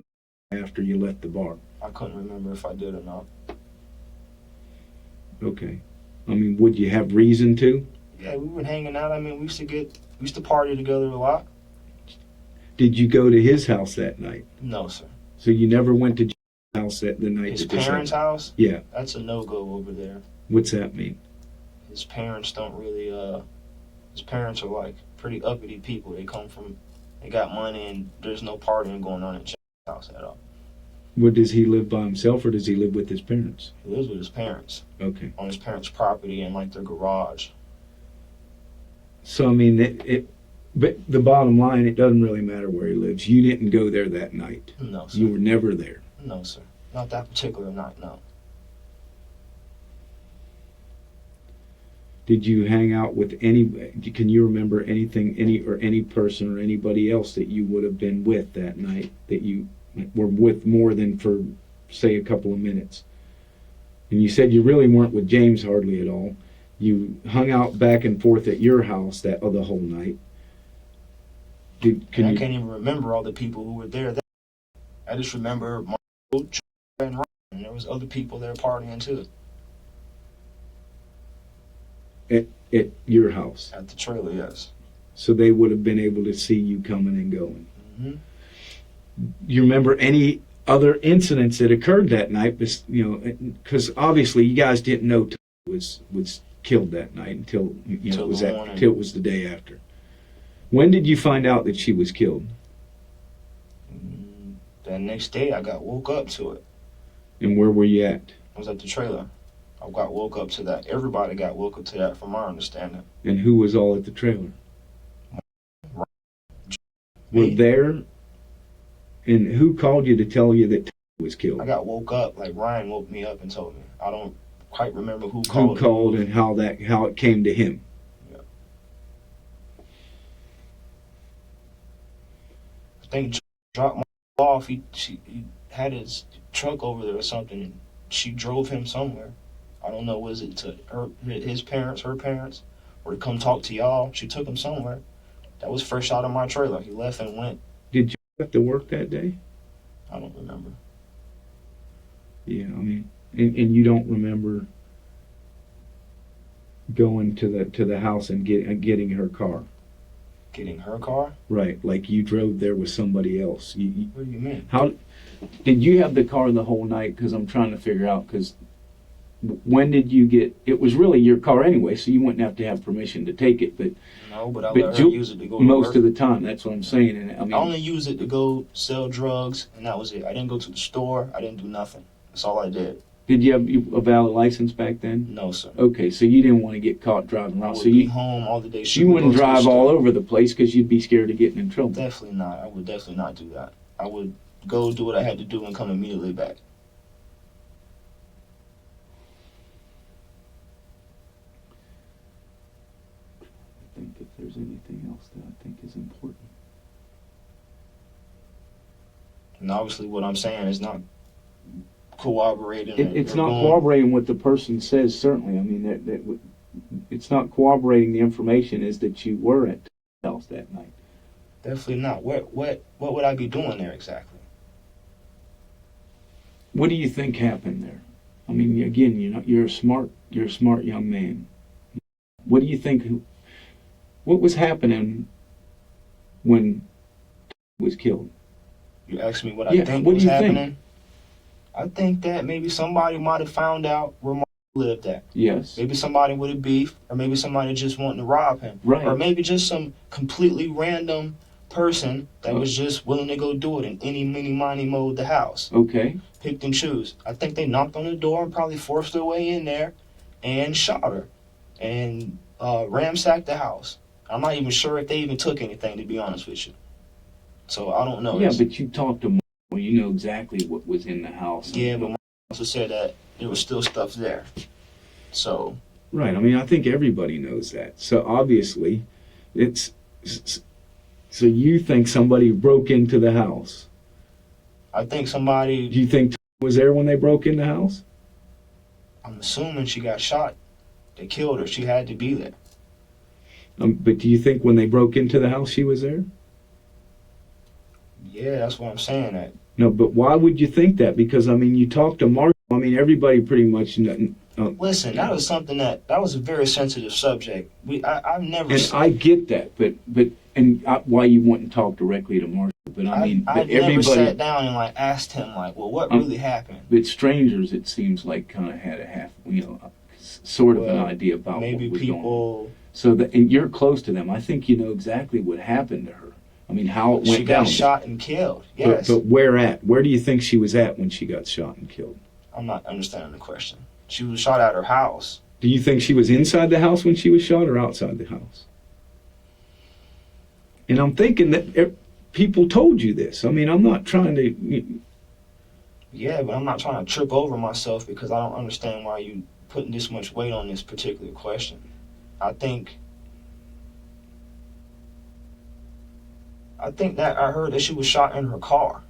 after you left the bar? I couldn't remember if I did or not. Okay, I mean, would you have reason to? Yeah, we were hanging out. I mean, we used to party together a lot. Did you go to his house that night? No, sir. So you never went to John's house the night His that this parents' happened? house? Yeah. That's a no-go over there. What's that mean? His parents don't really, his parents are like pretty uppity people. They got money and there's no partying going on at John's house at all. What, does he live by himself or does he live with his parents? He lives with his parents Okay. on his parents' property and like their garage. So, I mean, but the bottom line, it doesn't really matter where he lives. You didn't go there that night. No, sir. You were never there. No, sir. Not that particular night, no. Did you hang out with can you remember any person or anybody else that you would have been with that night that you were with more than for, say, a couple of minutes? And you said you really weren't with James hardly at all. You hung out back and forth at your house the whole night. I can't even remember all the people who were there. I just remember Michael and Ryan, and there was other people there partying too. At your house? At the trailer, yes. So they would have been able to see you coming and going. Mm-hmm. You remember any other incidents that occurred that night? Because obviously you guys didn't know was killed that night until it was the day after. When did you find out that she was killed? That next day, I got woke up to it. And where were you at? I was at the trailer. I got woke up to that. Everybody got woke up to that, from my understanding. And who was all at the trailer? Me. Were there? And who called you to tell you that was killed? I got woke up, like Ryan woke me up and told me. I don't quite remember who Who called. called and how it came to him? Yeah. I think dropped my off. He had his truck over there or something, and she drove him somewhere. I don't know, was it to his parents, her parents, or to come talk to y'all? She took him somewhere. That was fresh out of my trailer. He left and went. Did you have to work that day? I don't remember. Yeah, I mean, and you don't remember going to the house and getting her car? Getting her car? Right, like you drove there with somebody else. What do you mean? How did you have the car the whole night? Because I'm trying to figure out. Because when did you get? It was really your car anyway, so you wouldn't have to have permission to take it. But no, but I let her use it to go to most work. of the time. That's what I'm saying. And I mean, I only used it to go sell drugs, and that was it. I didn't go to the store. I didn't do nothing. That's all I did. Did you have a valid license back then? No, sir. Okay, so you didn't want to get caught driving I around. would So be you home all the day. you wouldn't drive all over the place because you'd be scared of getting in trouble. Definitely not. I would definitely not do that. I would go do what I had to do and come immediately back. I think if there's anything else that I think is important. And obviously, what I'm saying is not corroborating. It's not corroborating what the person says. Certainly, I mean it's not corroborating the information is that you were at the house that night. Definitely not. What would I be doing there exactly? What do you think happened there? I mean, again, you're a smart young man. What do you think? What was happening when was killed? You asked me what Yeah, I think what do was you think? happening. I think that maybe somebody might have found out where Mark lived at. Yes. Maybe somebody with a beef, or maybe somebody just wanting to rob him. Right. Or maybe just some completely random person that was just willing to go do it in any, mini, miny mode the house. Okay. Picked and choose. I think they knocked on the door and probably forced their way in there and shot her and ransacked the house. I'm not even sure if they even took anything, to be honest with you. So I don't know. Yeah, but you talked to Mark. Well, you know exactly what was in the house. Yeah, but Mark also said that there was still stuff there. So. Right. I mean, I think everybody knows that. So obviously, it's. So you think somebody broke into the house? I think somebody. Do you think was there when they broke in the house? I'm assuming she got shot. They killed her. She had to be there. But do you think when they broke into the house she was there? Yeah, that's what I'm saying. That. No, but why would you think that? Because, I mean, you talk to Mark. I mean, everybody pretty much. Listen, that was something that was a very sensitive subject. I've never. And I get that, but why you wouldn't talk directly to Mark. But I mean, I never sat down and like asked him like, well, what really happened? But strangers, it seems like, kind of had a half, sort of an idea about maybe what was people. going on. So and you're close to them. I think you know exactly what happened to her. I mean, how it went down. She got shot and killed. Yes. But where at? Where do you think she was at when she got shot and killed? I'm not understanding the question. She was shot at her house. Do you think she was inside the house when she was shot or outside the house? And I'm thinking that people told you this. I mean, I'm not trying to. Yeah, but I'm not trying to trip over myself because I don't understand why you putting this much weight on this particular question. I think that I heard that she was shot in her car.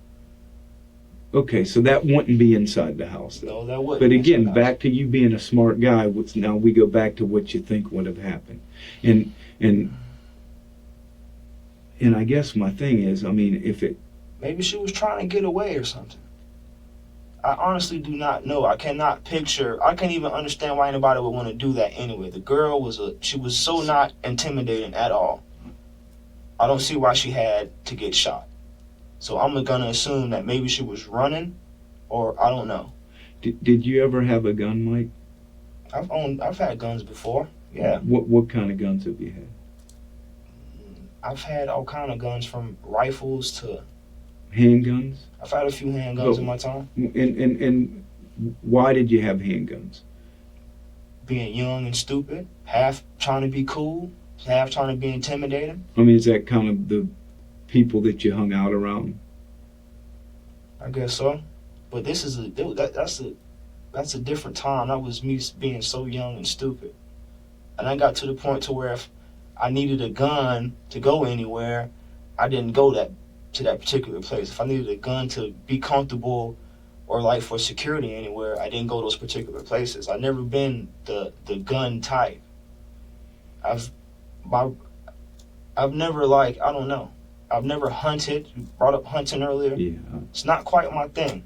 Okay, so that wouldn't be inside the house, though. No, that wouldn't. But again, back to you being a smart guy. Now we go back to what you think would have happened, and I guess my thing is, I mean, if it maybe she was trying to get away or something. I honestly do not know. I cannot picture. I can't even understand why anybody would want to do that anyway. The girl she was so not intimidating at all. I don't see why she had to get shot. So I'm gonna assume that maybe she was running, or I don't know. Did you ever have a gun, Mike? I've had guns before. Yeah. What kind of guns have you had? I've had all kind of guns, from rifles to handguns. I've had a few handguns in my time. And why did you have handguns? Being young and stupid, half trying to be cool, half trying to be intimidating. I mean, is that kind of the people that you hung out around? I guess so. But this is that's a different time. That was me being so young and stupid. And I got to the point to where if I needed a gun to go anywhere, I didn't go to that particular place. If I needed a gun to be comfortable or like for security anywhere, I didn't go to those particular places. I've never been the gun type. I've never I don't know. I've never hunted. You brought up hunting earlier. Yeah. It's not quite my thing.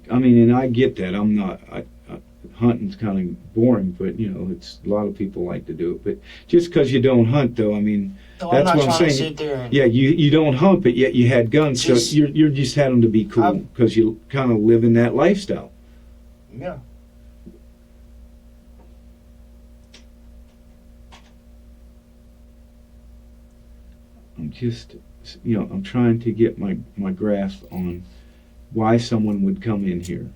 I mean, and I get that. I'm not. Hunting's kind of boring, but it's a lot of people like to do it. But just because you don't hunt, though, I mean, No, that's I'm not what I'm trying saying. to sit there and Yeah, you don't hunt, but yet you had guns, so you're just had them to be cool because you kind of live in that lifestyle. yeah. I'm just, I'm trying to get my grasp on why someone would come in here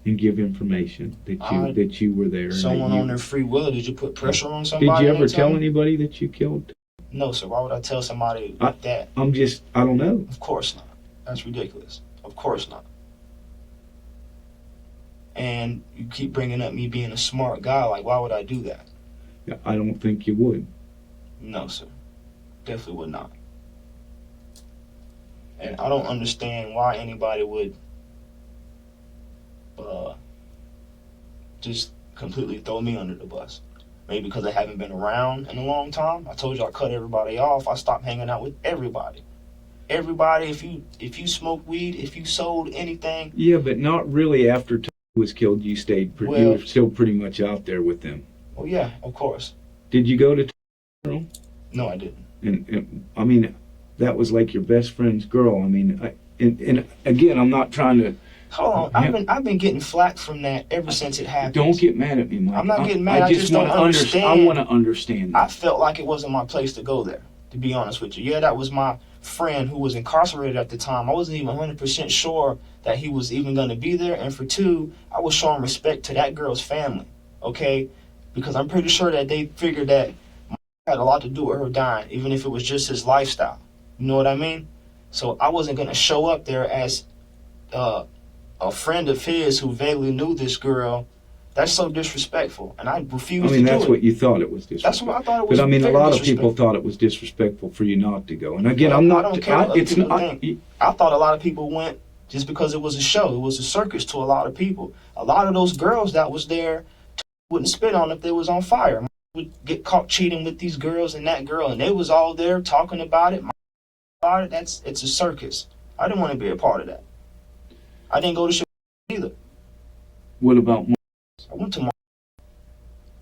and give information that you were there. Someone on their free will. Did you put pressure on somebody? Did you ever tell anybody that you killed? No, sir. Why would I tell somebody that? I don't know. Of course not. That's ridiculous. Of course not. And you keep bringing up me being a smart guy. Like, why would I do that? I don't think you would. No, sir. Definitely would not. And I don't understand why anybody would just completely throw me under the bus. Maybe because I haven't been around in a long time. I told you I cut everybody off. I stopped hanging out with everybody. Everybody, if you smoked weed, if you sold anything. Yeah, but not really. After Toni was killed, you stayed. You were still pretty much out there with them. Oh yeah, of course. Did you go to Toni's? No, I didn't. And I mean, that was like your best friend's girl. I mean, and again, I'm not trying to Hold on, I've been getting flack from that ever since it happened. Don't get mad at me, Mike. I'm not getting mad. I just don't wanna understand. I want to understand. I felt like it wasn't my place to go there, to be honest with you. Yeah, that was my friend who was incarcerated at the time. I wasn't even 100% sure that he was even going to be there. And for two, I was showing respect to that girl's family, okay? Because I'm pretty sure that they figured that had a lot to do with her dying, even if it was just his lifestyle. You know what I mean? So I wasn't going to show up there as a friend of his who vaguely knew this girl. That's so disrespectful, and I refuse to do it. That's what you thought it was disrespectful. That's what I thought it was. But I mean, a lot of disrespectful. people thought it was disrespectful for you not to go. And again, Well, I'm not. I don't care what It's people not. think. I thought a lot of people went just because it was a show. It was a circus to a lot of people. A lot of those girls that was there wouldn't spit on if they was on fire. Would get caught cheating with these girls and that girl, and they was all there talking about it. It's a circus. I didn't want to be a part of that. I didn't go to show either. What about? I went to.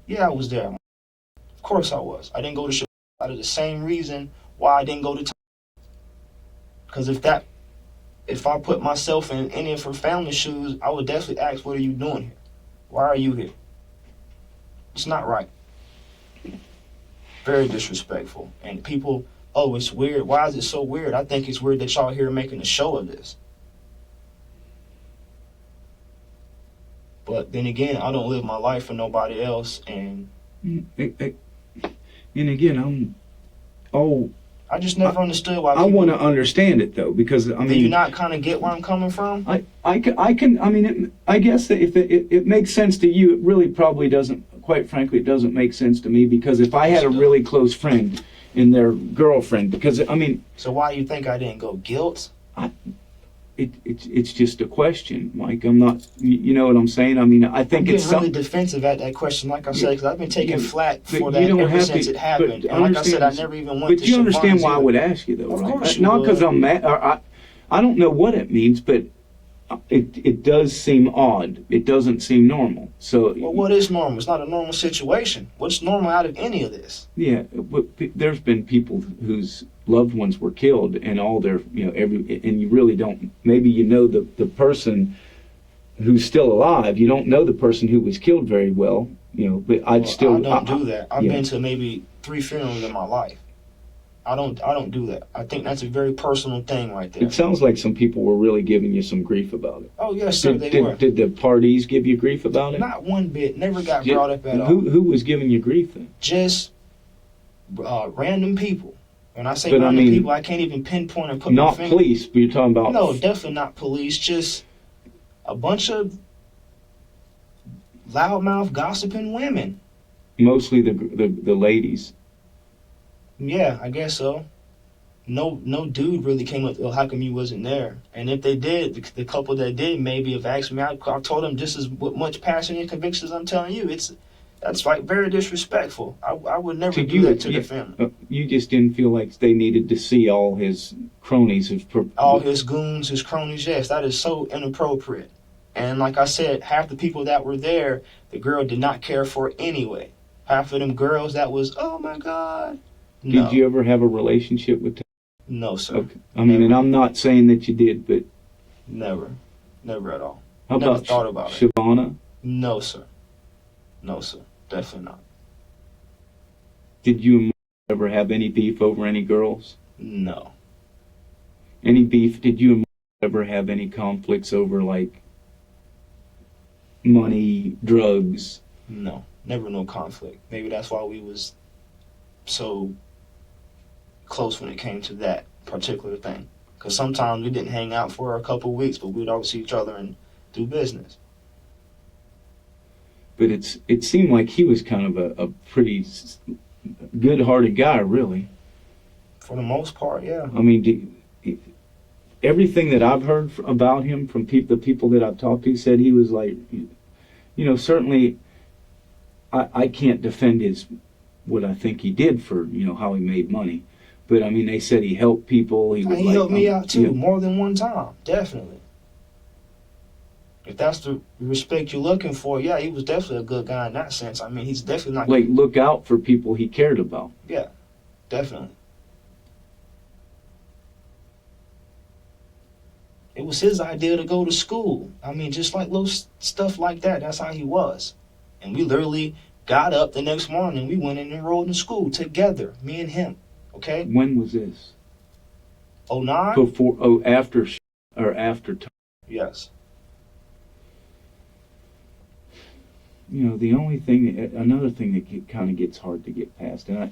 Yeah, I was there. Of course I was. I didn't go to show out of the same reason why I didn't go to. Because if I put myself in any of her family's shoes, I would definitely ask, what are you doing here? Why are you here? It's not right. Very disrespectful. And people, oh, it's weird. Why is it so weird? I think it's weird that y'all here making a show of this. But then again, I don't live my life for nobody else, and again, I just never understood why. I want to understand it though, because I mean, do you not kind of get where I'm coming from? I can. I mean, I guess that if it makes sense to you, it really probably doesn't. Quite frankly, it doesn't make sense to me, because if I had a really close friend and their girlfriend, because I mean. So why do you think I didn't go? Guilt? It's just a question, Mike. I'm not, you know what I'm saying? I mean, I think it's really defensive at that question, like I said, because I've been taking flack for that ever since it happened. And like I said, I never even went to. But you understand why I would ask you, though, of right? Course Not you because would. I'm mad. I don't know what it means, but it does seem odd. It doesn't seem normal. So. Well, what is normal? It's not a normal situation. What's normal out of any of this? Yeah, but there's been people whose loved ones were killed, and all their, and you really don't. Maybe you know the person who's still alive. You don't know the person who was killed very well, But I don't do that. I've been to maybe 3 funerals in my life. I don't do that. I think that's a very personal thing right there. It sounds like some people were really giving you some grief about it. Oh yes, sir, they were. Did the Pardees give you grief about it? Not one bit. Never got brought up at all. Who was giving you grief then? Just random people. When I say random people, I can't even pinpoint and put my not finger. Police, but you're talking about. No, definitely not police. Just a bunch of loudmouth gossiping women. Mostly the ladies. Yeah, I guess so. No dude really came up, how come you wasn't there? And if they did, the couple that did maybe have asked me, I told them just as much passion and conviction as I'm telling you. That's like very disrespectful. I would never do that to the family. You just didn't feel like they needed to see all his cronies. All his goons, his cronies, yes. That is so inappropriate. And like I said, half the people that were there, the girl did not care for anyway. Half of them girls that was, oh my God. No. Did you ever have a relationship with them? No, sir. Okay. I mean, and I'm not saying that you did, but... Never. Never at all. How Never about thought about it. Chyavana? No, sir. No, sir. Definitely not. Did you and Mike ever have any beef over any girls? No. Any beef? Did you and Mike ever have any conflicts over, like, money, drugs? No. Never no conflict. Maybe that's why we was so close when it came to that particular thing. Because sometimes we didn't hang out for a couple of weeks, but we'd always see each other and do business. But it seemed like he was kind of a pretty good-hearted guy, really. For the most part, yeah. I mean, everything that I've heard about him from the people that I've talked to said he was like, certainly I can't defend what I think he did for, how he made money. But, I mean, they said he helped people. He helped me out, too, more than one time, definitely. If that's the respect you're looking for, yeah, he was definitely a good guy in that sense. I mean, he's definitely not... Like, look out for people he cared about. Yeah, definitely. It was his idea to go to school. I mean, just like little stuff like that. That's how he was. And we literally got up the next morning. We went and enrolled in school together, me and him. Okay? When was this? 09? Before, after, or after? Yes. You know, the only thing, another thing that kind of gets hard to get past, and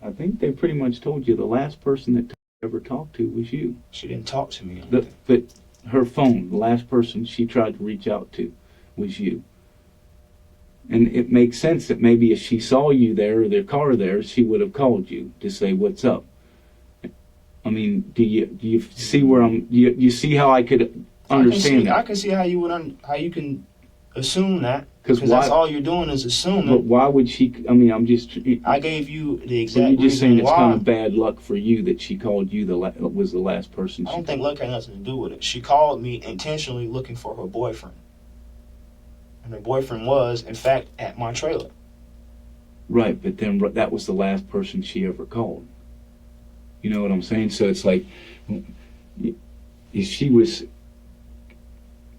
I think they pretty much told you the last person that ever talked to was you. She didn't talk to me. But her phone, the last person she tried to reach out to was you. And it makes sense that maybe if she saw you there or their car there, she would have called you to say, what's up? I mean, do you see where you see how I could understand that? I can see how you would how you can assume that, because that's all you're doing is assuming. But why would she? I mean, I gave you the exact You're just reason saying it's why. kind of bad luck for you that she called you was the last person. I don't think luck had nothing to do with it. She called me intentionally looking for her boyfriend, and her boyfriend was, in fact, at my trailer. Right, but then that was the last person she ever called. You know what I'm saying? So it's like, if she was,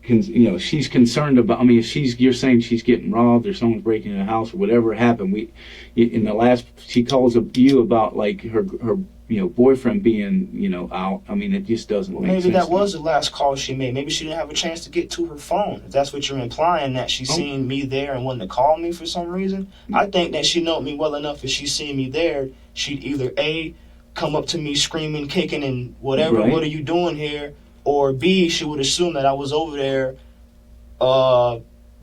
you know, she's concerned about. I mean, if you're saying she's getting robbed or someone's breaking in the house or whatever happened. In the last, she calls you about like her boyfriend being out. I mean, it just doesn't make sense. Maybe that was the last call she made. Maybe she didn't have a chance to get to her phone. If that's what you're implying, that she seen me there and wanted to call me for some reason. I think that she know me well enough. If she seen me there, she'd either A, come up to me screaming, kicking, and whatever. Right. What are you doing here? Or B, she would assume that I was over there.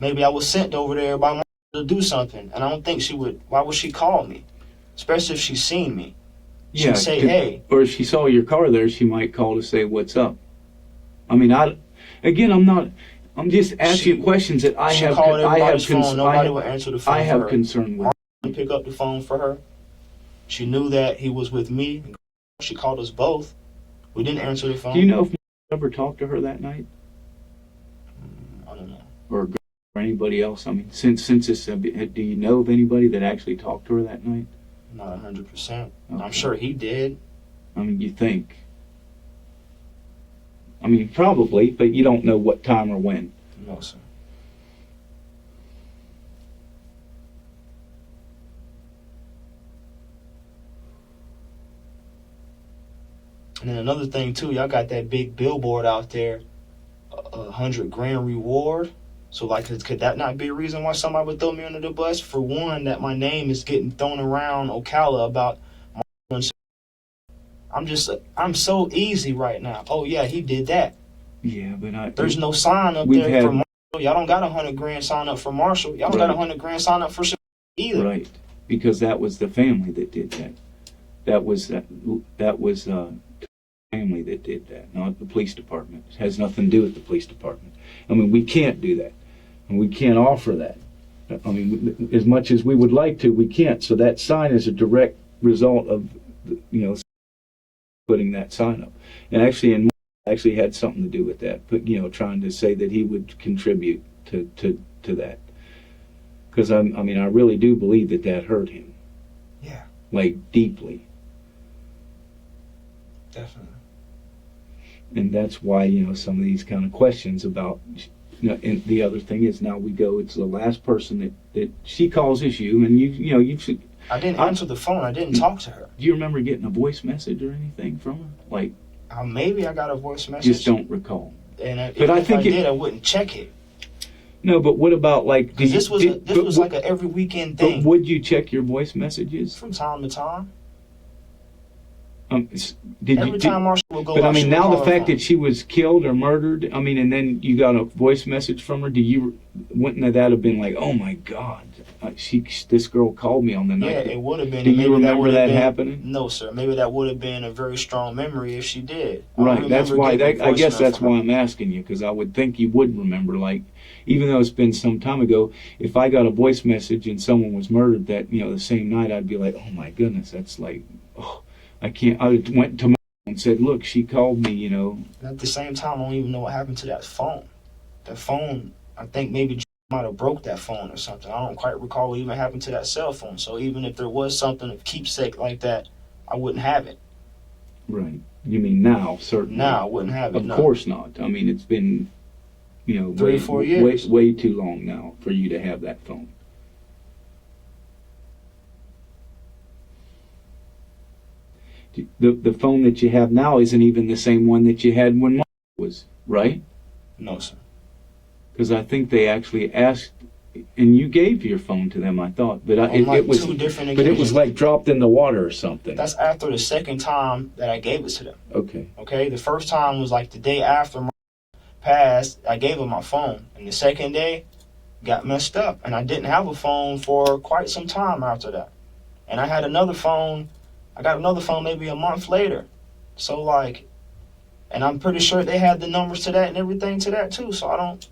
Maybe I was sent over there by my to do something, and I don't think she would. Why would she call me? Especially if she's seen me. She'd say, hey. Or if she saw your car there, she might call to say, what's up? I mean, I'm just asking questions that I have. Nobody would answer the phone. I have concern with. Pick up the phone for her. She knew that he was with me. She called us both. We didn't answer the phone. Do you know if you ever talked to her that night? I don't know. Or anybody else? I mean, since this, do you know of anybody that actually talked to her that night? Not 100%. Okay. I'm sure he did. I mean, you think? I mean, probably, but you don't know what time or when. No, sir. And then another thing too, y'all got that big billboard out there, $100,000 reward. So like, could that not be a reason why somebody would throw me under the bus? For one, that my name is getting thrown around Ocala about. I'm so easy right now. Oh yeah, he did that. Yeah, but there's no sign up there for Marshall. Y'all don't got $100,000 sign up for Marshall. Y'all don't got $100,000 sign up for either. Right, because that was the family that did that. That was family that did that, not the police department. It has nothing to do with the police department. I mean, we can't do that, and we can't offer that. I mean, as much as we would like to, we can't. So that sign is a direct result of, putting that sign up. And actually had something to do with that, but trying to say that he would contribute to that. Because I really do believe that hurt him. Yeah. Like deeply. Definitely. And that's why, some of these kind of questions about, and the other thing is now it's the last person that she calls is you, and you should. I didn't answer the phone. I didn't talk to her. Do you remember getting a voice message or anything from her? Like, maybe I got a voice message. Just don't recall. And if I did, I wouldn't check it. No, but what about like? Because this was like a every weekend thing. But would you check your voice messages from time to time? Every time Marshall would go. But I mean, now the fact that she was killed or murdered, and then you got a voice message from her. Wouldn't that have been like, oh my God, this girl called me on the night? Yeah, it would have been. Do you remember that happening? No, sir. Maybe that would have been a very strong memory if she did. Right. That's why. I guess that's why I'm asking you, because I would think you would remember. Like, even though it's been some time ago, if I got a voice message and someone was murdered that the same night, I'd be like, oh my goodness, that's like, oh. I went to and said, look, she called me, At the same time, I don't even know what happened to that phone. That phone, I think maybe might have broke that phone or something. I don't quite recall what even happened to that cell phone. So even if there was something of keepsake like that, I wouldn't have it. Right. You mean now, certainly. Now I wouldn't have it. Of no. course not. I mean, it's been, 3 or 4 years. way too long now for you to have that phone. The phone that you have now isn't even the same one that you had when Mark was, right? No, sir. Because I think they actually asked, and you gave your phone to them, I thought, but On it was 2 different but it was occasions. like dropped in the water or something. That's after the second time that I gave it to them. Okay. Okay, the first time was like the day after my passed. I gave him my phone, and the second day got messed up, and I didn't have a phone for quite some time after that. And I had another phone. I got another phone maybe a month later. So like, and I'm pretty sure they had the numbers to that and everything to that too. So I don't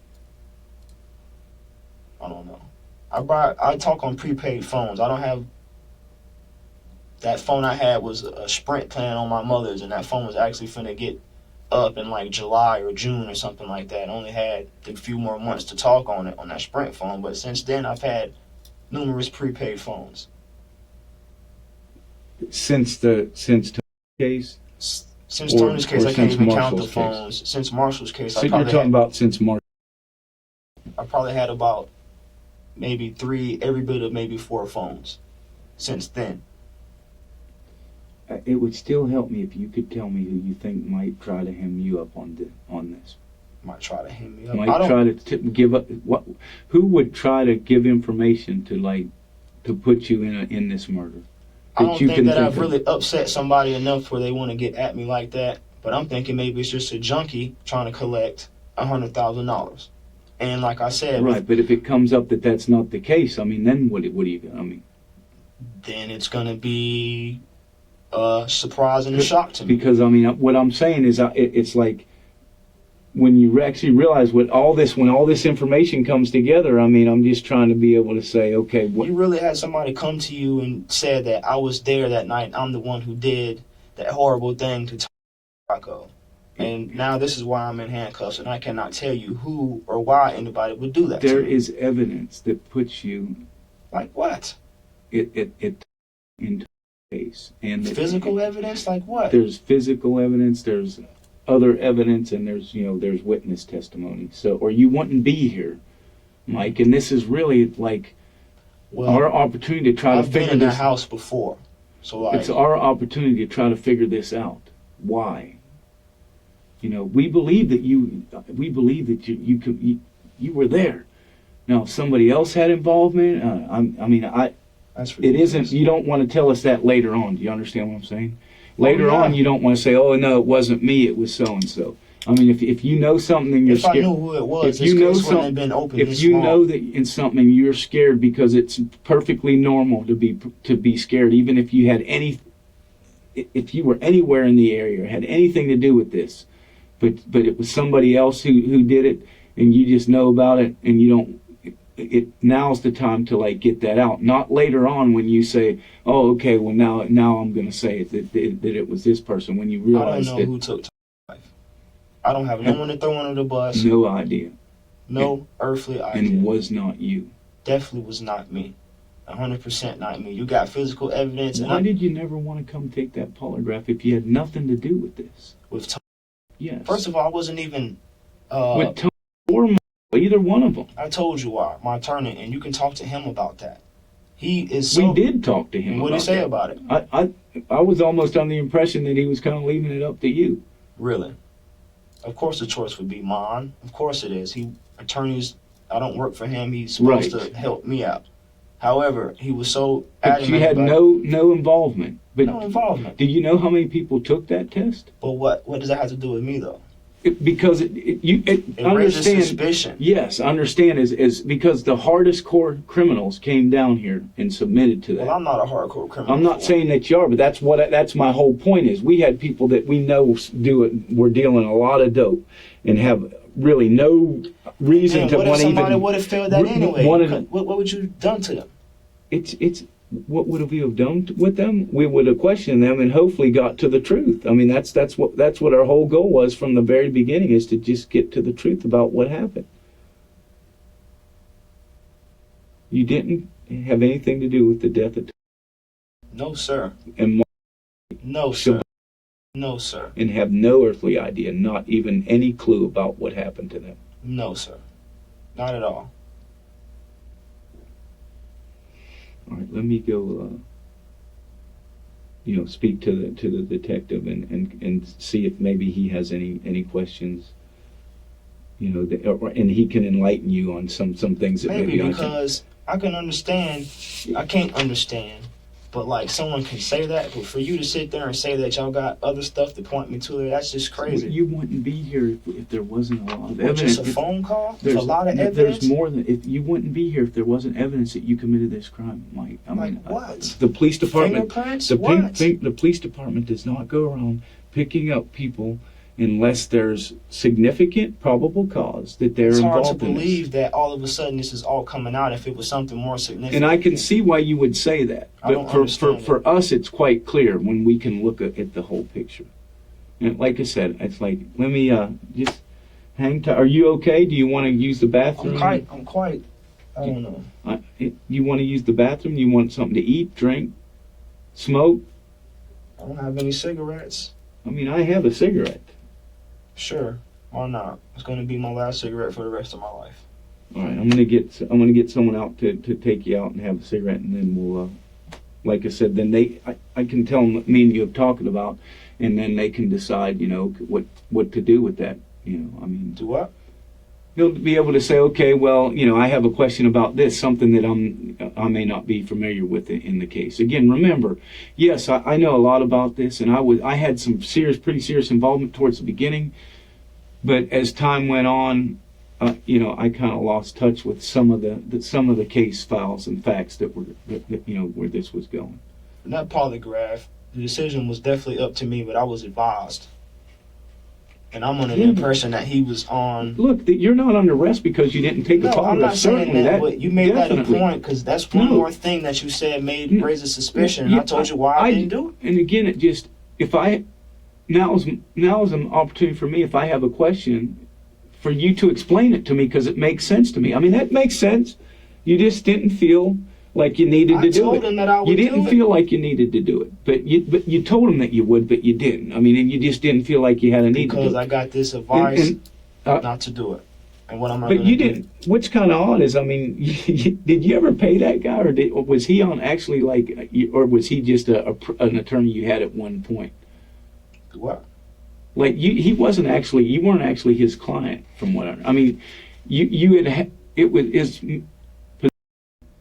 know. I talk on prepaid phones. I don't have. That phone I had was a Sprint plan on my mother's, and that phone was actually finna get up in like July or June or something like that. I only had a few more months to talk on it on that Sprint phone, but since then I've had numerous prepaid phones. Since Tony's case, Since Or- Tony's case, or I can't since even count the Marshall's case. phones. Since Marshall's case, so I you're probably talking had, about since March. I probably had about maybe 3, every bit of maybe 4 phones since then. It would still help me if you could tell me who you think might try to hem you up on this. Might try to hand me up. Might try to give up what? Who would try to give information to put you in this murder? I don't you think can that I've of? really upset somebody enough where they want to get at me like that. But I'm thinking maybe it's just a junkie trying to collect $100,000. And like I said, Right, but if it comes up that that's not the case, I mean, then what do you? I mean, then it's gonna be a surprise and a shock to me. because I mean, what I'm saying is, it's like when you actually realize when all this information comes together. I mean, I'm just trying to be able to say, okay, what? You really had somebody come to you and said that I was there that night. I'm the one who did that horrible thing to Toni Centracco. And now this is why I'm in handcuffs, and I cannot tell you who or why anybody would do that. There to me. is evidence that puts you Like what? it into case, and that- Physical evidence? Like what? There's physical evidence. There's other evidence, and there's witness testimony. So, or you wouldn't be here, Mike. And this is really like Well, our opportunity to try I've to been figure in that this. house before, so like It's our opportunity to try to figure this out. Why? We believe that you were there. Now, if somebody else had involvement, that's it ridiculous. isn't. You don't want to tell us that later on. Do you understand what I'm saying? Later yeah. on, you don't want to say, "Oh no, it wasn't me. It was so and so." I mean, if you know something and you're If I scared, knew who it was, if this you know case wouldn't have some- been open if this you long. know that in something you're scared because it's perfectly normal to be scared, even if you had if you were anywhere in the area or had anything to do with this, but it was somebody else who did it, and you just know about it, and you don't. Now's the time to like get that out, not later on when you say, "Oh, okay, well now I'm going to say that it was this person." When you I don't realize know that who took Toni's life. I don't have no one to throw under the bus. no idea No earthly idea. and was not you. Definitely was not me. 100% not me. You got physical evidence, and Why did you never want to come take that polygraph if you had nothing to do with this? with Tony. Yes. First of all, I wasn't even. With Tony or Michael, either one of them. I told you why, my attorney, and you can talk to him about that. He is so. We did talk to him. What did he about say that. about it? I was almost on the impression that he was kind of leaving it up to you. Really? Of course, the choice would be mine. Of course, it is. Attorneys. I don't work for him. He's supposed Right. to help me out. However, he was so But adamant you had about no involvement. But no involvement. do you know how many people took that test? But what does that have to do with me though? Because It raises understand. suspicion. Yes, understand is because the hardest core criminals came down here and submitted to that. Well, I'm not a hardcore criminal. I'm not saying that you are, but that's my whole point is we had people that we know were dealing a lot of dope and have really no reason Then to what if want to somebody even. would have failed that re- anyway? wanted- What would you done to them? It's what would we have done with them? We would have questioned them and hopefully got to the truth. I mean, that's what our whole goal was from the very beginning, is to just get to the truth about what happened. You didn't have anything to do with the death of No, sir. and No, sir. No, sir. And have no earthly idea, not even any clue about what happened to them? No, sir. Not at all. All right, let me go, speak to the detective and see if maybe he has any questions, and he can enlighten you on some things that Maybe maybe because I can understand, I can't understand, but like someone can say that, but for you to sit there and say that y'all got other stuff to point me to, that's just crazy. You wouldn't be here if there wasn't a lot of What, evidence. just a phone call? A There's lot of evidence? There's more than if you wouldn't be here if there wasn't evidence that you committed this crime, Mike. What? The police department. Fingerprints? The What? the police department does not go around picking up people unless there's significant probable cause that they're It's hard involved to in this. believe that all of a sudden this is all coming out if it was something more significant. And I can see why you would say that. I But don't for understand for us, it's quite clear when we can look at the whole picture. And like I said, it's like, let me just hang tight. Are you okay? Do you want to use the bathroom? I'm quite, I don't know. You want to use the bathroom? You want something to eat, drink, smoke? I don't have any cigarettes. I mean, I have a cigarette. Sure, why not? It's going to be my last cigarette for the rest of my life. All right, I'm gonna get someone out to take you out and have a cigarette, and then we'll, like I said, then I can tell them me and you have talking about, and then they can decide, what to do with that. I mean, Do what? they'll be able to say, okay, well, I have a question about this, something that I may not be familiar with in the case. Again, remember, yes, I know a lot about this, and I had some pretty serious involvement towards the beginning, but as time went on, I kind of lost touch with some of the case files and facts that were where this was going. In that polygraph, the decision was definitely up to me, but I was advised. And I'm under the impression that he was on. Look, you're not under arrest because you didn't take the polygraph. No, I'm not saying Certainly that, but you made that a definitely. point because that's one No. more thing that you said raises suspicion. Yeah, And I told you why I didn't do it. And again, it just now is an opportunity for me if I have a question for you to explain it to me because it makes sense to me. I mean, that makes sense. You just didn't feel like you needed to do it. I told him that I would You do didn't it. feel like you needed to do it, but you told him that you would, but you didn't. I mean, and you just didn't feel like you had a need to Because do it. I got this advice And, not to do it. And what am I but going to you do? didn't. What's kind of odd is, I mean, did you ever pay that guy, or was he on actually or was he just an attorney you had at one point? What? Like you weren't actually his client, from what I mean. It was his.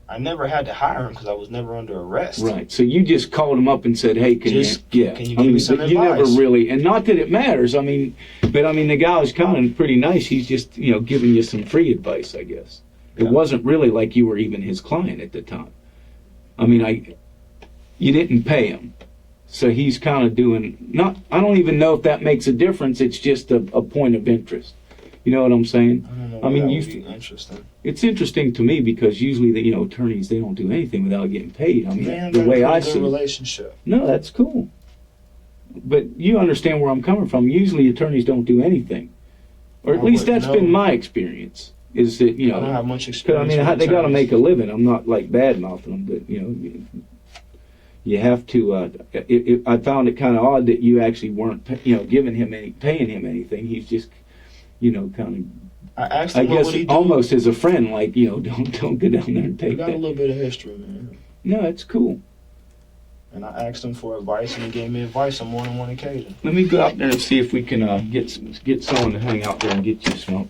I never had to hire him because I was never under arrest. Right. So you just called him up and said, "Hey, can you give me some but you never advice?" really, and not that it matters. I mean, but I mean, the guy was kind of pretty nice. He's just giving you some free advice, I guess. It wasn't really like you were even his client at the time. I mean, you didn't pay him, so he's kind of doing not. I don't even know if that makes a difference. It's just a point of interest. You know what I'm saying? I don't know. I mean, that would be interesting. It's interesting to me because usually the attorneys, they don't do anything without getting paid. I mean, Man, the way I good see it. relationship. No, that's cool. But you understand where I'm coming from. Usually attorneys don't do anything, or at I least wouldn't that's know. been my experience. Is that I don't have much because experience. I mean with they got to attorneys. make a living. I'm not like bad mouthing them, but you have to. I found it kind of odd that you actually weren't paying him anything. He's just kind of. I asked I him what guess would he do. almost as a friend, like don't go down there and We take got a that. little bit of history, man. No, it's cool. And I asked him for advice, and he gave me advice on more than one occasion. Let me go out there and see if we can get someone to hang out there and get you smoke.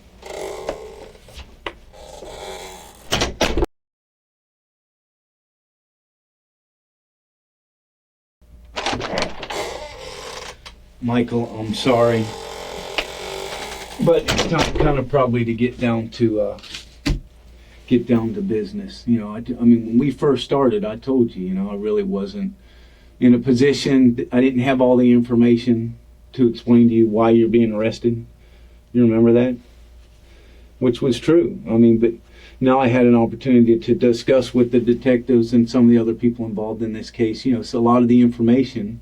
Michael, I'm sorry, but it's kind of probably to get down to business. I mean, when we first started, I told you, I really wasn't in a position. I didn't have all the information to explain to you why you're being arrested. You remember that? Which was true. I mean, but now I had an opportunity to discuss with the detectives and some of the other people involved in this case. So a lot of the information,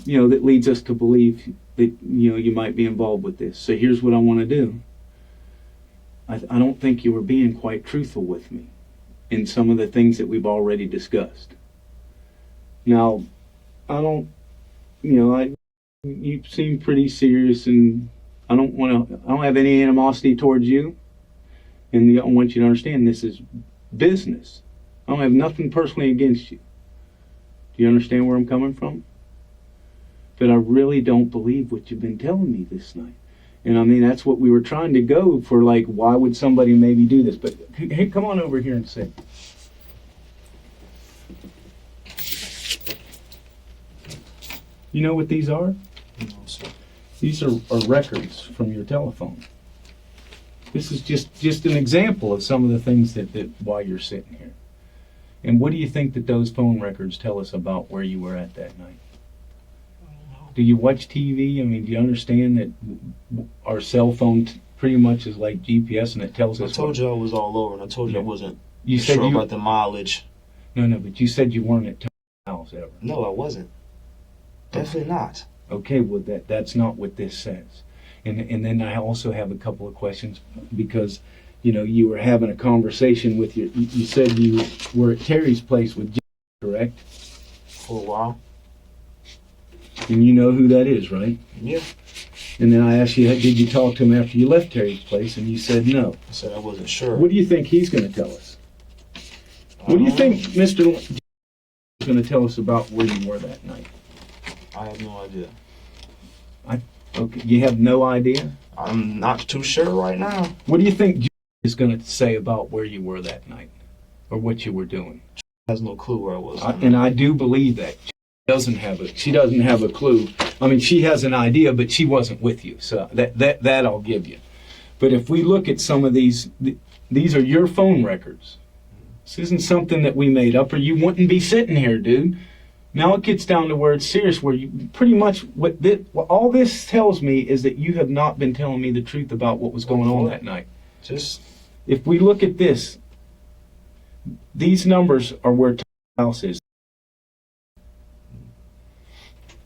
that leads us to believe that you might be involved with this. So here's what I want to do. I don't think you were being quite truthful with me in some of the things that we've already discussed. Now, I don't, You seem pretty serious, and I don't have any animosity towards you. And I want you to understand this is business. I don't have nothing personally against you. Do you understand where I'm coming from? But I really don't believe what you've been telling me this night. And I mean, that's what we were trying to go for, like, why would somebody maybe do this? But hey, come on over here and sit. You know what these are? No, sir. These are records from your telephone. This is just an example of some of the things that why you're sitting here. And what do you think that those phone records tell us about where you were at that night? Do you watch TV? I mean, do you understand that our cell phone pretty much is like GPS, and it tells I us? told you I was all over, and I told you I wasn't You said sure you about the mileage. no, but you said you weren't at Tony's house ever. No, I wasn't. Definitely not. Okay, well that's not what this says. And then I also have a couple of questions because, you know, you were having a conversation with you said you were at Terry's place with Jim, correct? For a while. And you know who that is, right? Yeah. And then I asked you, did you talk to him after you left Terry's place? And you said no. I said I wasn't sure. What do you think he's going to tell us? What do you think Mr. is going to tell us about where you were that night? I have no idea. Okay, you have no idea? I'm not too sure right now. What do you think Jim is going to say about where you were that night? Or what you were doing? She has no clue where I was. And I do believe that. She doesn't have a clue. I mean, she has an idea, but she wasn't with you. So that I'll give you. But if we look at some of these are your phone records. This isn't something that we made up, or you wouldn't be sitting here, dude. Now it gets down to where it's serious, where you pretty much, what all this tells me is that you have not been telling me the truth about what was going on that night. Just If we look at this, these numbers are where Tom's house is.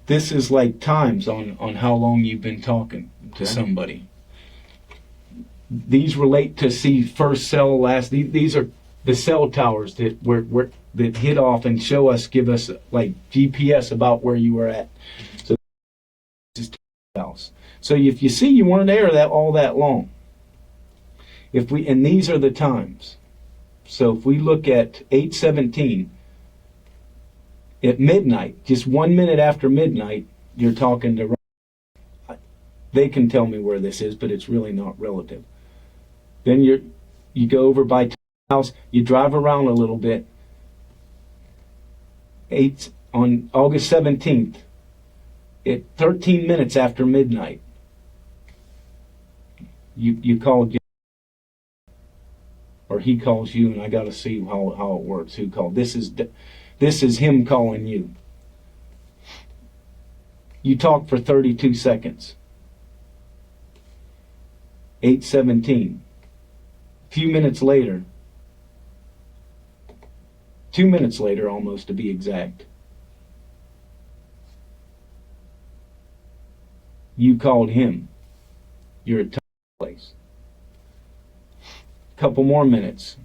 This is like times on how long you've been talking to somebody. These relate to first cell, last. These are the cell towers that hit off and give us like GPS about where you were at. So this is Tom's house. So if you see, you weren't there all that long. And these are the times. So if we look at 8:17. At midnight, just 1 minute after midnight, you're talking to. They can tell me where this is, but it's really not relative. Then you go over by Tom's house, you drive around a little bit. On August 17th, at 13 minutes after midnight, you call Jim, or he calls you, and I got to see how it works. Who called? This is him calling you. You talk for 32 seconds. 8:17. A few minutes later, 2 minutes later almost to be exact, you called him. You're at Tom's place. Couple more minutes.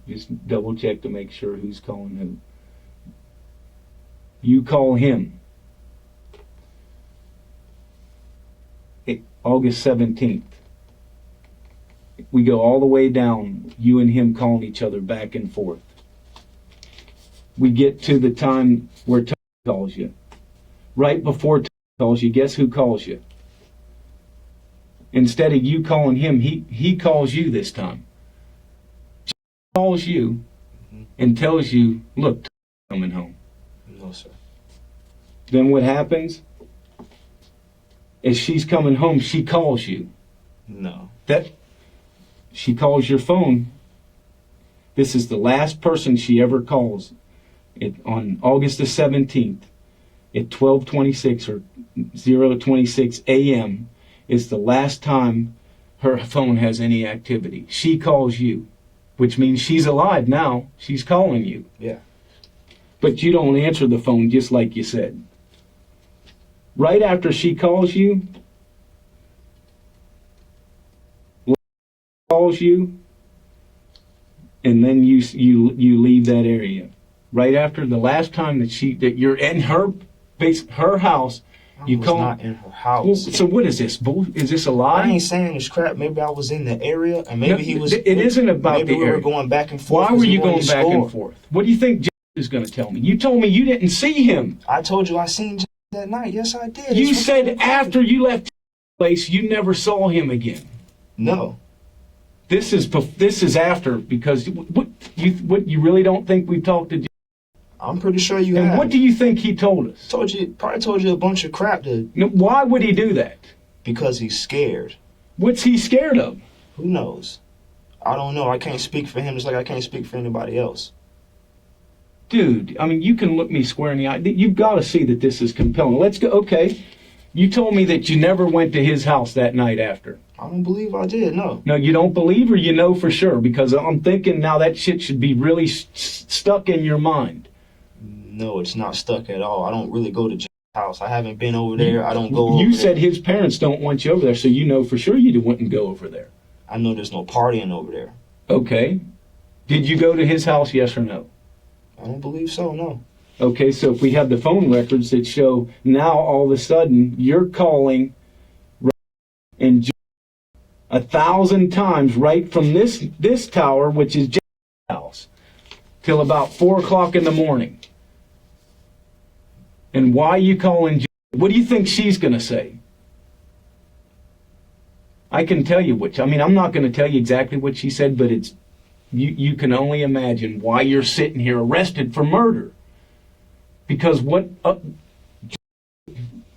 Just double check to make sure who's calling who. You call him. August 17th. We go all the way down, you and him calling each other back and forth. We get to the time where Tony calls you. Right before Tony calls you, guess who calls you? Instead of you calling him, he calls you this time. Calls you and tells you, look, coming home. no, sir. Then what happens? As she's coming home, she calls you. No. She calls your phone. This is the last person she ever calls. On August the 17th at 12:26 or 0:26 a.m. is the last time her phone has any activity. She calls you, which means she's alive now. She's calling you. Yeah. But you don't answer the phone, just like you said. Right after she calls you, and then you leave that area. Right after the last time that you're in her her house. You was call not in her Well, house. so what is this? Is this a I lie? ain't saying this crap. Maybe I was in the area, and maybe No, he was. it isn't about maybe the we area. were going back and forth. Why were 'cause he you wanted going to back score. and forth? What do you think is going to tell me? You told me you didn't see him. I told you I seen that night. Yes, I did. You It's said recorded. after you left the place, you never saw him again. No. This is after, because what you really don't think we talked to? I'm pretty sure you And have. what do you think he told us? Probably told you a bunch of crap Why would he do that? because he's scared. What's he scared of? Who knows? I don't know. I can't speak for him just like I can't speak for anybody else. Dude, I mean, you can look me square in the eye. You've got to see that this is compelling. Let's go. Okay. You told me that you never went to his house that night after. I don't believe I did, no. No, you don't believe, or you know for sure? Because I'm thinking now that shit should be really stuck in your mind. No, it's not stuck at all. I don't really go to house. I haven't been over there. I don't go over You there. said his parents don't want you over there, so you know for sure you wouldn't go over there. I know there's no partying over there. Okay. Did you go to his house, yes or no? I don't believe so, no. Okay, so if we have the phone records that show now all of a sudden you're calling and 1,000 times right from this tower, which is house, till about 4 o'clock in the morning. And why are you calling? What do you think she's going to say? I can tell you which. I mean, I'm not going to tell you exactly what she said, but it's you can only imagine why you're sitting here arrested for murder. Because what?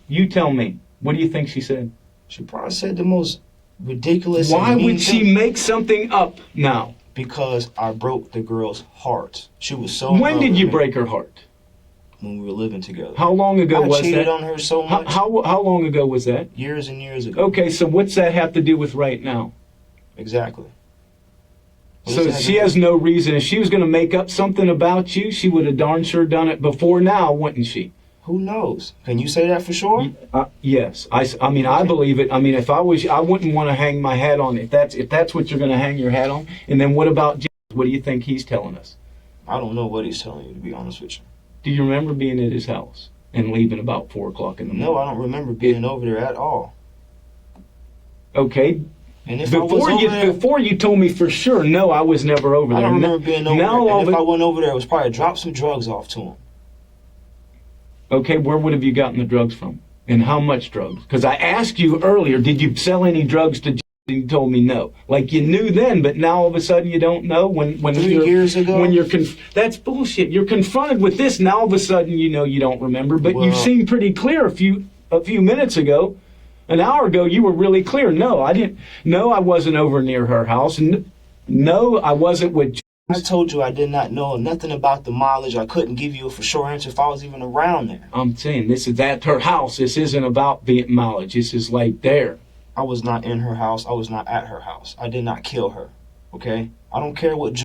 You tell me. What do you think she said? She probably said the most ridiculous. Why and mean would she thing. make something up now? Because I broke the girl's heart. She was so. in When love did with you me break her heart? When we were living together. How long ago I was cheated that? on her so much. How long ago was that? Years and years ago. Okay, so what's that have to do with right now? Exactly. What So does that she have to has no reason. If she was going to make up something about you, she would have darn sure done it before now, wouldn't she? Who knows? Can you say that for sure? Yes. I mean, I believe it. I mean, if I was, I wouldn't want to hang my hat on it. If that's what you're going to hang your hat on. And then what about James? What do you think he's telling us? I don't know what he's telling you, to be honest with you. Do you remember being at his house and leaving about 4 o'clock in the morning? No, I don't remember being over there at all. Okay. And if I was over there, Before you told me for sure, no, I was never over there. I don't remember being over now there. all And if of I it- went over there, it was probably drop some drugs off to him. Okay, where would have you gotten the drugs from? And how much drugs? Because I asked you earlier, did you sell any drugs to James? And you told me no. Like you knew then, but now all of a sudden you don't know when 3 you're, years ago? when you're that's bullshit. You're confronted with this now. All of a sudden you know you don't remember, but you Well- seemed pretty clear a few minutes ago. An hour ago you were really clear. No, I didn't. No, I wasn't over near her house. No, I wasn't with. I told you I did not know nothing about the mileage. I couldn't give you a for sure answer if I was even around there. I'm saying this is at her house. This isn't about being mileage. This is like there. I was not in her house. I was not at her house. I did not kill her. Okay? I don't care what.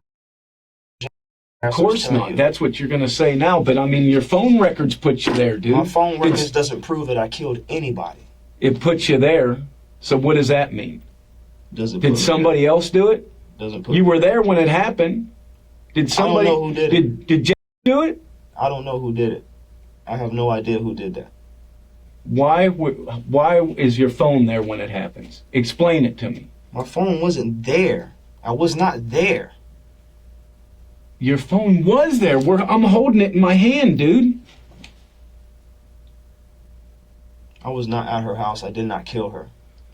Of course not. That's what you're going to say now. But I mean, your phone records put you there, dude. My phone records It's- doesn't prove that I killed anybody. It puts you there. So what does that mean? Doesn't. Did put me somebody else do it? there. Doesn't put. You were there when it happened. Did somebody? know who did it. Did Jack do it? I don't know who did it. I have no idea who did that. Why is your phone there when it happens? Explain it to me. My phone wasn't there. I was not there. Your phone was there. I'm holding it in my hand, dude. I was not at her house. I did not kill her.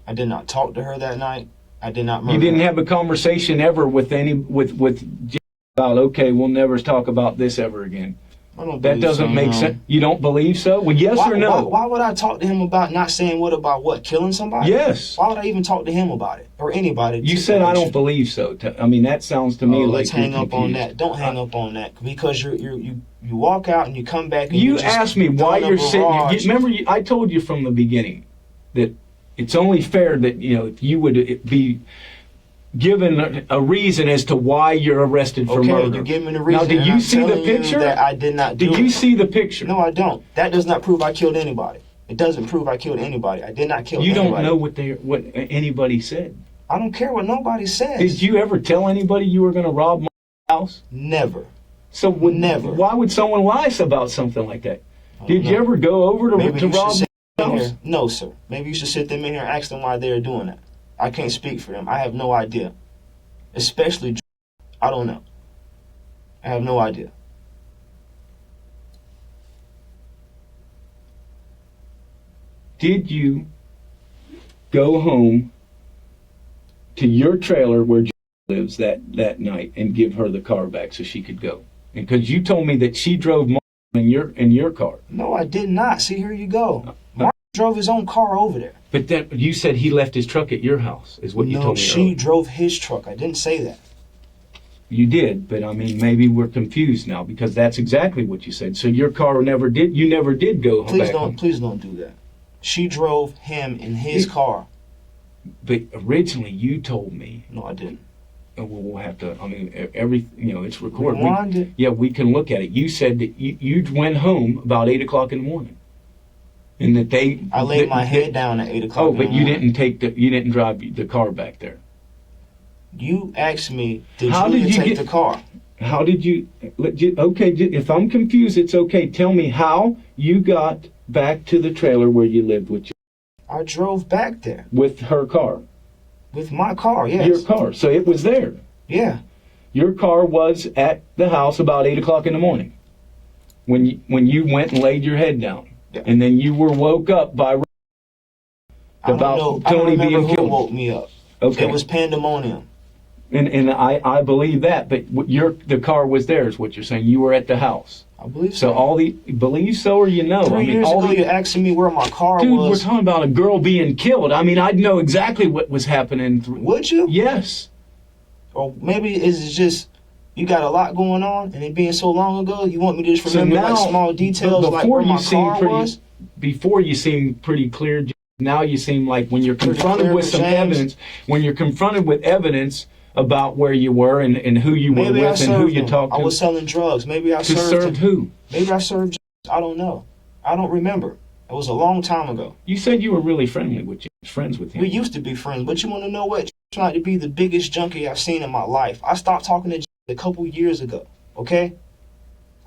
I did not talk to her that night. I did not murder You didn't her. have a conversation ever with Jack about, okay, we'll never talk about this ever again. I don't That believe doesn't so, make no. sense. You don't believe so? Well, yes Why, or no? Why would I talk to him about not saying about what, killing somebody? Yes. Why would I even talk to him about it? Or anybody? You said I don't believe so. I mean, that sounds to me like let's hang you're up on confused. that. Don't hang up on that. Because you walk out and you come back and You just asked me why fill up you're a sitting barrage. here. Remember, I told you from the beginning that it's only fair that, if you would be given a reason as to why you're arrested for Okay, murder. you give me the reason. Now, did and you I'm see the telling you picture? that I did not do Did you it. see the picture? No, I don't. That does not prove I killed anybody. It doesn't prove I killed anybody. I did not kill You anybody. don't know what anybody said. I don't care what nobody says. Did you ever tell anybody you were going to rob my house? Never. So Never. Why would someone lie about something like that? Did you ever go over to Maybe you should Rob sit in house? here. No, sir. Maybe you should sit them in here and ask them why they're doing that. I can't speak for them. I have no idea. Especially, I don't know. I have no idea. Did you go home to your trailer where Joe lives that night and give her the car back so she could go? And because you told me that she drove in your car. No, I did not. See, here you go. Mark drove his own car over there. But that you said he left his truck at your house, is what you told me she earlier. drove his truck. I didn't say that. You did, but I mean, maybe we're confused now because that's exactly what you said. So your car never did. You never did go back home. Please don't do that. She drove him in his car. But originally, you told me. No, I didn't. And we'll have to. I mean, it's recorded. Rewind it. Yeah, we can look at it. You said that you went home about 8:00 in the morning, and that I laid my head down at 8:00. Oh, but you didn't drive the car back there. You asked me, did How you did you take get the car? How did you? Okay, if I'm confused, it's okay. Tell me how you got back to the trailer where you lived with I drove back there with her car. with my car. Yes. Your car. So it was there. Yeah. Your car was at the house about 8:00 in the morning when you went and laid your head down, Yeah. and then you were woke up by about I don't Toni remember being who killed. woke me up. Okay, It was pandemonium. and I believe that, but the car was there is what you're saying. You were at the house. I believe So believe so or you know. 3 years ago, you're asking me where my car Dude, was. we're talking about a girl being killed. I mean, I'd know exactly what was happening. Would you? Yes. Or maybe it's just you got a lot going on, and it being so long ago, you want me to just remember like small details like where my car was? Before you seemed pretty clear. Now you seem like when you're confronted with some evidence, when you're confronted with evidence about where you were and who you were Maybe I with and who served you him. talked to. I was selling drugs. Maybe I to served serve him. who? Maybe I served. I don't know. I don't remember. It was a long time ago. You said you were really friendly with James, friends with him. We used to be friends, but you want to know what? Tried to be the biggest junkie I've seen in my life. I stopped talking to James a couple years ago. Okay,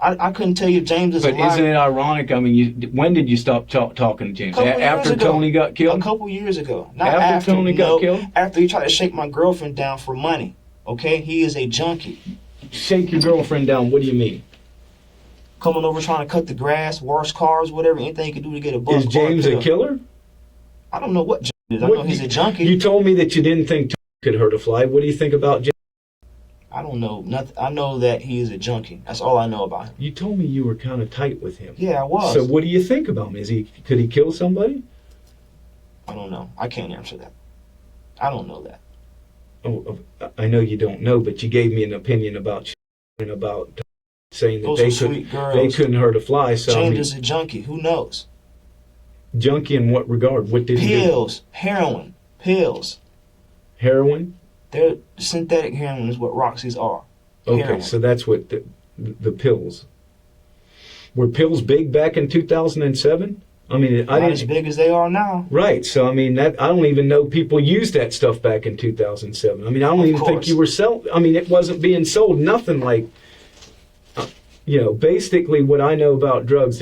I couldn't tell you if James is But alive. isn't it ironic? I mean, when did you stop talking to James? After Toni got A killed? couple years ago. Not After Toni got killed? After he tried to shake my girlfriend down for money. Okay, he is a junkie. Shake your girlfriend down. What do you mean? Coming over trying to cut the grass, wash cars, whatever, anything he could do to get a buck. Is James a killer? I don't know what James is. I know he's a junkie. You told me that you didn't think Toni could hurt a fly. What do you think about James? I don't know nothing. I know that he is a junkie. That's all I know about him. You told me you were kind of tight with him. Yeah, I was. So what do you think about him? Could he kill somebody? I don't know. I can't answer that. I don't know that. Oh, I know you don't know, but you gave me an opinion about and about saying that Those are sweet girls. they couldn't hurt a fly. So James is a junkie. Who knows? junkie in what regard? What did he do? Pills, heroin, pills. Heroin? They're synthetic heroin is what Roxy's are. Okay, Heroin. so that's what the pills. Were pills big back in 2007? I mean, I Not as didn't. big as they are now. Right. So I mean, that I don't even know people used that stuff back in 2007. I mean, I don't Of even think course. you were sell. I mean, it wasn't being sold. Nothing like. Basically, what I know about drugs,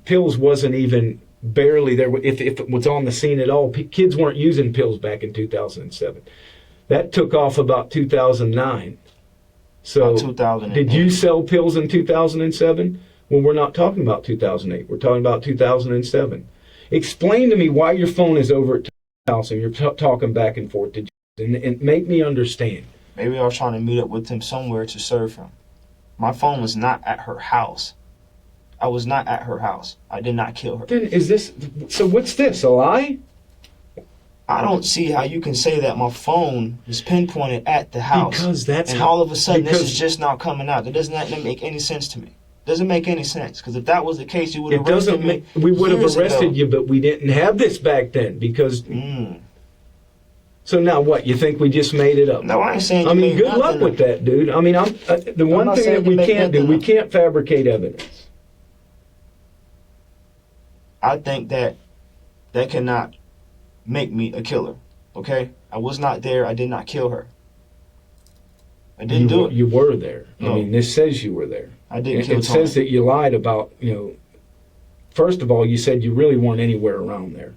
pills wasn't even barely there. If it was on the scene at all, kids weren't using pills back in 2007. That took off about 2009. So, About 2008. did you sell pills in 2007? Well, we're not talking about 2008. We're talking about 2007. Explain to me why your phone is over at the house and you're talking back and forth to and make me understand. Maybe I was trying to meet up with him somewhere to serve him. My phone was not at her house. I was not at her house. I did not kill her. Then is this, so what's this, a lie? I don't see how you can say that my phone is pinpointed at the house. Because that's and how- all of a sudden this because- is just not coming out. That does not make any sense to me. Doesn't make any sense. Because if that was the case, you would have It arrested doesn't me. we would have years arrested ago. you, but we didn't have this back then because, so now what, you think we just made it up? No, I ain't saying I you mean, made good luck nothing with up. that, dude. I mean, the one not thing saying that you we make can't do, nothing we up. can't fabricate evidence. I think that cannot make me a killer. Okay? I was not there. I did not kill her. I didn't do it. You were there. No. I mean, this says you were there. I didn't It kill Toni. says that you lied about, first of all, you said you really weren't anywhere around there.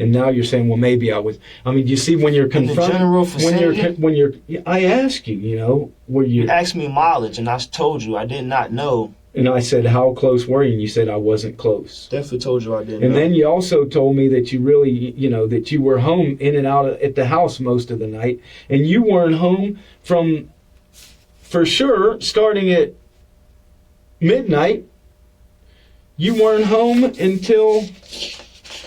And now you're saying, well, maybe I was. I mean, you see, when you're confronted, general when you're, I ask you, you know, were you? You asked me mileage, and I told you I did not know. And I said, how close were you? And you said I wasn't close. Definitely told you I didn't. And know. then you also told me that you really, you know, that you were home in and out at the house most of the night, and you weren't home from, for sure, starting at midnight. You weren't home until.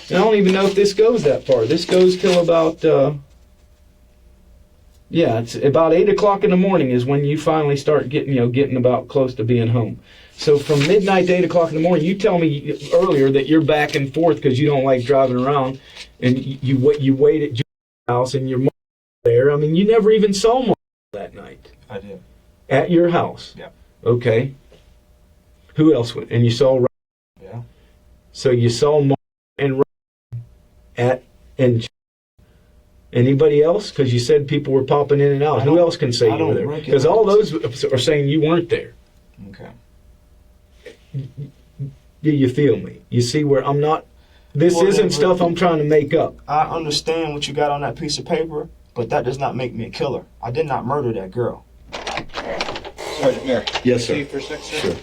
And I don't even know if this goes that far. This goes till about, it's about 8 o'clock in the morning is when you finally start getting about close to being home. So from midnight to 8 o'clock in the morning, you tell me earlier that you're back and forth because you don't like driving around, and you wait at your house and your mom there. I mean, you never even saw mom that night. I did. At your house. Yeah. Okay. Who else went? And you saw. Yeah. So you saw mom and. And anybody else? Because you said people were popping in and out. Who else can say you were there? Because all those are saying you weren't there. Okay. Do you feel me? You see where I'm not? This isn't stuff I'm trying to make up. I understand what you got on that piece of paper, but that does not make me a killer. I did not murder that girl. Sergeant Mayor. Yes, sir. Steve for a sec, sir? Sure.